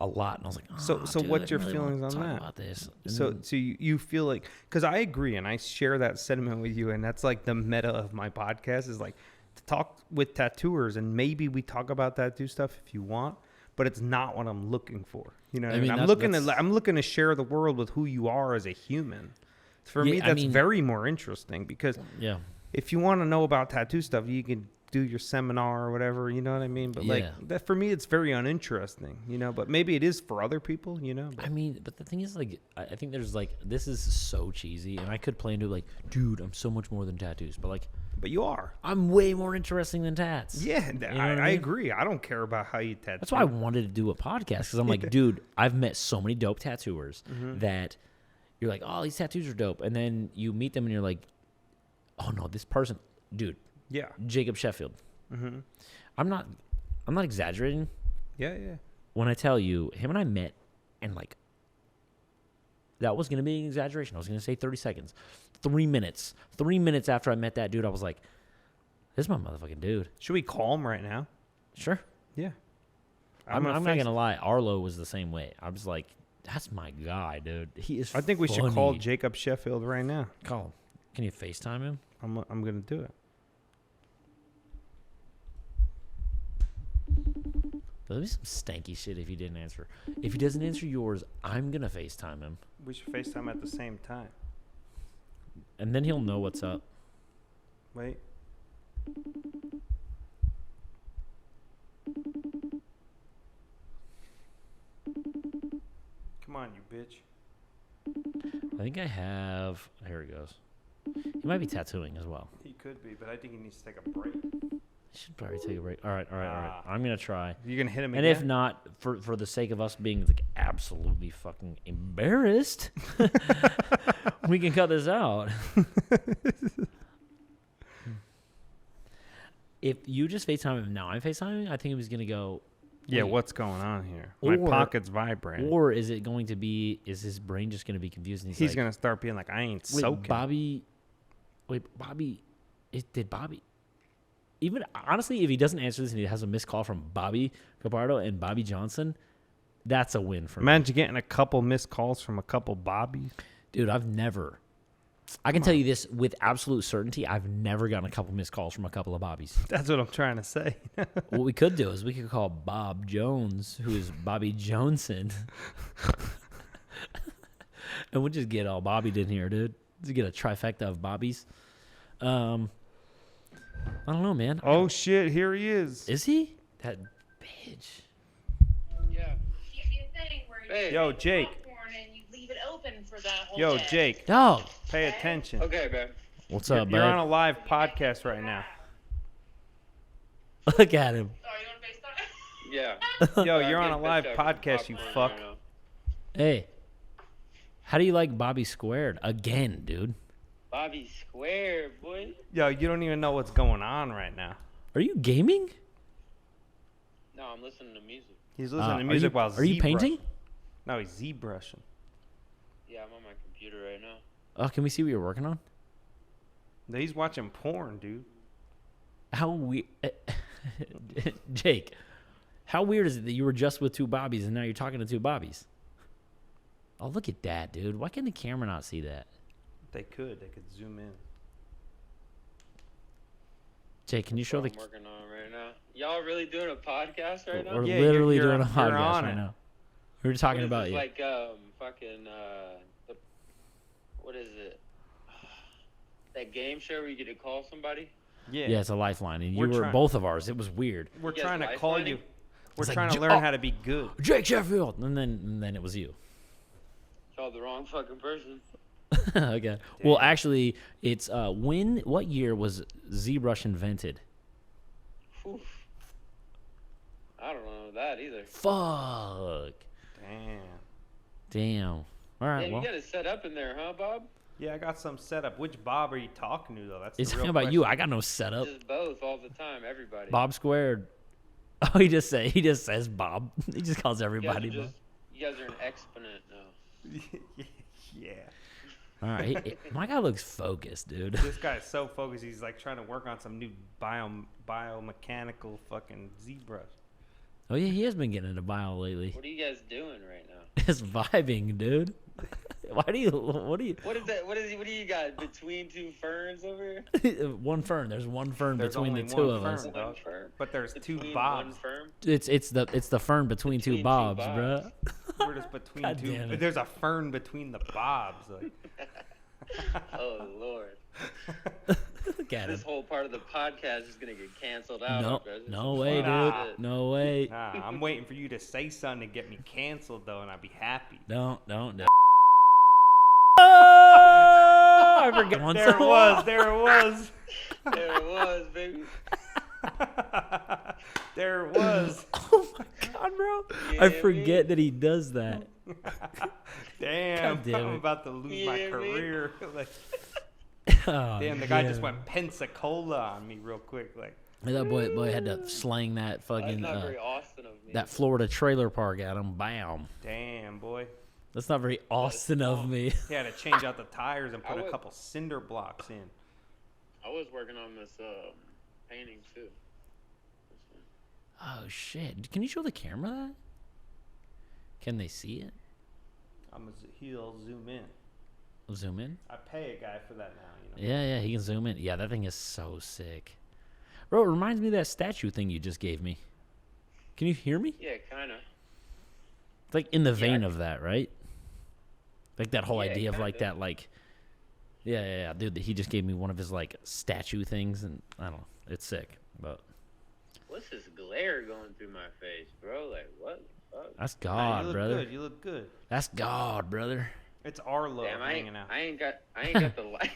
[SPEAKER 1] a lot, and I was like, oh,
[SPEAKER 3] so
[SPEAKER 1] dude,
[SPEAKER 3] what's
[SPEAKER 1] I
[SPEAKER 3] your
[SPEAKER 1] really
[SPEAKER 3] feelings
[SPEAKER 1] want to
[SPEAKER 3] on
[SPEAKER 1] talk
[SPEAKER 3] that?
[SPEAKER 1] about this?
[SPEAKER 3] So you feel like, because I agree, and I share that sentiment with you, and that's like the meta of my podcast is like to talk with tattooers, and maybe we talk about tattoo stuff if you want, but it's not what I'm looking for. You know what I mean? I'm looking to share the world with who you are as a human. For me, that's very more interesting because if you want to know about tattoo stuff, you can do your seminar or whatever, you know what I mean? But like that, for me, it's very uninteresting, you know, but maybe it is for other people, you know? But.
[SPEAKER 1] I mean, but the thing is, like, I think there's like, this is so cheesy, and I could play into like, dude, I'm so much more than tattoos, but like,
[SPEAKER 3] but you are.
[SPEAKER 1] I'm way more interesting than tats.
[SPEAKER 3] Yeah,
[SPEAKER 1] you know
[SPEAKER 3] I agree. I don't care about how you tattoo.
[SPEAKER 1] That's why I wanted to do a podcast, because I'm like, dude, I've met so many dope tattooers that you're like, oh, these tattoos are dope. And then you meet them and you're like, oh, no, this person, dude.
[SPEAKER 3] Yeah.
[SPEAKER 1] Jacob Sheffield.
[SPEAKER 3] Mm-hmm.
[SPEAKER 1] I'm not exaggerating.
[SPEAKER 3] Yeah.
[SPEAKER 1] When I tell you, him and I met, and like, that was going to be an exaggeration. I was going to say 30 seconds. 3 minutes. 3 minutes after I met that dude, I was like, this is my motherfucking dude.
[SPEAKER 3] Should we call him right now?
[SPEAKER 1] Sure.
[SPEAKER 3] Yeah.
[SPEAKER 1] I'm not going to lie. Arlo was the same way. I was like, that's my guy, dude. He is
[SPEAKER 3] I think we should call Jacob Sheffield right now.
[SPEAKER 1] Call him. Can you FaceTime him?
[SPEAKER 3] I'm going to do it.
[SPEAKER 1] There'll be some stanky shit if he didn't answer. If he doesn't answer yours, I'm going to FaceTime him.
[SPEAKER 3] We should FaceTime at the same time.
[SPEAKER 1] And then he'll know what's up.
[SPEAKER 3] Wait. Come on, you bitch.
[SPEAKER 1] I think I have... Here he goes. He might be tattooing as well.
[SPEAKER 3] He could be, but I think he needs to take a break.
[SPEAKER 1] He should probably take a break. All right. I'm going to try.
[SPEAKER 3] You're going to hit him
[SPEAKER 1] and
[SPEAKER 3] again?
[SPEAKER 1] if not, for the sake of us being like absolutely fucking embarrassed, we can cut this out. If you just FaceTime him now, I'm FaceTiming, I think he was going to go...
[SPEAKER 3] Yeah, what's going on here? My pocket's vibrating.
[SPEAKER 1] Or is it going to be... Is his brain just going to be confused? And
[SPEAKER 3] he's going to start being like, I ain't soaking.
[SPEAKER 1] Bobby... Did Bobby... Even, honestly, if he doesn't answer this and he has a missed call from Bobby Cupparo and Bobby Johnson, that's a win for me.
[SPEAKER 3] Imagine getting a couple missed calls from a couple Bobbies.
[SPEAKER 1] Dude, I've never... I can tell you this with absolute certainty. I've never gotten a couple missed calls from a couple of Bobbies.
[SPEAKER 3] That's what I'm trying to say.
[SPEAKER 1] What we could do is we could call Bob Jones, who is Bobby Johnson. And we'll just get all Bobbied in here, dude. Just get a trifecta of Bobbies. I don't know, man.
[SPEAKER 3] Oh, shit. Here he is.
[SPEAKER 1] Is he? That bitch.
[SPEAKER 2] Yeah.
[SPEAKER 3] Hey. Yo, Jake.
[SPEAKER 4] Leave it open for that whole
[SPEAKER 3] Yo,
[SPEAKER 4] day.
[SPEAKER 3] Jake.
[SPEAKER 1] Oh.
[SPEAKER 3] Pay attention.
[SPEAKER 2] Okay, man.
[SPEAKER 1] What's up,
[SPEAKER 3] You're
[SPEAKER 1] bud?
[SPEAKER 3] on a live podcast right now.
[SPEAKER 1] Look at him.
[SPEAKER 4] Oh, you want to FaceTime?
[SPEAKER 2] Yeah.
[SPEAKER 3] Yo, you're on a live podcast, you fuck.
[SPEAKER 2] Right now.
[SPEAKER 1] Hey. How do you like Bobby Squared? Again, dude.
[SPEAKER 2] Bobby Square, boy.
[SPEAKER 3] Yo, you don't even know what's going on right now.
[SPEAKER 1] Are you gaming?
[SPEAKER 2] No, I'm listening to music.
[SPEAKER 3] He's listening to music while
[SPEAKER 1] Are you painting?
[SPEAKER 3] No, he's Z-brushing.
[SPEAKER 2] Yeah, I'm on my computer right now.
[SPEAKER 1] Oh, can we see what you're working on?
[SPEAKER 3] No, he's watching porn, dude.
[SPEAKER 1] How weird. Jake, how weird is it that you were just with two Bobbies and now you're talking to two Bobbies? Oh, look at that, dude. Why can the camera not see that?
[SPEAKER 3] They could zoom in.
[SPEAKER 1] Jake, can you show the...
[SPEAKER 2] I'm working on right now. Y'all really doing a podcast right now?
[SPEAKER 1] We're
[SPEAKER 3] Yeah,
[SPEAKER 1] literally
[SPEAKER 3] you're
[SPEAKER 1] doing a podcast
[SPEAKER 3] on
[SPEAKER 1] right
[SPEAKER 3] it.
[SPEAKER 1] now. We were talking
[SPEAKER 2] What is
[SPEAKER 1] about
[SPEAKER 2] this,
[SPEAKER 1] you.
[SPEAKER 2] like, fucking, what is it? That game show where you get to call somebody?
[SPEAKER 3] Yeah.
[SPEAKER 1] Yeah, it's a lifeline. And you were both of ours. It was weird.
[SPEAKER 3] We're
[SPEAKER 2] You guys
[SPEAKER 3] trying to call
[SPEAKER 2] lifelining?
[SPEAKER 3] you. We're
[SPEAKER 1] It's
[SPEAKER 3] trying
[SPEAKER 1] like,
[SPEAKER 3] to learn how to be good.
[SPEAKER 1] Jake Sheffield. And then it was you.
[SPEAKER 2] Called the wrong fucking person.
[SPEAKER 1] Okay. Well, actually, it's what year was ZBrush invented?
[SPEAKER 2] Oof. I don't know that either.
[SPEAKER 1] Fuck. Damn. All right.
[SPEAKER 2] Yeah,
[SPEAKER 1] well,
[SPEAKER 2] you got it set up in there, huh, Bob?
[SPEAKER 3] Yeah, I got some set up. Which Bob are you talking to, though? That's
[SPEAKER 1] it's
[SPEAKER 3] the real
[SPEAKER 1] about you.
[SPEAKER 3] question.
[SPEAKER 1] I got no setup.
[SPEAKER 2] Just both all the time, everybody.
[SPEAKER 1] Bob squared. Oh, he just says Bob. He just calls everybody Bob.
[SPEAKER 2] You guys are an exponent now.
[SPEAKER 3] Yeah.
[SPEAKER 1] All right. My guy looks focused, dude.
[SPEAKER 3] This guy's so focused. He's like trying to work on some new biomechanical fucking ZBrush.
[SPEAKER 1] Oh yeah, he has been getting into bio lately.
[SPEAKER 2] What are you guys doing right now?
[SPEAKER 1] Just vibing, dude. What do you?
[SPEAKER 2] What is that? What do you got between two ferns over here?
[SPEAKER 1] One fern. There's one fern
[SPEAKER 3] There's
[SPEAKER 1] between
[SPEAKER 3] only
[SPEAKER 1] the two
[SPEAKER 3] one
[SPEAKER 1] of us.
[SPEAKER 3] fern, dog.
[SPEAKER 2] One fern?
[SPEAKER 3] But there's
[SPEAKER 2] Between
[SPEAKER 3] two Bobs.
[SPEAKER 2] One fern?
[SPEAKER 1] It's the fern between two Bobs, bruh.
[SPEAKER 3] We're just between
[SPEAKER 1] God
[SPEAKER 3] two.
[SPEAKER 1] damn it.
[SPEAKER 3] There's a fern between the Bobs. Like.
[SPEAKER 2] Oh Lord!
[SPEAKER 1] Look at him.
[SPEAKER 2] This whole part of the podcast is gonna get canceled out.
[SPEAKER 1] No way, dude.
[SPEAKER 3] Nah.
[SPEAKER 1] No way.
[SPEAKER 3] Nah, I'm waiting for you to say something to get me canceled, though, and I'd be happy.
[SPEAKER 1] Don't. Oh, I forgot.
[SPEAKER 3] There it was.
[SPEAKER 2] There it was, baby.
[SPEAKER 3] There it was.
[SPEAKER 1] Oh my god, bro!
[SPEAKER 2] Yeah,
[SPEAKER 1] I forget that he does that.
[SPEAKER 3] Damn,
[SPEAKER 1] God damn
[SPEAKER 3] I'm
[SPEAKER 1] it.
[SPEAKER 3] about to lose my
[SPEAKER 2] Yeah,
[SPEAKER 3] career. Like,
[SPEAKER 1] Oh,
[SPEAKER 3] damn, the guy just went Pensacola on me real quick. Like,
[SPEAKER 1] that boy had to slang that
[SPEAKER 2] That's
[SPEAKER 1] fucking
[SPEAKER 2] not very Austin of me.
[SPEAKER 1] that Florida trailer park at him. Bam.
[SPEAKER 3] damn, boy.
[SPEAKER 1] That's not very Austin of me.
[SPEAKER 3] He had to change out the tires and put
[SPEAKER 2] I
[SPEAKER 3] a
[SPEAKER 2] would-
[SPEAKER 3] couple cinder blocks in.
[SPEAKER 2] I was working on this painting too.
[SPEAKER 1] Oh shit! Can you show the camera that? Can they see it?
[SPEAKER 3] He'll zoom in.
[SPEAKER 1] Zoom in.
[SPEAKER 3] I pay a guy for that now. You know.
[SPEAKER 1] Yeah, he can zoom in. Yeah, that thing is so sick. Bro, it reminds me of that statue thing you just gave me. Can you hear me?
[SPEAKER 2] Yeah, kind of.
[SPEAKER 1] It's like in the vein
[SPEAKER 2] I-
[SPEAKER 1] of that, right? Like that whole
[SPEAKER 2] Yeah,
[SPEAKER 1] idea of
[SPEAKER 2] kinda.
[SPEAKER 1] like that, like, yeah, dude. He just gave me one of his like statue things, and I don't know, it's sick. But
[SPEAKER 2] What's this glare going through my face, bro? Like, what the fuck?
[SPEAKER 1] that's
[SPEAKER 3] Nah,
[SPEAKER 1] God,
[SPEAKER 3] you look
[SPEAKER 1] brother.
[SPEAKER 3] good. You look good.
[SPEAKER 1] That's God, brother.
[SPEAKER 3] It's Arlo
[SPEAKER 2] Damn,
[SPEAKER 3] hanging out.
[SPEAKER 2] I ain't got the light.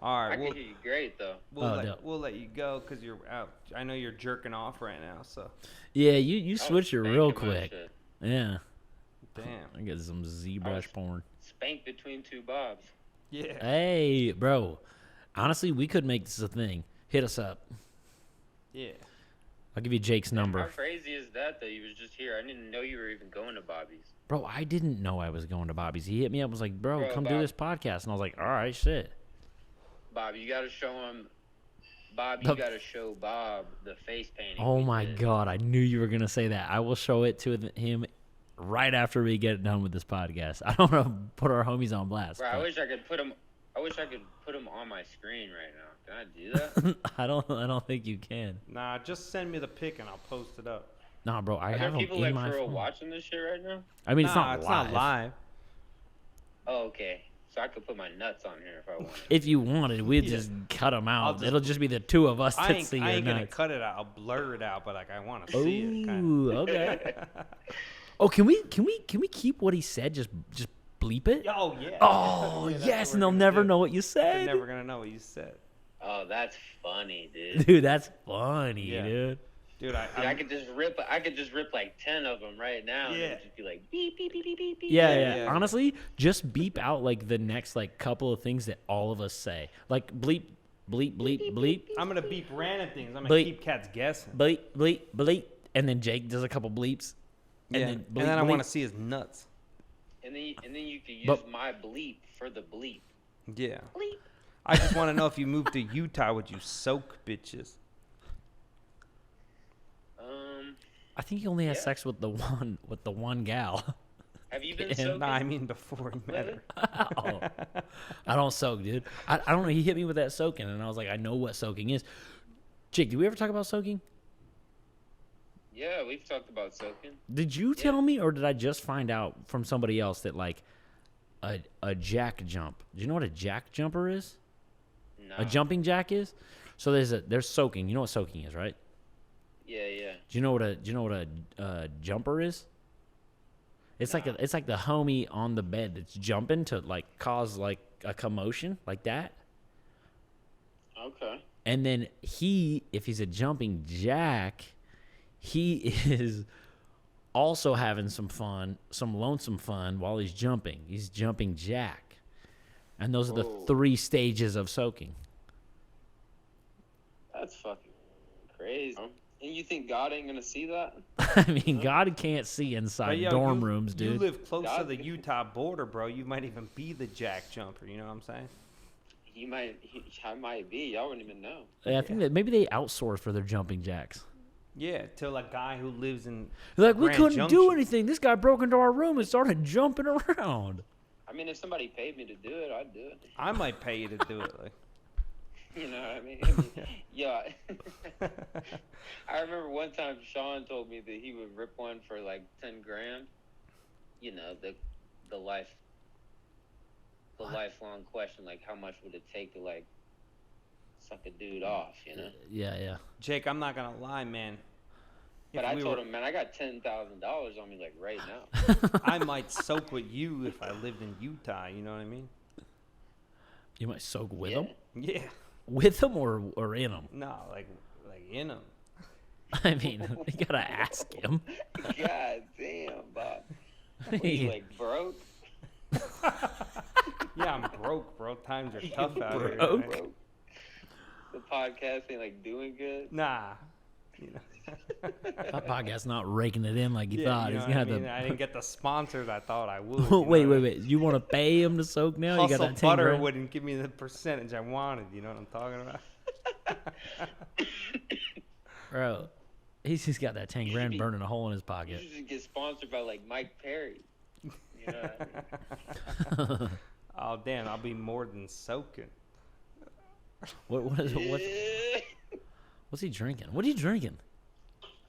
[SPEAKER 3] All
[SPEAKER 2] I
[SPEAKER 3] right,
[SPEAKER 2] can hear you great though.
[SPEAKER 3] we'll let you go because you're out. I know you're jerking off right now, so
[SPEAKER 1] Yeah, you
[SPEAKER 2] I
[SPEAKER 1] switched it
[SPEAKER 2] was
[SPEAKER 1] real
[SPEAKER 2] spanking my
[SPEAKER 1] quick.
[SPEAKER 2] shit.
[SPEAKER 1] Yeah,
[SPEAKER 3] damn.
[SPEAKER 1] I get some ZBrush porn.
[SPEAKER 2] Spanked between two Bobs.
[SPEAKER 3] Yeah.
[SPEAKER 1] Hey, bro. Honestly, we could make this a thing. Hit us up.
[SPEAKER 3] Yeah.
[SPEAKER 1] I'll give you Jake's
[SPEAKER 2] How
[SPEAKER 1] number.
[SPEAKER 2] crazy is that you was just here? I didn't know you were even going to Bobby's.
[SPEAKER 1] Bro, I didn't know I was going to Bobby's. He hit me up, was like, bro,
[SPEAKER 2] Bro,
[SPEAKER 1] come do
[SPEAKER 2] Bob.
[SPEAKER 1] this podcast. And I was like, all right, shit.
[SPEAKER 2] Bob, you gotta show him. Bob,
[SPEAKER 1] The-
[SPEAKER 2] you gotta show Bob the face painting.
[SPEAKER 1] Oh
[SPEAKER 2] we
[SPEAKER 1] my
[SPEAKER 2] did.
[SPEAKER 1] God. I knew you were going to say that. I will show it to him right after we get done with this podcast. I don't want to put our homies on blast.
[SPEAKER 2] Bro, I
[SPEAKER 1] but
[SPEAKER 2] wish I could put him. I wish I could put him on my screen right now. Can I do that?
[SPEAKER 1] I don't think you can.
[SPEAKER 3] Nah, just send me the pic and I'll post it up.
[SPEAKER 1] Nah, bro, I
[SPEAKER 2] Are there
[SPEAKER 1] have him
[SPEAKER 2] people
[SPEAKER 1] in
[SPEAKER 2] like
[SPEAKER 1] my
[SPEAKER 2] for real
[SPEAKER 1] phone.
[SPEAKER 2] watching this shit right now?
[SPEAKER 1] I mean, it's
[SPEAKER 3] Nah,
[SPEAKER 1] not live.
[SPEAKER 3] not live.
[SPEAKER 2] Oh, okay. So I could put my nuts on here if I wanted.
[SPEAKER 1] If you wanted, we'd
[SPEAKER 3] Yeah.
[SPEAKER 1] just cut them out.
[SPEAKER 3] just-
[SPEAKER 1] It'll just be the two of us
[SPEAKER 3] I
[SPEAKER 1] that
[SPEAKER 3] ain't,
[SPEAKER 1] see
[SPEAKER 3] I
[SPEAKER 1] your
[SPEAKER 3] ain't gonna
[SPEAKER 1] nuts.
[SPEAKER 3] cut it out. I'll blur it out, but like I want to see it. Kind
[SPEAKER 1] Ooh, okay. Oh, can we keep what he said? Just bleep it.
[SPEAKER 3] Oh yeah.
[SPEAKER 1] Oh
[SPEAKER 3] Yeah, that's
[SPEAKER 1] yes,
[SPEAKER 3] what
[SPEAKER 1] and
[SPEAKER 3] we're
[SPEAKER 1] they'll
[SPEAKER 3] gonna
[SPEAKER 1] never
[SPEAKER 3] do.
[SPEAKER 1] know what you
[SPEAKER 3] They're
[SPEAKER 1] said.
[SPEAKER 3] never gonna know what you said,
[SPEAKER 2] Oh, that's funny, dude.
[SPEAKER 1] Dude, that's funny,
[SPEAKER 3] Yeah.
[SPEAKER 1] dude.
[SPEAKER 3] dude.
[SPEAKER 2] Dude, I could just rip like 10 of them right now. And
[SPEAKER 3] Yeah.
[SPEAKER 2] it'd just be like beep beep beep beep beep. beep.
[SPEAKER 1] Yeah.
[SPEAKER 3] yeah.
[SPEAKER 1] Honestly, just beep out like the next like couple of things that all of us say. Like bleep, bleep, bleep, bleep,
[SPEAKER 3] I'm gonna beep random things. I'm gonna
[SPEAKER 1] Bleep.
[SPEAKER 3] keep cats guessing.
[SPEAKER 1] bleep, bleep, bleep, and then Jake does a couple bleeps. And then bleep,
[SPEAKER 3] I
[SPEAKER 1] bleep.
[SPEAKER 3] want to see his nuts.
[SPEAKER 2] And then you could use
[SPEAKER 1] But-
[SPEAKER 2] my bleep for the bleep.
[SPEAKER 3] Yeah.
[SPEAKER 2] Bleep.
[SPEAKER 3] I just want to know if you moved to Utah, would you soak bitches?
[SPEAKER 1] I think he only has
[SPEAKER 2] Yeah.
[SPEAKER 1] sex with the one gal.
[SPEAKER 2] Have you been
[SPEAKER 1] And-
[SPEAKER 2] soaking?
[SPEAKER 3] Nah, I mean before he met her.
[SPEAKER 1] Oh. I don't soak, dude. I don't know. He hit me with that soaking, and I was like, I know what soaking is. Jake, did we ever talk about soaking?
[SPEAKER 2] Yeah, we've talked about soaking.
[SPEAKER 1] Did you tell me, or did I just find out from somebody else that like a jack jump. Do you know what a jack jumper is?
[SPEAKER 2] No.
[SPEAKER 1] A jumping jack is? So there's soaking. You know what soaking is, right?
[SPEAKER 2] Yeah.
[SPEAKER 1] Do you know what a jumper is? It's like the homie on the bed that's jumping to like cause like a commotion like that.
[SPEAKER 2] Okay.
[SPEAKER 1] And then if he's a jumping jack, he is also having some lonesome fun while he's jumping. He's jumping jack. And those are the 3 stages of soaking.
[SPEAKER 2] That's fucking crazy. And you think God ain't gonna see that?
[SPEAKER 1] I mean, God can't see inside dorm rooms, dude.
[SPEAKER 3] You live close to the Utah border, bro. You might even be the jack jumper. You know what I'm saying?
[SPEAKER 2] I might be. Y'all wouldn't even know.
[SPEAKER 1] I think that maybe they outsource for their jumping jacks.
[SPEAKER 3] Yeah, to a guy who lives in.
[SPEAKER 1] Like, we couldn't do anything. This guy broke into our room and started jumping around.
[SPEAKER 2] I mean, if somebody paid me to do it, I'd do it.
[SPEAKER 3] I might pay you to do it. Like.
[SPEAKER 2] You know what I mean? Yeah. I remember one time Sean told me that he would rip one for like 10 grand. You know, the lifelong question, like how much would it take to like suck a dude off, you know?
[SPEAKER 1] Yeah.
[SPEAKER 3] Jake, I'm not gonna lie, man.
[SPEAKER 2] But I told him, man, I got $10,000 on me like right now.
[SPEAKER 3] I might soak with you if I lived in Utah, you know what I mean?
[SPEAKER 1] You might soak with him?
[SPEAKER 3] Yeah.
[SPEAKER 1] With him or in him?
[SPEAKER 3] No, like in him.
[SPEAKER 1] I mean, you gotta ask him.
[SPEAKER 2] God damn, Bob. What, you like broke?
[SPEAKER 3] Yeah, I'm broke, bro. Times are tough out here.
[SPEAKER 1] Broke?
[SPEAKER 2] The podcast ain't like doing good?
[SPEAKER 3] Nah. You know.
[SPEAKER 1] That podcast's not raking it in like you thought.
[SPEAKER 3] You know I didn't get the sponsors I thought I would.
[SPEAKER 1] Wait. You want to pay him to soak now?
[SPEAKER 3] Hustle
[SPEAKER 1] you got that 10
[SPEAKER 3] Butter
[SPEAKER 1] grand?
[SPEAKER 3] wouldn't give me the percentage I wanted. You know what I'm talking about?
[SPEAKER 1] Bro, he's just got that 10 grand burning a hole in his pocket.
[SPEAKER 2] You should get sponsored by like Mike Perry. You know what I mean?
[SPEAKER 3] Oh, damn. I'll be more than soaking.
[SPEAKER 1] What's he drinking? What are you drinking?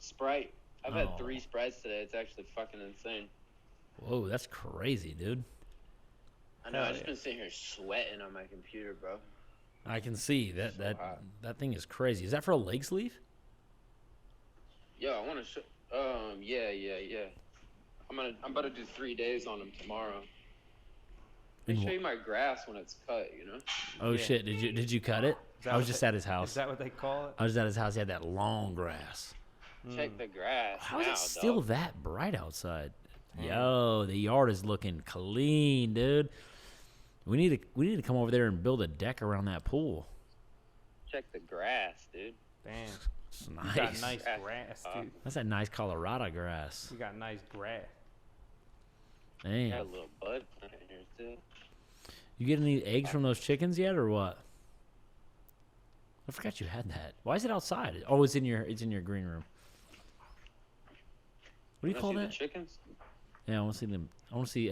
[SPEAKER 2] Sprite. I've had 3 Sprites today. It's actually fucking insane.
[SPEAKER 1] Whoa, that's crazy, dude.
[SPEAKER 2] I know. I've just been sitting here sweating on my computer, bro.
[SPEAKER 1] I can see that thing is crazy. Is that for a leg sleeve?
[SPEAKER 2] Yo, I want to show. Yeah. I'm about to do 3 days on them tomorrow. Let me show you my grass when it's cut. You know.
[SPEAKER 1] Oh shit! Did you cut it? I was just at his house.
[SPEAKER 3] Is that what they call it?
[SPEAKER 1] I was at his house. He had that long grass.
[SPEAKER 2] Check the grass.
[SPEAKER 1] How is it still that bright outside? Yo, the yard is looking clean, dude. We need to come over there and build a deck around that pool.
[SPEAKER 2] Check the grass, dude.
[SPEAKER 3] Damn.
[SPEAKER 1] It's nice.
[SPEAKER 3] You got nice grass, dude.
[SPEAKER 1] That's that nice Colorado grass.
[SPEAKER 3] You got nice grass.
[SPEAKER 1] Damn.
[SPEAKER 2] Got a little bud plant here too.
[SPEAKER 1] You get any eggs from those chickens yet, or what? I forgot you had that. Why is it outside? Oh, it's in your green room. What do you call that?
[SPEAKER 2] The chickens?
[SPEAKER 1] Yeah, I want to see them. I want to see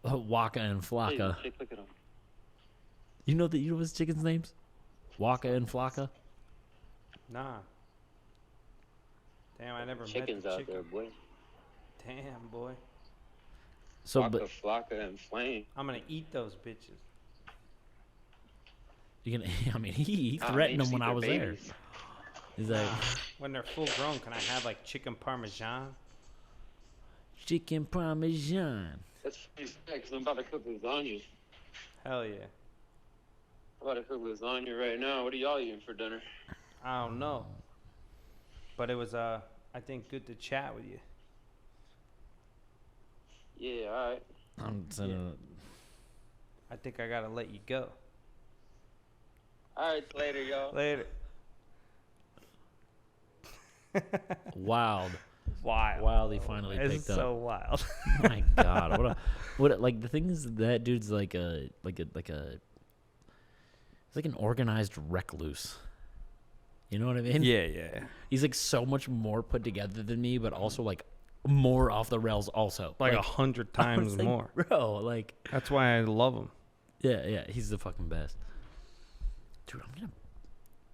[SPEAKER 1] Waka and Flocka.
[SPEAKER 2] Hey, look at them.
[SPEAKER 1] You know what's chickens' names? Waka and Flocka.
[SPEAKER 3] Nah. Damn, I never
[SPEAKER 2] Chickens
[SPEAKER 3] met the
[SPEAKER 2] out
[SPEAKER 3] chicken.
[SPEAKER 2] there, boy.
[SPEAKER 3] Damn, boy.
[SPEAKER 1] So,
[SPEAKER 2] Waka, Flocka, and Flame.
[SPEAKER 3] I'm gonna eat those bitches.
[SPEAKER 1] you can. I mean, he threatened them when I was there. He's like,
[SPEAKER 3] when they're full grown, can I have like chicken parmesan?
[SPEAKER 1] Chicken parmesan.
[SPEAKER 2] That's funny because I'm about to cook lasagna.
[SPEAKER 3] Hell yeah.
[SPEAKER 2] I'm about to cook lasagna right now. What are y'all eating for dinner?
[SPEAKER 3] I don't know. But it was, I think, good to chat with you.
[SPEAKER 2] Yeah, all right.
[SPEAKER 1] I'm sending it.
[SPEAKER 3] I think I gotta let you go.
[SPEAKER 2] All right, later, y'all.
[SPEAKER 3] Later.
[SPEAKER 1] Wild. He finally picked
[SPEAKER 3] It's
[SPEAKER 1] up.
[SPEAKER 3] so wild.
[SPEAKER 1] My God, what? Like the thing is, that dude's like a, it's like an organized recluse. You know what I mean?
[SPEAKER 3] Yeah.
[SPEAKER 1] He's like so much more put together than me, but also like more off the rails. Also,
[SPEAKER 3] Like 100 times
[SPEAKER 1] like,
[SPEAKER 3] more,
[SPEAKER 1] bro. Like
[SPEAKER 3] that's why I love him.
[SPEAKER 1] Yeah. He's the fucking best, dude.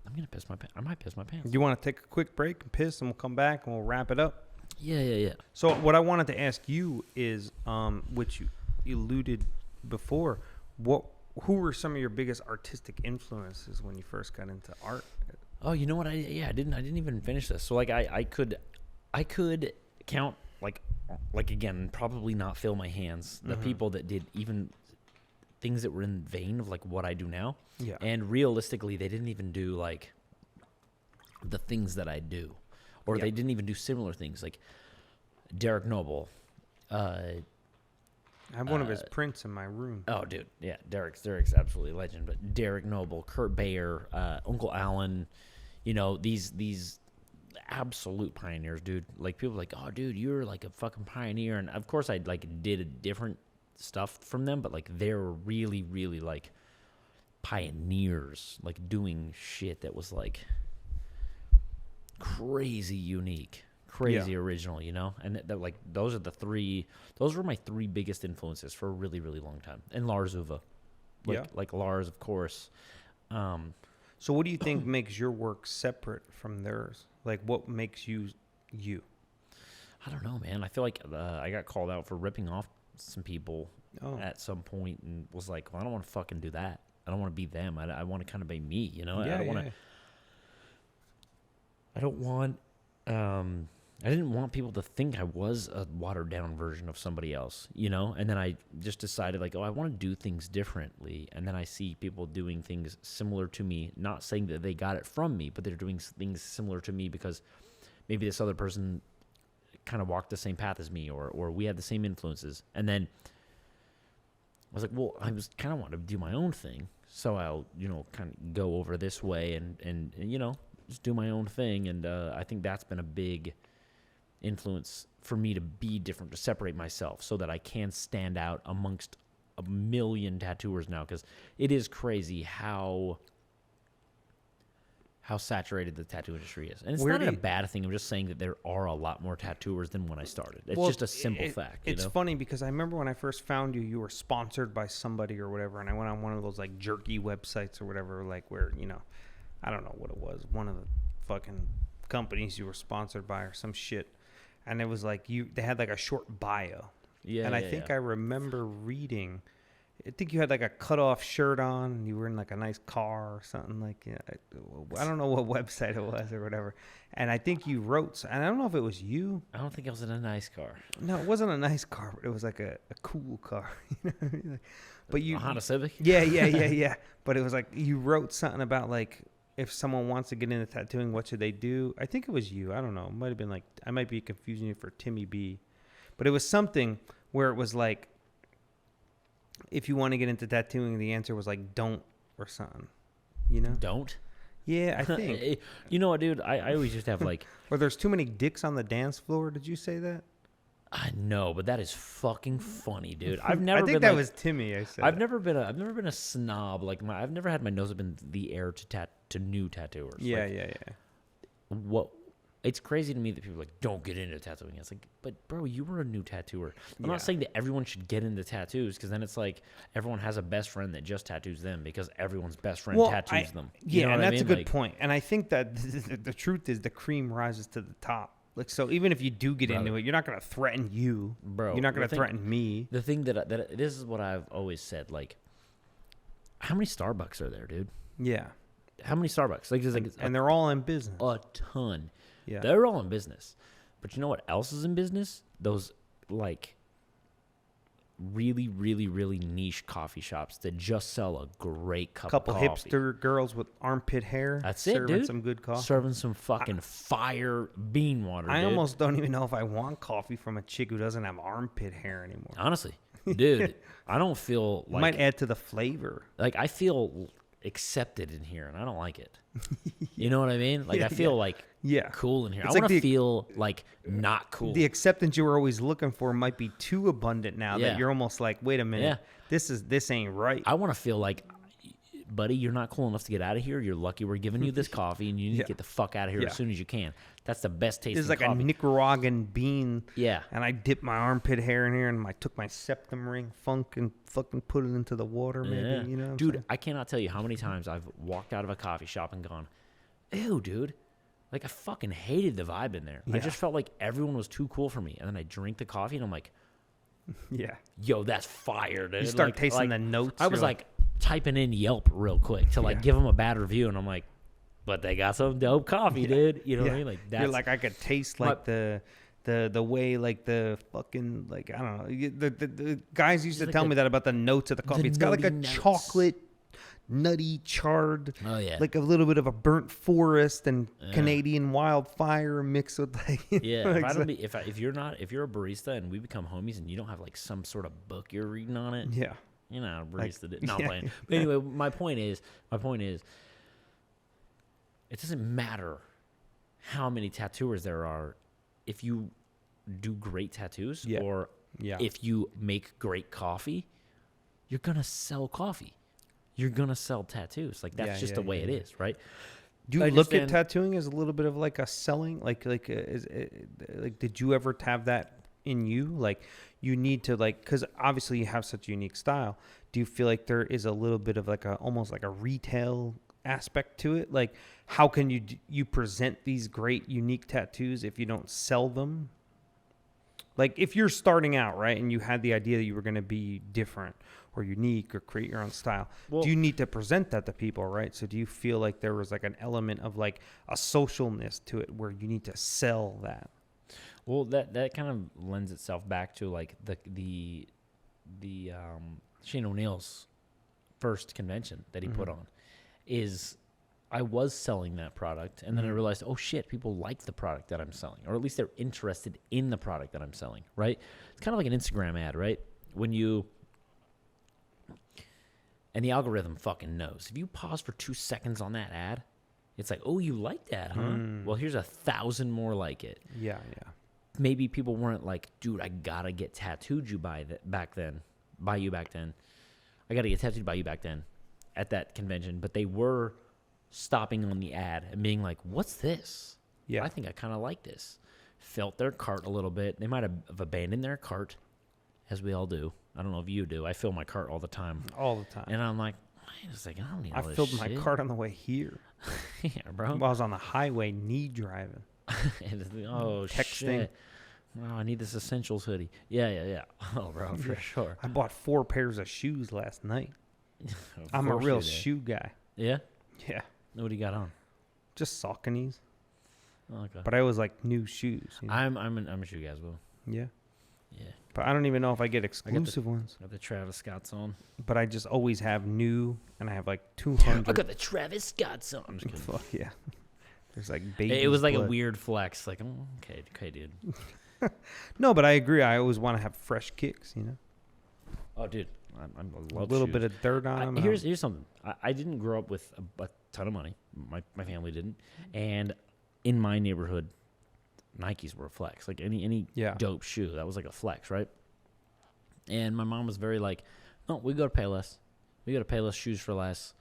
[SPEAKER 1] I'm gonna piss my pants. I might piss my pants.
[SPEAKER 3] You want to take a quick break and piss, and we'll come back and we'll wrap it up.
[SPEAKER 1] Yeah.
[SPEAKER 3] So what I wanted to ask you is, which you alluded before, who were some of your biggest artistic influences when you first got into art?
[SPEAKER 1] Oh, you know what? I didn't even finish this. So like I could count like again, probably not fill my hands the people that did even things that were in vein of like what I do now.
[SPEAKER 3] Yeah.
[SPEAKER 1] And realistically, they didn't even do like the things that I do, or they didn't even do similar things. Like Derek Noble. I
[SPEAKER 3] have one of his prints in my room.
[SPEAKER 1] Oh, dude, yeah, Derek's absolutely a legend. But Derek Noble, Kurt Bayer, Uncle Alan, you know, these absolute pioneers, dude. Like people are like, oh, dude, you're like a fucking pioneer. And of course, I like did a different stuff from them, but like they're really, really like pioneers, like doing shit that was like crazy unique. Crazy original, you know, and that like those were my three biggest influences for a really, really long time. And Lars Uwe, like Lars, of course.
[SPEAKER 3] So what do you think makes your work separate from theirs? Like what makes you?
[SPEAKER 1] I don't know, man. I feel like I got called out for ripping off some people at some point, and was like, well, I don't want to fucking do that. I don't want to be them. I want to kind of be me, you know. I didn't want people to think I was a watered down version of somebody else, you know? And then I just decided like, I want to do things differently. And then I see people doing things similar to me, not saying that they got it from me, but they're doing things similar to me because maybe this other person kind of walked the same path as me, or we had the same influences. And then I was like, well, I was kind of want to do my own thing. So I'll, you know, kind of go over this way and you know, just do my own thing. And I think that's been a big influence for me to be different, to separate myself so that I can stand out amongst a million tattooers now, because it is crazy how saturated the tattoo industry is. And it's not a bad thing. I'm just saying that there are a lot more tattooers than when I started. It's just a simple fact.
[SPEAKER 3] It's funny because I remember when I first found you, you were sponsored by somebody or whatever, and I went on one of those like jerky websites or whatever, like where, you know, I don't know what it was, one of the fucking companies you were sponsored by or some shit. And it was like they had like a short bio. Yeah. And I think I remember reading, I think you had like a cutoff shirt on and you were in like a nice car or something like, I don't know what website it was or whatever. And I think you wrote, and I don't know if it was you.
[SPEAKER 1] I don't think it was in a nice car.
[SPEAKER 3] No, it wasn't a nice car, but it was like a cool car. You know what I mean? But
[SPEAKER 1] a Honda Civic?
[SPEAKER 3] Yeah. But it was like, you wrote something about like, if someone wants to get into tattooing, what should they do? I think it was you. I don't know. It might have been like, I might be confusing you for Timmy B. But it was something where it was like, if you want to get into tattooing, the answer was like, don't or something. You know?
[SPEAKER 1] Don't?
[SPEAKER 3] Yeah, I think.
[SPEAKER 1] You know what, dude? I always just have like...
[SPEAKER 3] Or there's too many dicks on the dance floor. Did you say that?
[SPEAKER 1] I know, but that is fucking funny, dude. I've never.
[SPEAKER 3] I think
[SPEAKER 1] been
[SPEAKER 3] that
[SPEAKER 1] like,
[SPEAKER 3] was Timmy. I said.
[SPEAKER 1] I've never been a snob. Like I've never had my nose up in the air to new tattooers.
[SPEAKER 3] Yeah,
[SPEAKER 1] like,
[SPEAKER 3] yeah.
[SPEAKER 1] What? It's crazy to me that people are like, don't get into tattooing. It's like, but bro, you were a new tattooer. I'm not saying that everyone should get into tattoos, because then it's like everyone has a best friend that just tattoos them because everyone's best friend tattoos them.
[SPEAKER 3] You know and that's a good point. And I think that the truth is the cream rises to the top. Like, so even if you do get into it, you're not going to threaten you. Bro. You're not going to threaten me.
[SPEAKER 1] The thing that this is what I've always said, like, how many Starbucks are there, dude?
[SPEAKER 3] Yeah.
[SPEAKER 1] How many Starbucks? Like,
[SPEAKER 3] and they're all in business.
[SPEAKER 1] A ton.
[SPEAKER 3] Yeah.
[SPEAKER 1] They're all in business. But you know what else is in business? Those, like, really, really, really niche coffee shops that just sell a great cup of coffee.
[SPEAKER 3] Couple hipster girls with armpit hair.
[SPEAKER 1] That's it, dude.
[SPEAKER 3] Serving some good coffee.
[SPEAKER 1] Serving some fucking fire bean water,
[SPEAKER 3] I
[SPEAKER 1] dude.
[SPEAKER 3] almost don't even know if I want coffee from a chick who doesn't have armpit hair anymore.
[SPEAKER 1] Honestly. Dude, I don't feel like...
[SPEAKER 3] Might add to the flavor.
[SPEAKER 1] Like, I feel accepted in here, and I don't like it. You know what I mean? Like, I feel like cool in here.
[SPEAKER 3] It's
[SPEAKER 1] I want to feel like not cool.
[SPEAKER 3] The acceptance you were always looking for might be too abundant now that you're almost like, wait a minute, this ain't right.
[SPEAKER 1] I want to feel like, buddy, you're not cool enough to get out of here. You're lucky we're giving you this coffee, and you need to get the fuck out of here as soon as you can. That's the best tasting
[SPEAKER 3] This is like
[SPEAKER 1] coffee.
[SPEAKER 3] a Nicaraguan bean.
[SPEAKER 1] Yeah.
[SPEAKER 3] And I dipped my armpit hair in here, and I took my septum ring funk and fucking put it into the water, maybe, you know?
[SPEAKER 1] Dude, I cannot tell you how many times I've walked out of a coffee shop and gone, ew, dude, Like, I fucking hated the vibe in there. Yeah. I just felt like everyone was too cool for me. And then I drink the coffee, and I'm like,
[SPEAKER 3] yeah,
[SPEAKER 1] yo, that's fire, dude.
[SPEAKER 3] You start tasting the notes.
[SPEAKER 1] I was like typing in Yelp real quick to like give them a bad review, and I'm like, but they got some dope coffee, dude. You know what I mean? Like, that's,
[SPEAKER 3] you're like, I could taste like the way, like the fucking, like, I don't know, the guys used to tell me that about the notes of the coffee. It's got like a chocolate, nutty, charred, like a little bit of a burnt forest and Canadian wildfire mixed with like,
[SPEAKER 1] if you're a barista and we become homies and you don't have like some sort of book you're reading on it, you know, barista did not playing. But anyway, my point is, it doesn't matter how many tattooers there are if you do great tattoos or if you make great coffee, you're gonna sell coffee. You're gonna sell tattoos. Like, that's just the way it is, right?
[SPEAKER 3] Do you look at tattooing as a little bit of like a selling? Like, did you ever have that in you? Like, you need to, like, because obviously you have such a unique style. Do you feel like there is a little bit of like almost like a retail aspect to it? Like, how can you present these great unique tattoos if you don't sell them? Like, if you're starting out, right, and you had the idea that you were going to be different or unique or create your own style, do you need to present that to people, right? So do you feel like there was like an element of like a socialness to it where you need to sell that?
[SPEAKER 1] Well, that kind of lends itself back to like the Shane O'Neill's first convention that he put on. Is I was selling that product, and then I realized, oh shit, people like the product that I'm selling, or at least they're interested in the product that I'm selling, right? It's kind of like an Instagram ad, right? And the algorithm fucking knows. If you pause for 2 seconds on that ad, it's like, oh, you like that, huh? Well, here's 1,000 more like it.
[SPEAKER 3] Yeah.
[SPEAKER 1] Maybe people weren't like, dude, I gotta get tattooed by you back then. I gotta get tattooed by you back then at that convention, but they were stopping on the ad and being like, what's this? I think I kind of like this. Felt their cart a little bit. They might have abandoned their cart, as we all do. I don't know if you do. I fill my cart all the time. And I'm like, wait a second, I don't need all this
[SPEAKER 3] shit. I filled my cart on the way here.
[SPEAKER 1] Yeah, bro.
[SPEAKER 3] While I was on the highway knee driving.
[SPEAKER 1] Texting. Shit. Oh, I need this Essentials hoodie. Yeah. Oh, bro, for sure.
[SPEAKER 3] I bought 4 pairs of shoes last night. I'm a real shoe guy.
[SPEAKER 1] Yeah?
[SPEAKER 3] Yeah.
[SPEAKER 1] What do you got on?
[SPEAKER 3] Just Sauconys.
[SPEAKER 1] Oh, okay.
[SPEAKER 3] But I always like new shoes. You know?
[SPEAKER 1] I'm a shoe guy as well.
[SPEAKER 3] Yeah.
[SPEAKER 1] Yeah.
[SPEAKER 3] But I don't even know if I get exclusive ones.
[SPEAKER 1] I got the Travis Scott's on.
[SPEAKER 3] But I just always have new, and I have like 200.
[SPEAKER 1] I got the Travis Scott's on. I'm just kidding.
[SPEAKER 3] Fuck yeah. There's like baby.
[SPEAKER 1] It was like a weird flex. Like, okay, dude.
[SPEAKER 3] No, but I agree. I always want to have fresh kicks, you know?
[SPEAKER 1] Oh, dude. I love
[SPEAKER 3] a little
[SPEAKER 1] shoes.
[SPEAKER 3] bit of dirt on them.
[SPEAKER 1] Here's something. I didn't grow up with a ton of money. My family didn't. And in my neighborhood, Nikes were a flex. Like any dope shoe, that was like a flex, right? And my mom was very like, no, we go to Payless. We go to Payless, shoes for less,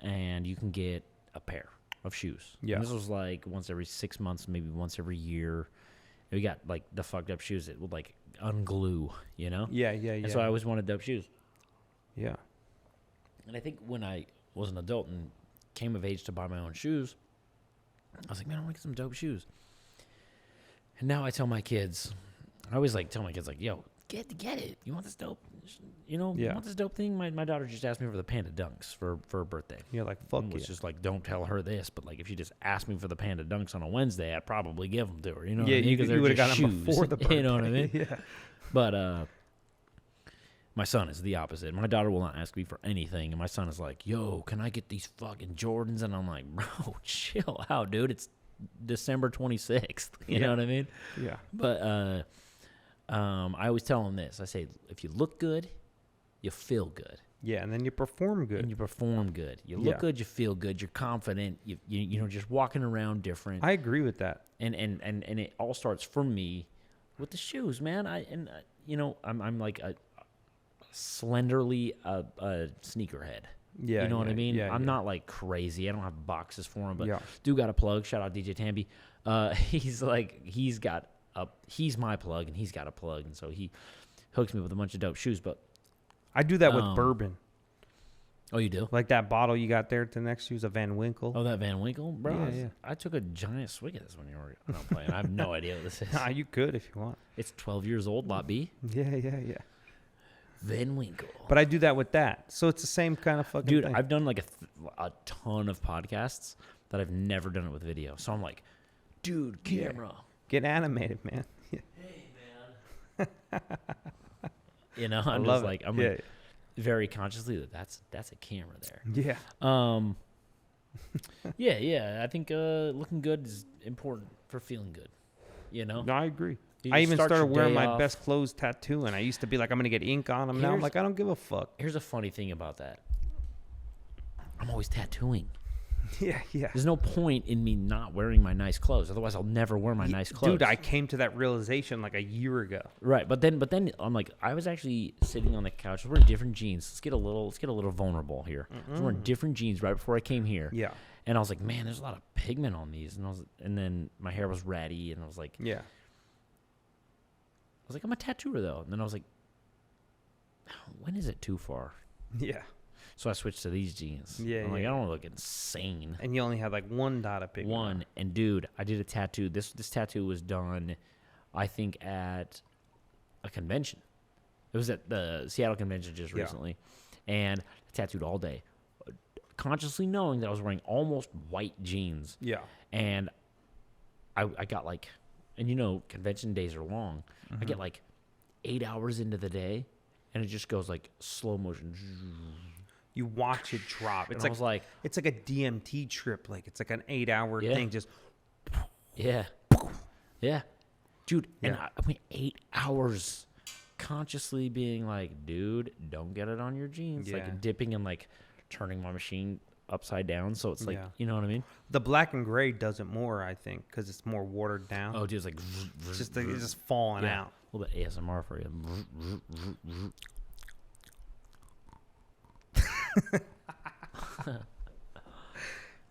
[SPEAKER 1] and you can get a pair of shoes. Yeah. And this was like once every 6 months, maybe once every year. We got like the fucked up shoes that would like unglue, you know?
[SPEAKER 3] Yeah.
[SPEAKER 1] And so I always wanted dope shoes.
[SPEAKER 3] Yeah.
[SPEAKER 1] And I think when I was an adult and came of age to buy my own shoes, I was like, man, I want to get some dope shoes. And now I tell my kids, yo, get it. You want this dope? You want this dope thing? My daughter just asked me for the Panda Dunks for her birthday.
[SPEAKER 3] You're like, fuck
[SPEAKER 1] it. It's just like, don't tell her this. But like, if she just asked me for the Panda Dunks on a Wednesday, I'd probably give them to her. You know what I mean?
[SPEAKER 3] You would have got them before the birthday.
[SPEAKER 1] You know what I mean?
[SPEAKER 3] Yeah.
[SPEAKER 1] But my son is the opposite. My daughter will not ask me for anything. And my son is like, yo, can I get these fucking Jordans? And I'm like, bro, chill out, dude. It's December 26th. You know what I mean?
[SPEAKER 3] Yeah.
[SPEAKER 1] But I always tell him this. I say, if you look good, you feel good.
[SPEAKER 3] Yeah, and then you perform good.
[SPEAKER 1] You look good, you feel good, you're confident, you know, just walking around different.
[SPEAKER 3] I agree with that.
[SPEAKER 1] And it all starts for me with the shoes, man. I'm like a slenderly a sneakerhead.
[SPEAKER 3] Yeah,
[SPEAKER 1] you know what I mean?
[SPEAKER 3] Yeah,
[SPEAKER 1] I'm not like crazy. I don't have boxes for him, but
[SPEAKER 3] yeah.
[SPEAKER 1] Do got a plug. Shout out DJ Tamby. He's my plug and he's got a plug, and so he hooks me with a bunch of dope shoes. But
[SPEAKER 3] I do that with bourbon.
[SPEAKER 1] Oh, you do?
[SPEAKER 3] Like that bottle you got there to the next to you is a Van Winkle.
[SPEAKER 1] Oh, that Van Winkle? Bro,
[SPEAKER 3] Yeah.
[SPEAKER 1] I took a giant swig of this when you were not playing. I have no idea what this is.
[SPEAKER 3] Nah, you could if you want.
[SPEAKER 1] It's 12 years old, Lot B.
[SPEAKER 3] Yeah.
[SPEAKER 1] Van Winkle.
[SPEAKER 3] But I do that with that. So it's the same kind of fucking
[SPEAKER 1] Dude,
[SPEAKER 3] thing.
[SPEAKER 1] I've done like a ton of podcasts that I've never done it with video. So I'm like, dude, camera.
[SPEAKER 3] Get animated, man. Yeah.
[SPEAKER 1] Hey, man. You know, I'm just like, I'm like very consciously that's a camera there.
[SPEAKER 3] Yeah.
[SPEAKER 1] Yeah. I think looking good is important for feeling good. You know?
[SPEAKER 3] No, I agree.
[SPEAKER 1] You
[SPEAKER 3] I even
[SPEAKER 1] start
[SPEAKER 3] started
[SPEAKER 1] your
[SPEAKER 3] wearing
[SPEAKER 1] day
[SPEAKER 3] my
[SPEAKER 1] off.
[SPEAKER 3] best clothes tattoo, and I used to be like, I'm going to get ink on them. Now I'm
[SPEAKER 1] Here's-
[SPEAKER 3] like, I don't give a fuck.
[SPEAKER 1] Here's a funny thing about that. I'm always tattooing.
[SPEAKER 3] Yeah.
[SPEAKER 1] There's no point in me not wearing my nice clothes. Otherwise, I'll never wear my nice clothes.
[SPEAKER 3] Dude, I came to that realization like a year ago.
[SPEAKER 1] Right, but then I'm like, I was actually sitting on the couch, wearing different jeans. Let's get a little vulnerable here. I was wearing different jeans right before I came here.
[SPEAKER 3] Yeah.
[SPEAKER 1] And I was like, man, there's a lot of pigment on these, and then my hair was ratty, and I was like, I'm a tattooer though. And then I was like, when is it too far?
[SPEAKER 3] Yeah.
[SPEAKER 1] So I switched to these jeans.
[SPEAKER 3] Yeah,
[SPEAKER 1] I'm like,
[SPEAKER 3] yeah.
[SPEAKER 1] I don't want to look insane.
[SPEAKER 3] And you only had like one dot of pigment.
[SPEAKER 1] One, and dude, I did a tattoo. This tattoo was done, I think, at a convention. It was at the Seattle convention just recently, and I tattooed all day, consciously knowing that I was wearing almost white jeans.
[SPEAKER 3] Yeah.
[SPEAKER 1] And I got like, and you know, convention days are long. I get like 8 hours into the day, and it just goes like slow motion.
[SPEAKER 3] You watch it drop.
[SPEAKER 1] And I was like,
[SPEAKER 3] it's like a DMT trip. Like it's like an 8 hour thing. Just
[SPEAKER 1] yeah, dude. And
[SPEAKER 3] Yeah.
[SPEAKER 1] I went 8 hours consciously being like, dude, don't get it on your jeans.
[SPEAKER 3] Yeah.
[SPEAKER 1] Like dipping and like turning my machine upside down, so it's like, you know what I mean?
[SPEAKER 3] The black and gray does it more, I think, because it's more watered down.
[SPEAKER 1] Oh, dude, it's like
[SPEAKER 3] it's just falling out.
[SPEAKER 1] A little bit ASMR for you.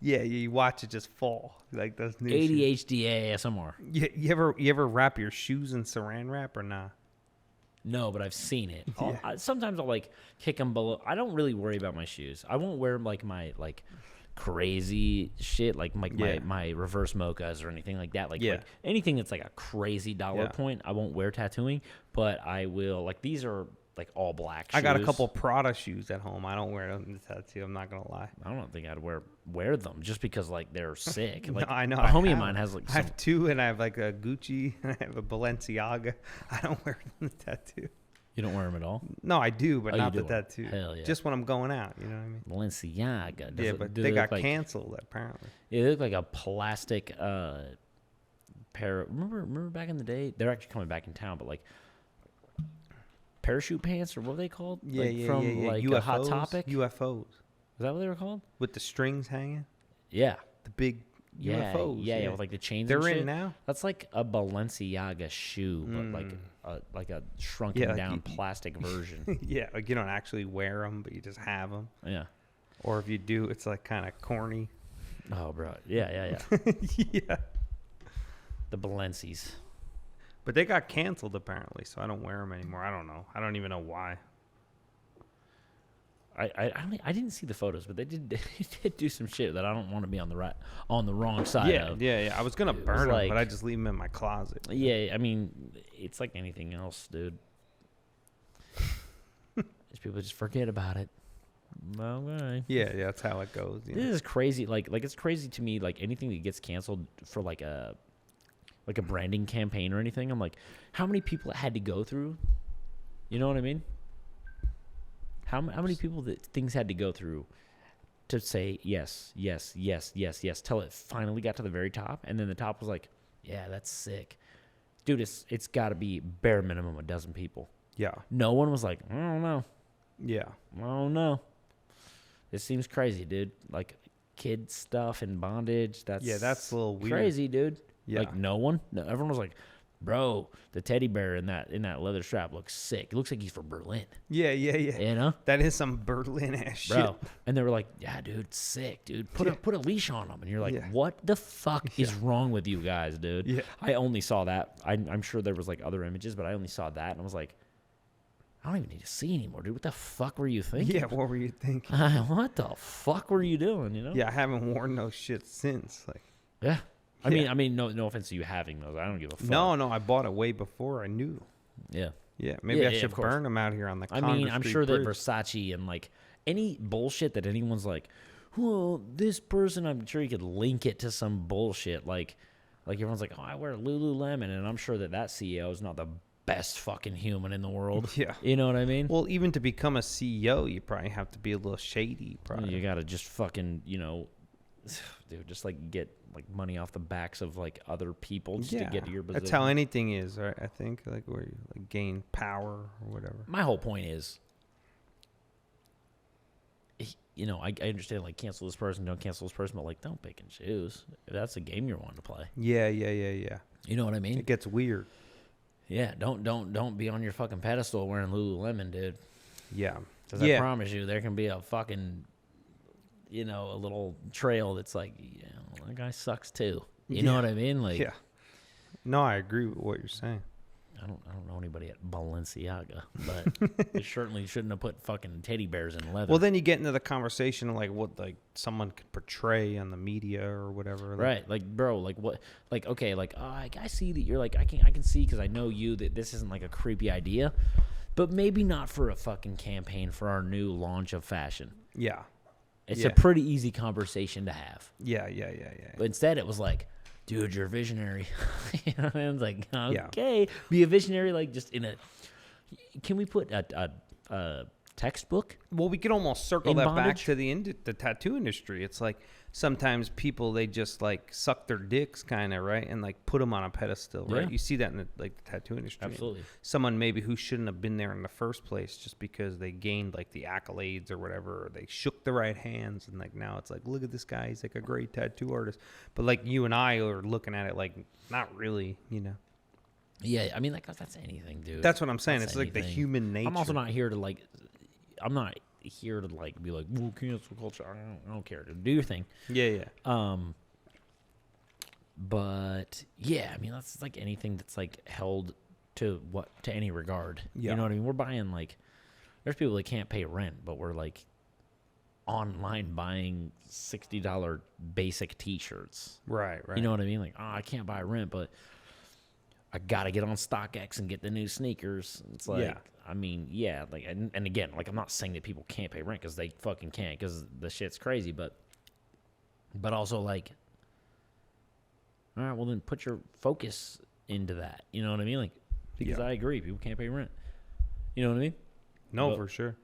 [SPEAKER 3] Yeah, you watch it just fall like those new shoes.
[SPEAKER 1] ADHD ASMR.
[SPEAKER 3] You ever wrap your shoes in saran wrap or not?
[SPEAKER 1] No, but I've seen it.
[SPEAKER 3] Yeah.
[SPEAKER 1] Sometimes I'll like kick them below. I don't really worry about my shoes. I won't wear like my like crazy shit like my reverse mochas or anything like that. Like anything that's like a crazy dollar point, I won't wear tattooing. But I will like these are like all black shoes.
[SPEAKER 3] I got a couple Prada shoes at home. I don't wear them to tattoo. I'm not gonna lie.
[SPEAKER 1] I don't think I'd wear them just because like they're sick. Like
[SPEAKER 3] No, I know.
[SPEAKER 1] A homie of mine has like
[SPEAKER 3] I have two, and I have like a Gucci, and I have a Balenciaga. I don't wear them to tattoo.
[SPEAKER 1] You don't wear them at all?
[SPEAKER 3] No, I do, but
[SPEAKER 1] Oh,
[SPEAKER 3] not
[SPEAKER 1] you
[SPEAKER 3] the
[SPEAKER 1] do?
[SPEAKER 3] tattoo.
[SPEAKER 1] Hell yeah.
[SPEAKER 3] Just when I'm going out, you know what I mean?
[SPEAKER 1] Balenciaga.
[SPEAKER 3] But they got canceled apparently.
[SPEAKER 1] It looked like a plastic pair. Remember back in the day? They're actually coming back in town, but like parachute pants, or what were they called?
[SPEAKER 3] Yeah,
[SPEAKER 1] like from like
[SPEAKER 3] UFOs,
[SPEAKER 1] a Hot Topic.
[SPEAKER 3] UFOs
[SPEAKER 1] Is that what they were called?
[SPEAKER 3] with the strings hanging.
[SPEAKER 1] Yeah.
[SPEAKER 3] The big UFOs.
[SPEAKER 1] Yeah, with like the chains.
[SPEAKER 3] They're
[SPEAKER 1] and shit.
[SPEAKER 3] in now.
[SPEAKER 1] That's like a Balenciaga shoe, but like a shrunken down plastic version.
[SPEAKER 3] Yeah, like you don't actually wear them, but you just have them.
[SPEAKER 1] Yeah.
[SPEAKER 3] Or if you do, it's like kind of corny.
[SPEAKER 1] Oh, bro. Yeah.
[SPEAKER 3] Yeah.
[SPEAKER 1] The Balencies.
[SPEAKER 3] But they got canceled apparently, so I don't wear them anymore. I don't know. I don't even know why.
[SPEAKER 1] I didn't see the photos, but they did do some shit that I don't want to be on the wrong side of.
[SPEAKER 3] Yeah. I was gonna burn them,
[SPEAKER 1] like-
[SPEAKER 3] but I just leave them in my closet.
[SPEAKER 1] Yeah, I mean, it's like anything else, dude. People just forget about it. Okay.
[SPEAKER 3] Yeah, that's how it goes. You know?
[SPEAKER 1] This is crazy. Like it's crazy to me. Like anything that gets canceled for like a branding campaign or anything. I'm like, how many people it had to go through? You know what I mean? How many people that things had to go through to say yes, till it finally got to the very top, and then the top was like, yeah, that's sick, dude. It's got to be bare minimum a dozen people.
[SPEAKER 3] Yeah.
[SPEAKER 1] No one was like, I don't know.
[SPEAKER 3] Yeah.
[SPEAKER 1] I don't know. This seems crazy, dude. Like kid stuff and bondage. That's
[SPEAKER 3] a little weird.
[SPEAKER 1] Crazy, dude.
[SPEAKER 3] Yeah.
[SPEAKER 1] Like no, everyone was like, bro, the teddy bear in that leather strap looks sick. It looks like he's from Berlin.
[SPEAKER 3] Yeah.
[SPEAKER 1] You know?
[SPEAKER 3] That is some Berlin ass shit.
[SPEAKER 1] Bro. And they were like, yeah, dude, sick, dude. Put a leash on him. And you're like, what the fuck is wrong with you guys, dude?
[SPEAKER 3] Yeah.
[SPEAKER 1] I only saw that. I'm sure there was like other images, but I only saw that and I was like, I don't even need to see anymore, dude. What the fuck were you thinking?
[SPEAKER 3] Yeah, what were you thinking?
[SPEAKER 1] What the fuck were you doing, you know?
[SPEAKER 3] Yeah, I haven't worn those shit since. Like,
[SPEAKER 1] yeah. I mean, no offense to you having those. I don't give a fuck.
[SPEAKER 3] No, I bought it way before I knew.
[SPEAKER 1] Yeah.
[SPEAKER 3] Yeah, maybe I should burn them out here on the Congress
[SPEAKER 1] I'm
[SPEAKER 3] Street
[SPEAKER 1] sure that
[SPEAKER 3] Bridge.
[SPEAKER 1] Versace and, like, any bullshit that anyone's like, well, this person, I'm sure you could link it to some bullshit. Like everyone's like, oh, I wear Lululemon, and I'm sure that CEO is not the best fucking human in the world.
[SPEAKER 3] Yeah.
[SPEAKER 1] You know what I mean?
[SPEAKER 3] Well, even to become a CEO, you probably have to be a little shady, probably.
[SPEAKER 1] You got to just fucking, dude, just, like, get, like, money off the backs of, like, other people just to get to your position.
[SPEAKER 3] That's how anything is, right? I think, like, where you like, gain power or whatever.
[SPEAKER 1] My whole point is, I understand, like, cancel this person, don't cancel this person, but, like, don't pick and choose. If that's a game you're wanting to play.
[SPEAKER 3] Yeah.
[SPEAKER 1] You know what I mean?
[SPEAKER 3] It gets weird.
[SPEAKER 1] Yeah, don't be on your fucking pedestal wearing Lululemon, dude.
[SPEAKER 3] Yeah.
[SPEAKER 1] Because I promise you, there can be a fucking, a little trail that's like, that guy sucks too. You know what I mean? Like,
[SPEAKER 3] yeah. No, I agree with what you're saying.
[SPEAKER 1] I don't know anybody at Balenciaga, but they certainly shouldn't have put fucking teddy bears in leather.
[SPEAKER 3] Well, then you get into the conversation of, like, what, like, someone could portray on the media or whatever.
[SPEAKER 1] Right. Like, bro, like, what, like, okay, like, I see that you're like, I can see because I know you that this isn't like a creepy idea, but maybe not for a fucking campaign for our new launch of fashion.
[SPEAKER 3] Yeah.
[SPEAKER 1] It's a pretty easy conversation to have.
[SPEAKER 3] Yeah.
[SPEAKER 1] But instead it was like, dude, you're a visionary. And I was like, okay, be a visionary, like, just in a. Can we put a textbook?
[SPEAKER 3] Well, we could almost circle that back to the tattoo industry. It's like sometimes people, they just, like, suck their dicks, kind of, right, and, like, put them on a pedestal, right? You see that in the tattoo industry.
[SPEAKER 1] Absolutely.
[SPEAKER 3] Someone maybe who shouldn't have been there in the first place just because they gained, like, the accolades or whatever, or they shook the right hands, and, like, now it's like, look at this guy, he's like a great tattoo artist. But, like, you and I are looking at it like, not really,
[SPEAKER 1] Yeah, I mean, like, that's anything, dude.
[SPEAKER 3] That's what I'm saying.
[SPEAKER 1] That's
[SPEAKER 3] it's like the human nature.
[SPEAKER 1] I'm also not here to, like, be like, well, cancel culture. I don't care. Do your thing.
[SPEAKER 3] Yeah.
[SPEAKER 1] But yeah, I mean, that's like anything that's, like, held to any regard.
[SPEAKER 3] Yeah.
[SPEAKER 1] You know what I mean? We're buying, like, there's people that can't pay rent, but we're, like, online buying $60 basic T-shirts.
[SPEAKER 3] Right.
[SPEAKER 1] You know what I mean? Like, I can't buy rent, but I gotta get on StockX and get the new sneakers. It's like, I mean, like, and again, like, I'm not saying that people can't pay rent because they fucking can't because the shit's crazy, but also, like, all right, well, then put your focus into that. You know what I mean? Like, because I agree, people can't pay rent. You know what I mean?
[SPEAKER 3] No, for sure.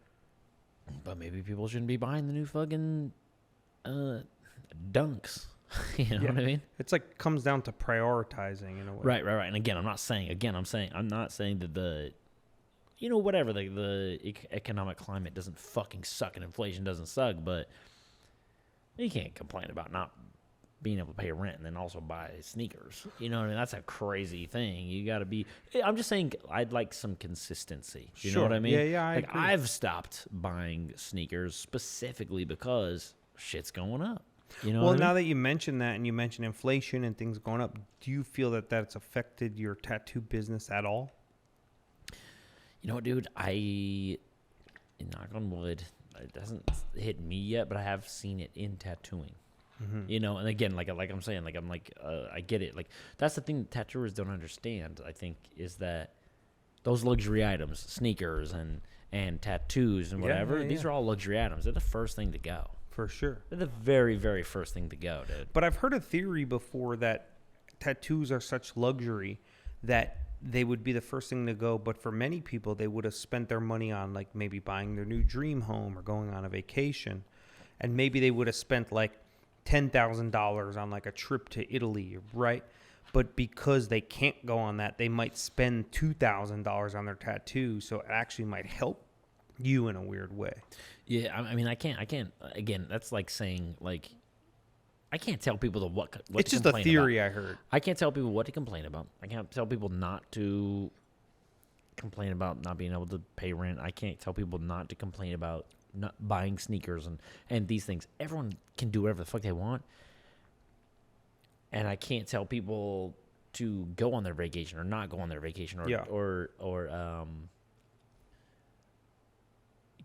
[SPEAKER 1] But maybe people shouldn't be buying the new fucking dunks. You know what I mean?
[SPEAKER 3] It's like comes down to prioritizing in a way.
[SPEAKER 1] Right. And again, I'm not saying that the, whatever, the economic climate doesn't fucking suck and inflation doesn't suck, but you can't complain about not being able to pay rent and then also buy sneakers. You know what I mean? That's a crazy thing. You got to be. I'm just saying, I'd like some consistency. You know what I mean?
[SPEAKER 3] Yeah.
[SPEAKER 1] Like, I've stopped buying sneakers specifically because shit's going up. You know.
[SPEAKER 3] Well,
[SPEAKER 1] now
[SPEAKER 3] that you mention that and you mention inflation and things going up, do you feel that that's affected your tattoo business at all?
[SPEAKER 1] You know what, dude? Knock on wood, it hasn't hit me yet, but I have seen it in tattooing. Mm-hmm. And again, like I'm saying, like, I'm like, I get it. Like, that's the thing that tattooers don't understand, I think, is that those luxury items, sneakers and tattoos and whatever, these are all luxury items. They're the first thing to go.
[SPEAKER 3] For sure.
[SPEAKER 1] They're the very, very first thing to go, dude.
[SPEAKER 3] But I've heard a theory before that tattoos are such luxury that they would be the first thing to go. But for many people, they would have spent their money on, like, maybe buying their new dream home or going on a vacation. And maybe they would have spent, like, $10,000 on, like, a trip to Italy, right? But because they can't go on that, they might spend $2,000 on their tattoo. So it actually might help you in a weird way.
[SPEAKER 1] Yeah, I mean, I can't. Again, that's like saying, like, I can't tell people what
[SPEAKER 3] it's
[SPEAKER 1] to
[SPEAKER 3] just a theory
[SPEAKER 1] about.
[SPEAKER 3] I heard.
[SPEAKER 1] I can't tell people what to complain about. I can't tell people not to complain about not being able to pay rent. I can't tell people not to complain about not buying sneakers and these things. Everyone can do whatever the fuck they want. And I can't tell people to go on their vacation or not go on their vacation or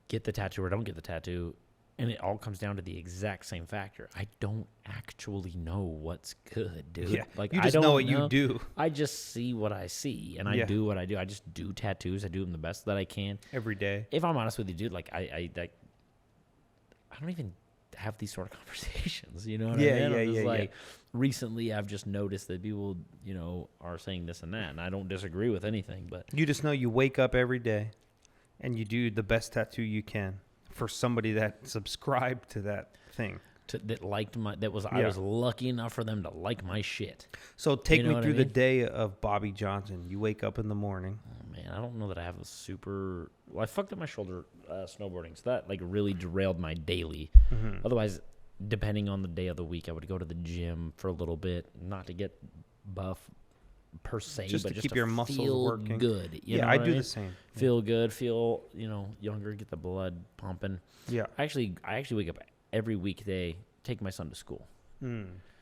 [SPEAKER 1] get the tattoo or don't get the tattoo, and it all comes down to the exact same factor. I don't actually know what's good, dude.
[SPEAKER 3] Yeah,
[SPEAKER 1] like
[SPEAKER 3] you just
[SPEAKER 1] I don't
[SPEAKER 3] know what you do.
[SPEAKER 1] I just see what I see, and I do what I do. I just do tattoos. I do them the best that I can
[SPEAKER 3] every day.
[SPEAKER 1] If I'm honest with you, dude, like I don't even have these sort of conversations. You know what I mean? Yeah. Recently, I've just noticed that people, are saying this and that, and I don't disagree with anything. But
[SPEAKER 3] you just know you wake up every day, and you do the best tattoo you can for somebody that subscribed to that thing.
[SPEAKER 1] That liked I was lucky enough for them to like my shit.
[SPEAKER 3] So take me through the day of Bobby Johnson. You wake up in the morning.
[SPEAKER 1] Oh man, I don't know that I have a super. Well, I fucked up my shoulder snowboarding, so that really derailed my daily. Mm-hmm. Otherwise, depending on the day of the week, I would go to the gym for a little bit, not to get buff per se,
[SPEAKER 3] just
[SPEAKER 1] but
[SPEAKER 3] to
[SPEAKER 1] just
[SPEAKER 3] keep
[SPEAKER 1] to
[SPEAKER 3] your muscles
[SPEAKER 1] feel
[SPEAKER 3] working.
[SPEAKER 1] Good.
[SPEAKER 3] I do the same.
[SPEAKER 1] Feel good, feel younger, get the blood pumping.
[SPEAKER 3] Yeah.
[SPEAKER 1] I actually wake up every weekday, take my son to school.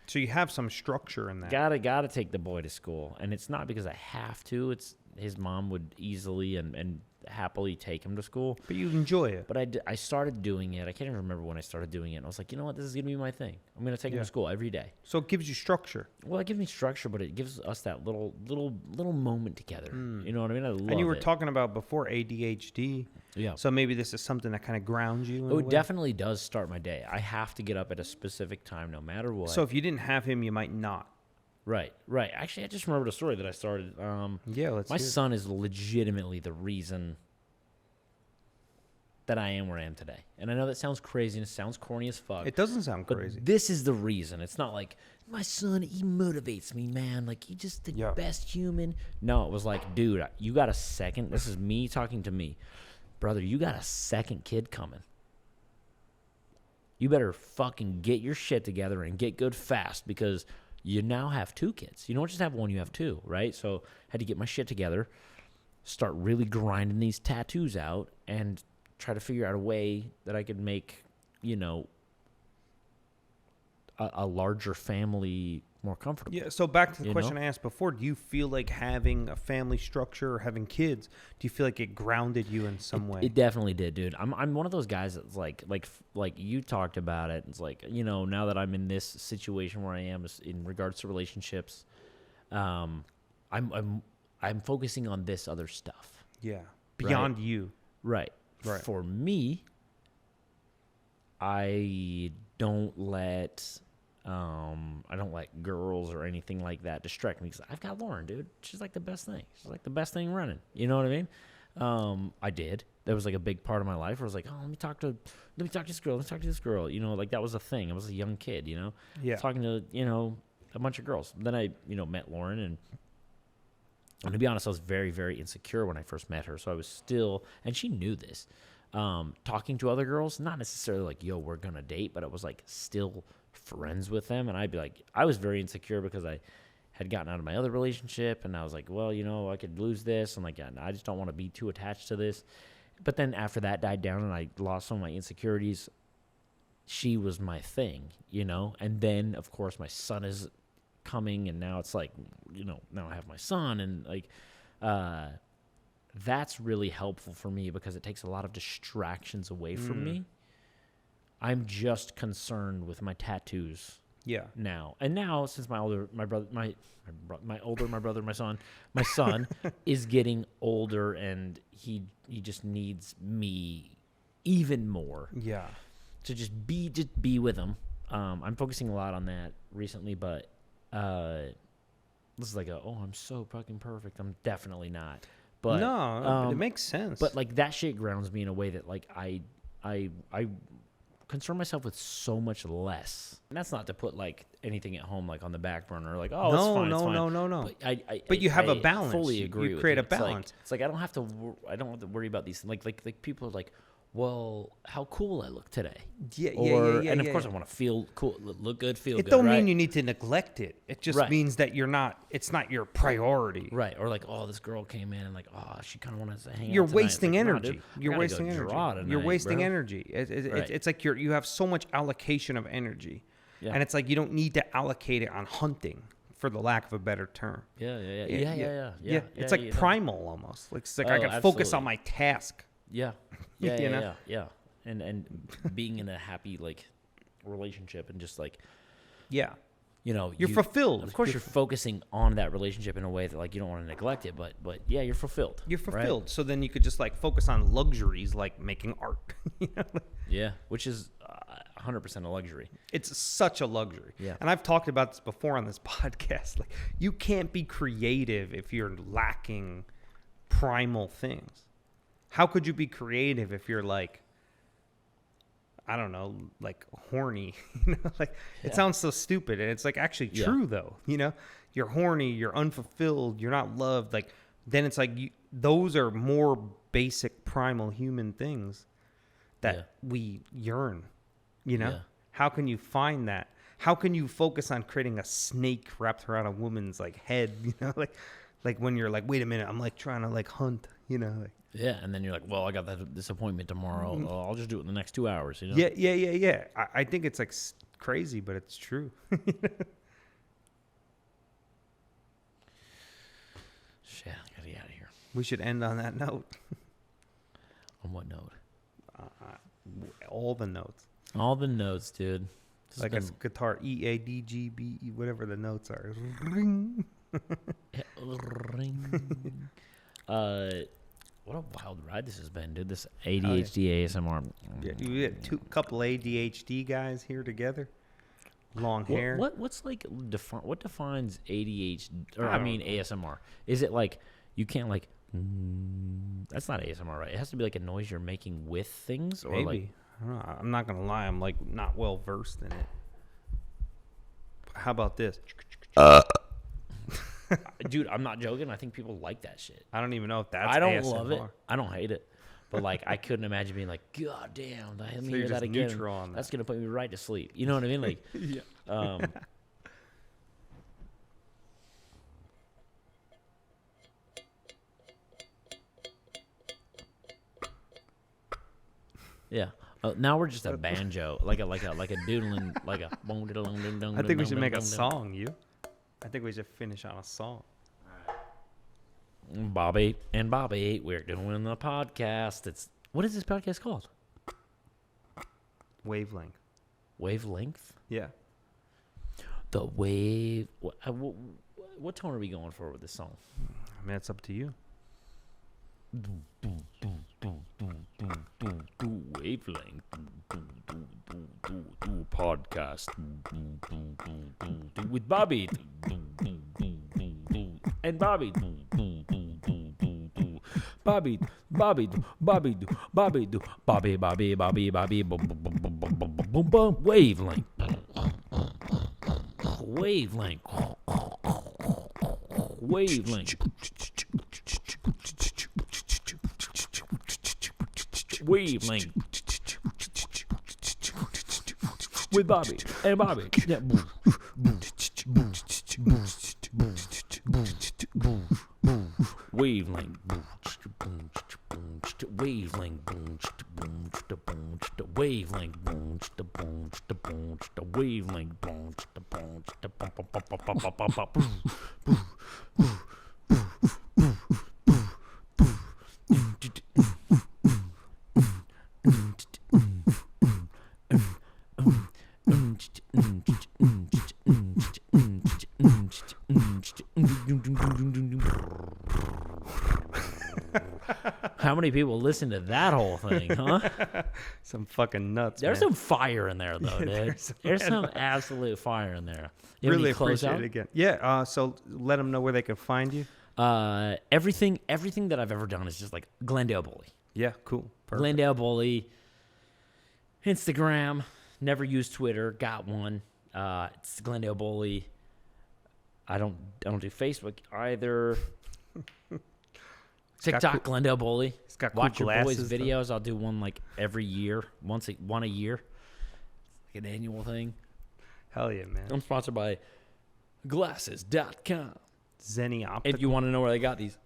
[SPEAKER 3] So you have some structure in that.
[SPEAKER 1] Gotta take the boy to school, and it's not because I have to. It's his mom would easily and happily take him to school.
[SPEAKER 3] But you enjoy it.
[SPEAKER 1] But I started doing it. I can't even remember when I started doing it. And I was like, you know what? This is going to be my thing. I'm going to take him to school every day.
[SPEAKER 3] So it gives you structure.
[SPEAKER 1] Well, it gives me structure, but it gives us that little moment together. You know what I mean? I love it.
[SPEAKER 3] And you were talking about before ADHD.
[SPEAKER 1] Yeah.
[SPEAKER 3] So maybe this is something that kind of grounds you in a way?
[SPEAKER 1] It definitely does start my day. I have to get up at a specific time no matter what.
[SPEAKER 3] So if you didn't have him, you might not.
[SPEAKER 1] Right. Actually, I just remembered a story that I started.
[SPEAKER 3] My
[SPEAKER 1] son is legitimately the reason that I am where I am today. And I know that sounds crazy and it sounds corny as fuck.
[SPEAKER 3] It doesn't sound crazy.
[SPEAKER 1] This is the reason. It's not like, my son, he motivates me, man. Like, he's just the best human. No, it was like, dude, you got a second. This is me talking to me. Brother, you got a second kid coming. You better fucking get your shit together and get good fast because you now have 2 kids. You don't just have one, you have 2, right? So I had to get my shit together, start really grinding these tattoos out, and try to figure out a way that I could make, a larger family more comfortable.
[SPEAKER 3] Yeah, so back to the question I asked before, do you feel like having a family structure or having kids, do you feel like it grounded you in some way?
[SPEAKER 1] It definitely did, dude. I'm one of those guys that's like you talked about it. It's like, now that I'm in this situation where I am in regards to relationships, I'm focusing on this other stuff.
[SPEAKER 3] Yeah. Beyond you.
[SPEAKER 1] Right. For me, I don't let girls or anything like that distract me because I've got Lauren, dude. She's like the best thing. She's like the best thing running. You know what I mean? I did. That was like a big part of my life where I was like, oh, let me talk to this girl. Let's talk to this girl. Like that was a thing. I was a young kid,
[SPEAKER 3] Yeah.
[SPEAKER 1] Talking to, a bunch of girls. Then I, met Lauren and to be honest, I was very, very insecure when I first met her. So I was still, and she knew this, talking to other girls, not necessarily like, yo, we're going to date, but I was like still friends with them. And I'd be like, I was very insecure because I had gotten out of my other relationship. And I was like, well, I could lose this. And like, I just don't want to be too attached to this. But then after that died down and I lost some of my insecurities, she was my thing, And then, of course, my son is coming, and now it's like, now I have my son, and like, that's really helpful for me because it takes a lot of distractions away from me. I'm just concerned with my tattoos.
[SPEAKER 3] Yeah.
[SPEAKER 1] Now, and now since my son is getting older, and he just needs me even more.
[SPEAKER 3] Yeah.
[SPEAKER 1] To just be with him. I'm focusing a lot on that recently, but this is like I'm so fucking perfect. I'm definitely not. But
[SPEAKER 3] no, it makes sense.
[SPEAKER 1] But like that shit grounds me in a way that like I concern myself with so much less. And that's not to put like anything at home like on the back burner, like it's fine.
[SPEAKER 3] No. But you have a balance.
[SPEAKER 1] Fully agree.
[SPEAKER 3] You create a balance.
[SPEAKER 1] It's like I don't have to worry about these things. Like people are like, well, how cool I look today.
[SPEAKER 3] Yeah.
[SPEAKER 1] And of course I want to feel cool, look good, feel good.
[SPEAKER 3] It don't mean you need to neglect it. It just means that it's not your priority.
[SPEAKER 1] Right. Or like, this girl came in and like, she kind of wanted to hang out.
[SPEAKER 3] You're wasting
[SPEAKER 1] like,
[SPEAKER 3] energy.
[SPEAKER 1] Nah,
[SPEAKER 3] You're wasting energy. You're wasting energy. It's like you have so much allocation of energy. Yeah. And it's like you don't need to allocate it on hunting, for the lack of a better term.
[SPEAKER 1] Yeah.
[SPEAKER 3] It's like primal almost. Like, it's like I got to focus on my task.
[SPEAKER 1] Yeah. Yeah. And being in a happy like relationship and just like
[SPEAKER 3] you're
[SPEAKER 1] you,
[SPEAKER 3] fulfilled.
[SPEAKER 1] Of course, you're focusing on that relationship in a way that like you don't want to neglect it, but yeah, you're fulfilled.
[SPEAKER 3] You're fulfilled.
[SPEAKER 1] Right?
[SPEAKER 3] So then you could just like focus on luxuries like making art.
[SPEAKER 1] Yeah, which is 100% a luxury.
[SPEAKER 3] It's such a luxury.
[SPEAKER 1] Yeah.
[SPEAKER 3] And I've talked about this before on this podcast. Like, you can't be creative if you're lacking primal things. How could you be creative if you're like, I don't know, like horny? It sounds so stupid, and it's like actually true though. You're horny, you're unfulfilled, you're not loved. Like, then it's like those are more basic primal human things that we yearn. How can you find that? How can you focus on creating a snake wrapped around a woman's like head? Like when you're like, wait a minute, I'm like trying to like hunt.
[SPEAKER 1] Yeah, and then you're like, well, I got this appointment tomorrow. Mm-hmm. I'll just do it in the next 2 hours.
[SPEAKER 3] Yeah. I think it's like crazy, but it's true.
[SPEAKER 1] Shit, I gotta get out of here.
[SPEAKER 3] We should end on that note.
[SPEAKER 1] On what note?
[SPEAKER 3] All the notes.
[SPEAKER 1] All the notes, dude.
[SPEAKER 3] Like a guitar, E, A, D, G, B, E, whatever the notes are. Ring.
[SPEAKER 1] Ring. What a wild ride this has been, dude. This ADHD ASMR.
[SPEAKER 3] Yeah, we had couple ADHD guys here together. Long hair.
[SPEAKER 1] What's like what defines ADHD or I mean ASMR? Is it like you can't like that's not ASMR, right? It has to be like a noise you're making with things, or
[SPEAKER 3] maybe.
[SPEAKER 1] like
[SPEAKER 3] I don't know. I'm not gonna lie. I'm like not well versed in it. How about this?
[SPEAKER 1] Dude, I'm not joking. I think people like that shit.
[SPEAKER 3] I don't even know if that's
[SPEAKER 1] I don't
[SPEAKER 3] ASMR.
[SPEAKER 1] love it. I don't hate it. But like, I couldn't imagine being like, God damn, let me
[SPEAKER 3] So
[SPEAKER 1] hear that again.
[SPEAKER 3] Neutral on
[SPEAKER 1] That's gonna put me right to sleep. You know what I mean? Like, yeah. Now we're just a banjo, like a doodling, like a.
[SPEAKER 3] I think we should make a song. I think we should finish on a song.
[SPEAKER 1] Bobby and Bobby, we're doing the podcast. What is this podcast called?
[SPEAKER 3] Wavelength.
[SPEAKER 1] Wavelength?
[SPEAKER 3] Yeah.
[SPEAKER 1] The wave. What tone are we going for with this song?
[SPEAKER 3] I mean, it's up to you.
[SPEAKER 1] Wavelength podcast with Bobby and Bobby. Bobby, wavelength. Wavelength with Bobby and Bobby. Yeah. Wavelength. How many people listen to that whole thing, huh?
[SPEAKER 3] Some fucking nuts.
[SPEAKER 1] There's
[SPEAKER 3] man.
[SPEAKER 1] some fire in there, though, dude. There's some absolute fire in there. You
[SPEAKER 3] really appreciate it again. Yeah. So let them know where they can find you.
[SPEAKER 1] Everything that I've ever done is just like Glendale Bully.
[SPEAKER 3] Yeah. Cool. Perfect.
[SPEAKER 1] Glendale Bully. Instagram. Never used Twitter. Got one. It's Glendale Bully. I don't do Facebook either. TikTok, Glendale Bully.
[SPEAKER 3] It's got
[SPEAKER 1] Watch
[SPEAKER 3] cool
[SPEAKER 1] your boys'
[SPEAKER 3] glasses,
[SPEAKER 1] videos. Though. I'll do one like every year, one a year. It's like an annual thing.
[SPEAKER 3] Hell yeah, man.
[SPEAKER 1] I'm sponsored by glasses.com.
[SPEAKER 3] Zenny Optical.
[SPEAKER 1] If you want to know where they got these,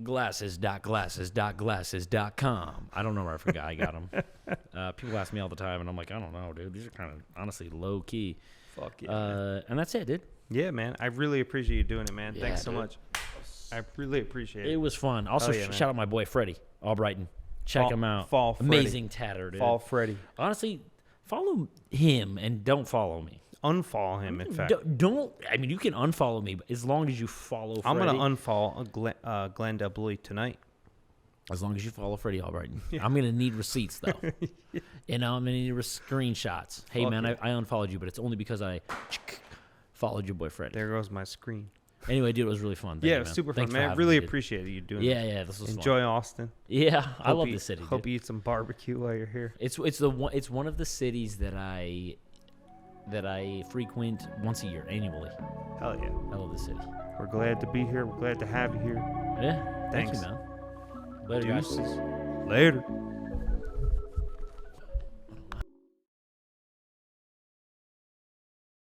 [SPEAKER 1] glasses.com. I don't know where I forgot I got them. People ask me all the time, and I'm like, I don't know, dude. These are kind of honestly low key.
[SPEAKER 3] Fuck yeah.
[SPEAKER 1] And that's it, dude.
[SPEAKER 3] Yeah, man. I really appreciate you doing it, man.
[SPEAKER 1] Yeah,
[SPEAKER 3] Thanks so
[SPEAKER 1] dude.
[SPEAKER 3] much. I really appreciate it.
[SPEAKER 1] It was fun. Also, shout out my boy Freddie Albrighton. Check him out.
[SPEAKER 3] Fall Freddy.
[SPEAKER 1] Amazing tatter, dude.
[SPEAKER 3] Fall Freddy.
[SPEAKER 1] Honestly, follow him and don't follow me.
[SPEAKER 3] Unfollow him, in fact.
[SPEAKER 1] Don't. I mean, you can unfollow me, but as long as you follow Freddy.
[SPEAKER 3] I'm going to unfollow Glendale Bully tonight.
[SPEAKER 1] As long as you follow Freddie Albright. Yeah. I'm going to need receipts, though. You know, I'm going to need screenshots. Hey, man, I unfollowed you, but it's only because I followed your boy Freddie.
[SPEAKER 3] There goes my screen.
[SPEAKER 1] Anyway, dude, it was really fun.
[SPEAKER 3] It was super fun, man. I really appreciate you doing it.
[SPEAKER 1] Yeah, this was fun.
[SPEAKER 3] Enjoy Austin.
[SPEAKER 1] Yeah, I love the city, dude.
[SPEAKER 3] Hope you eat some barbecue while you're here.
[SPEAKER 1] It's one of the cities that I frequent once a year, annually.
[SPEAKER 3] Hell yeah.
[SPEAKER 1] I love the city.
[SPEAKER 3] We're glad to be here. We're glad to have you here.
[SPEAKER 1] Yeah.
[SPEAKER 3] Thanks.
[SPEAKER 1] Thank you, man. Later, guys.
[SPEAKER 3] Later.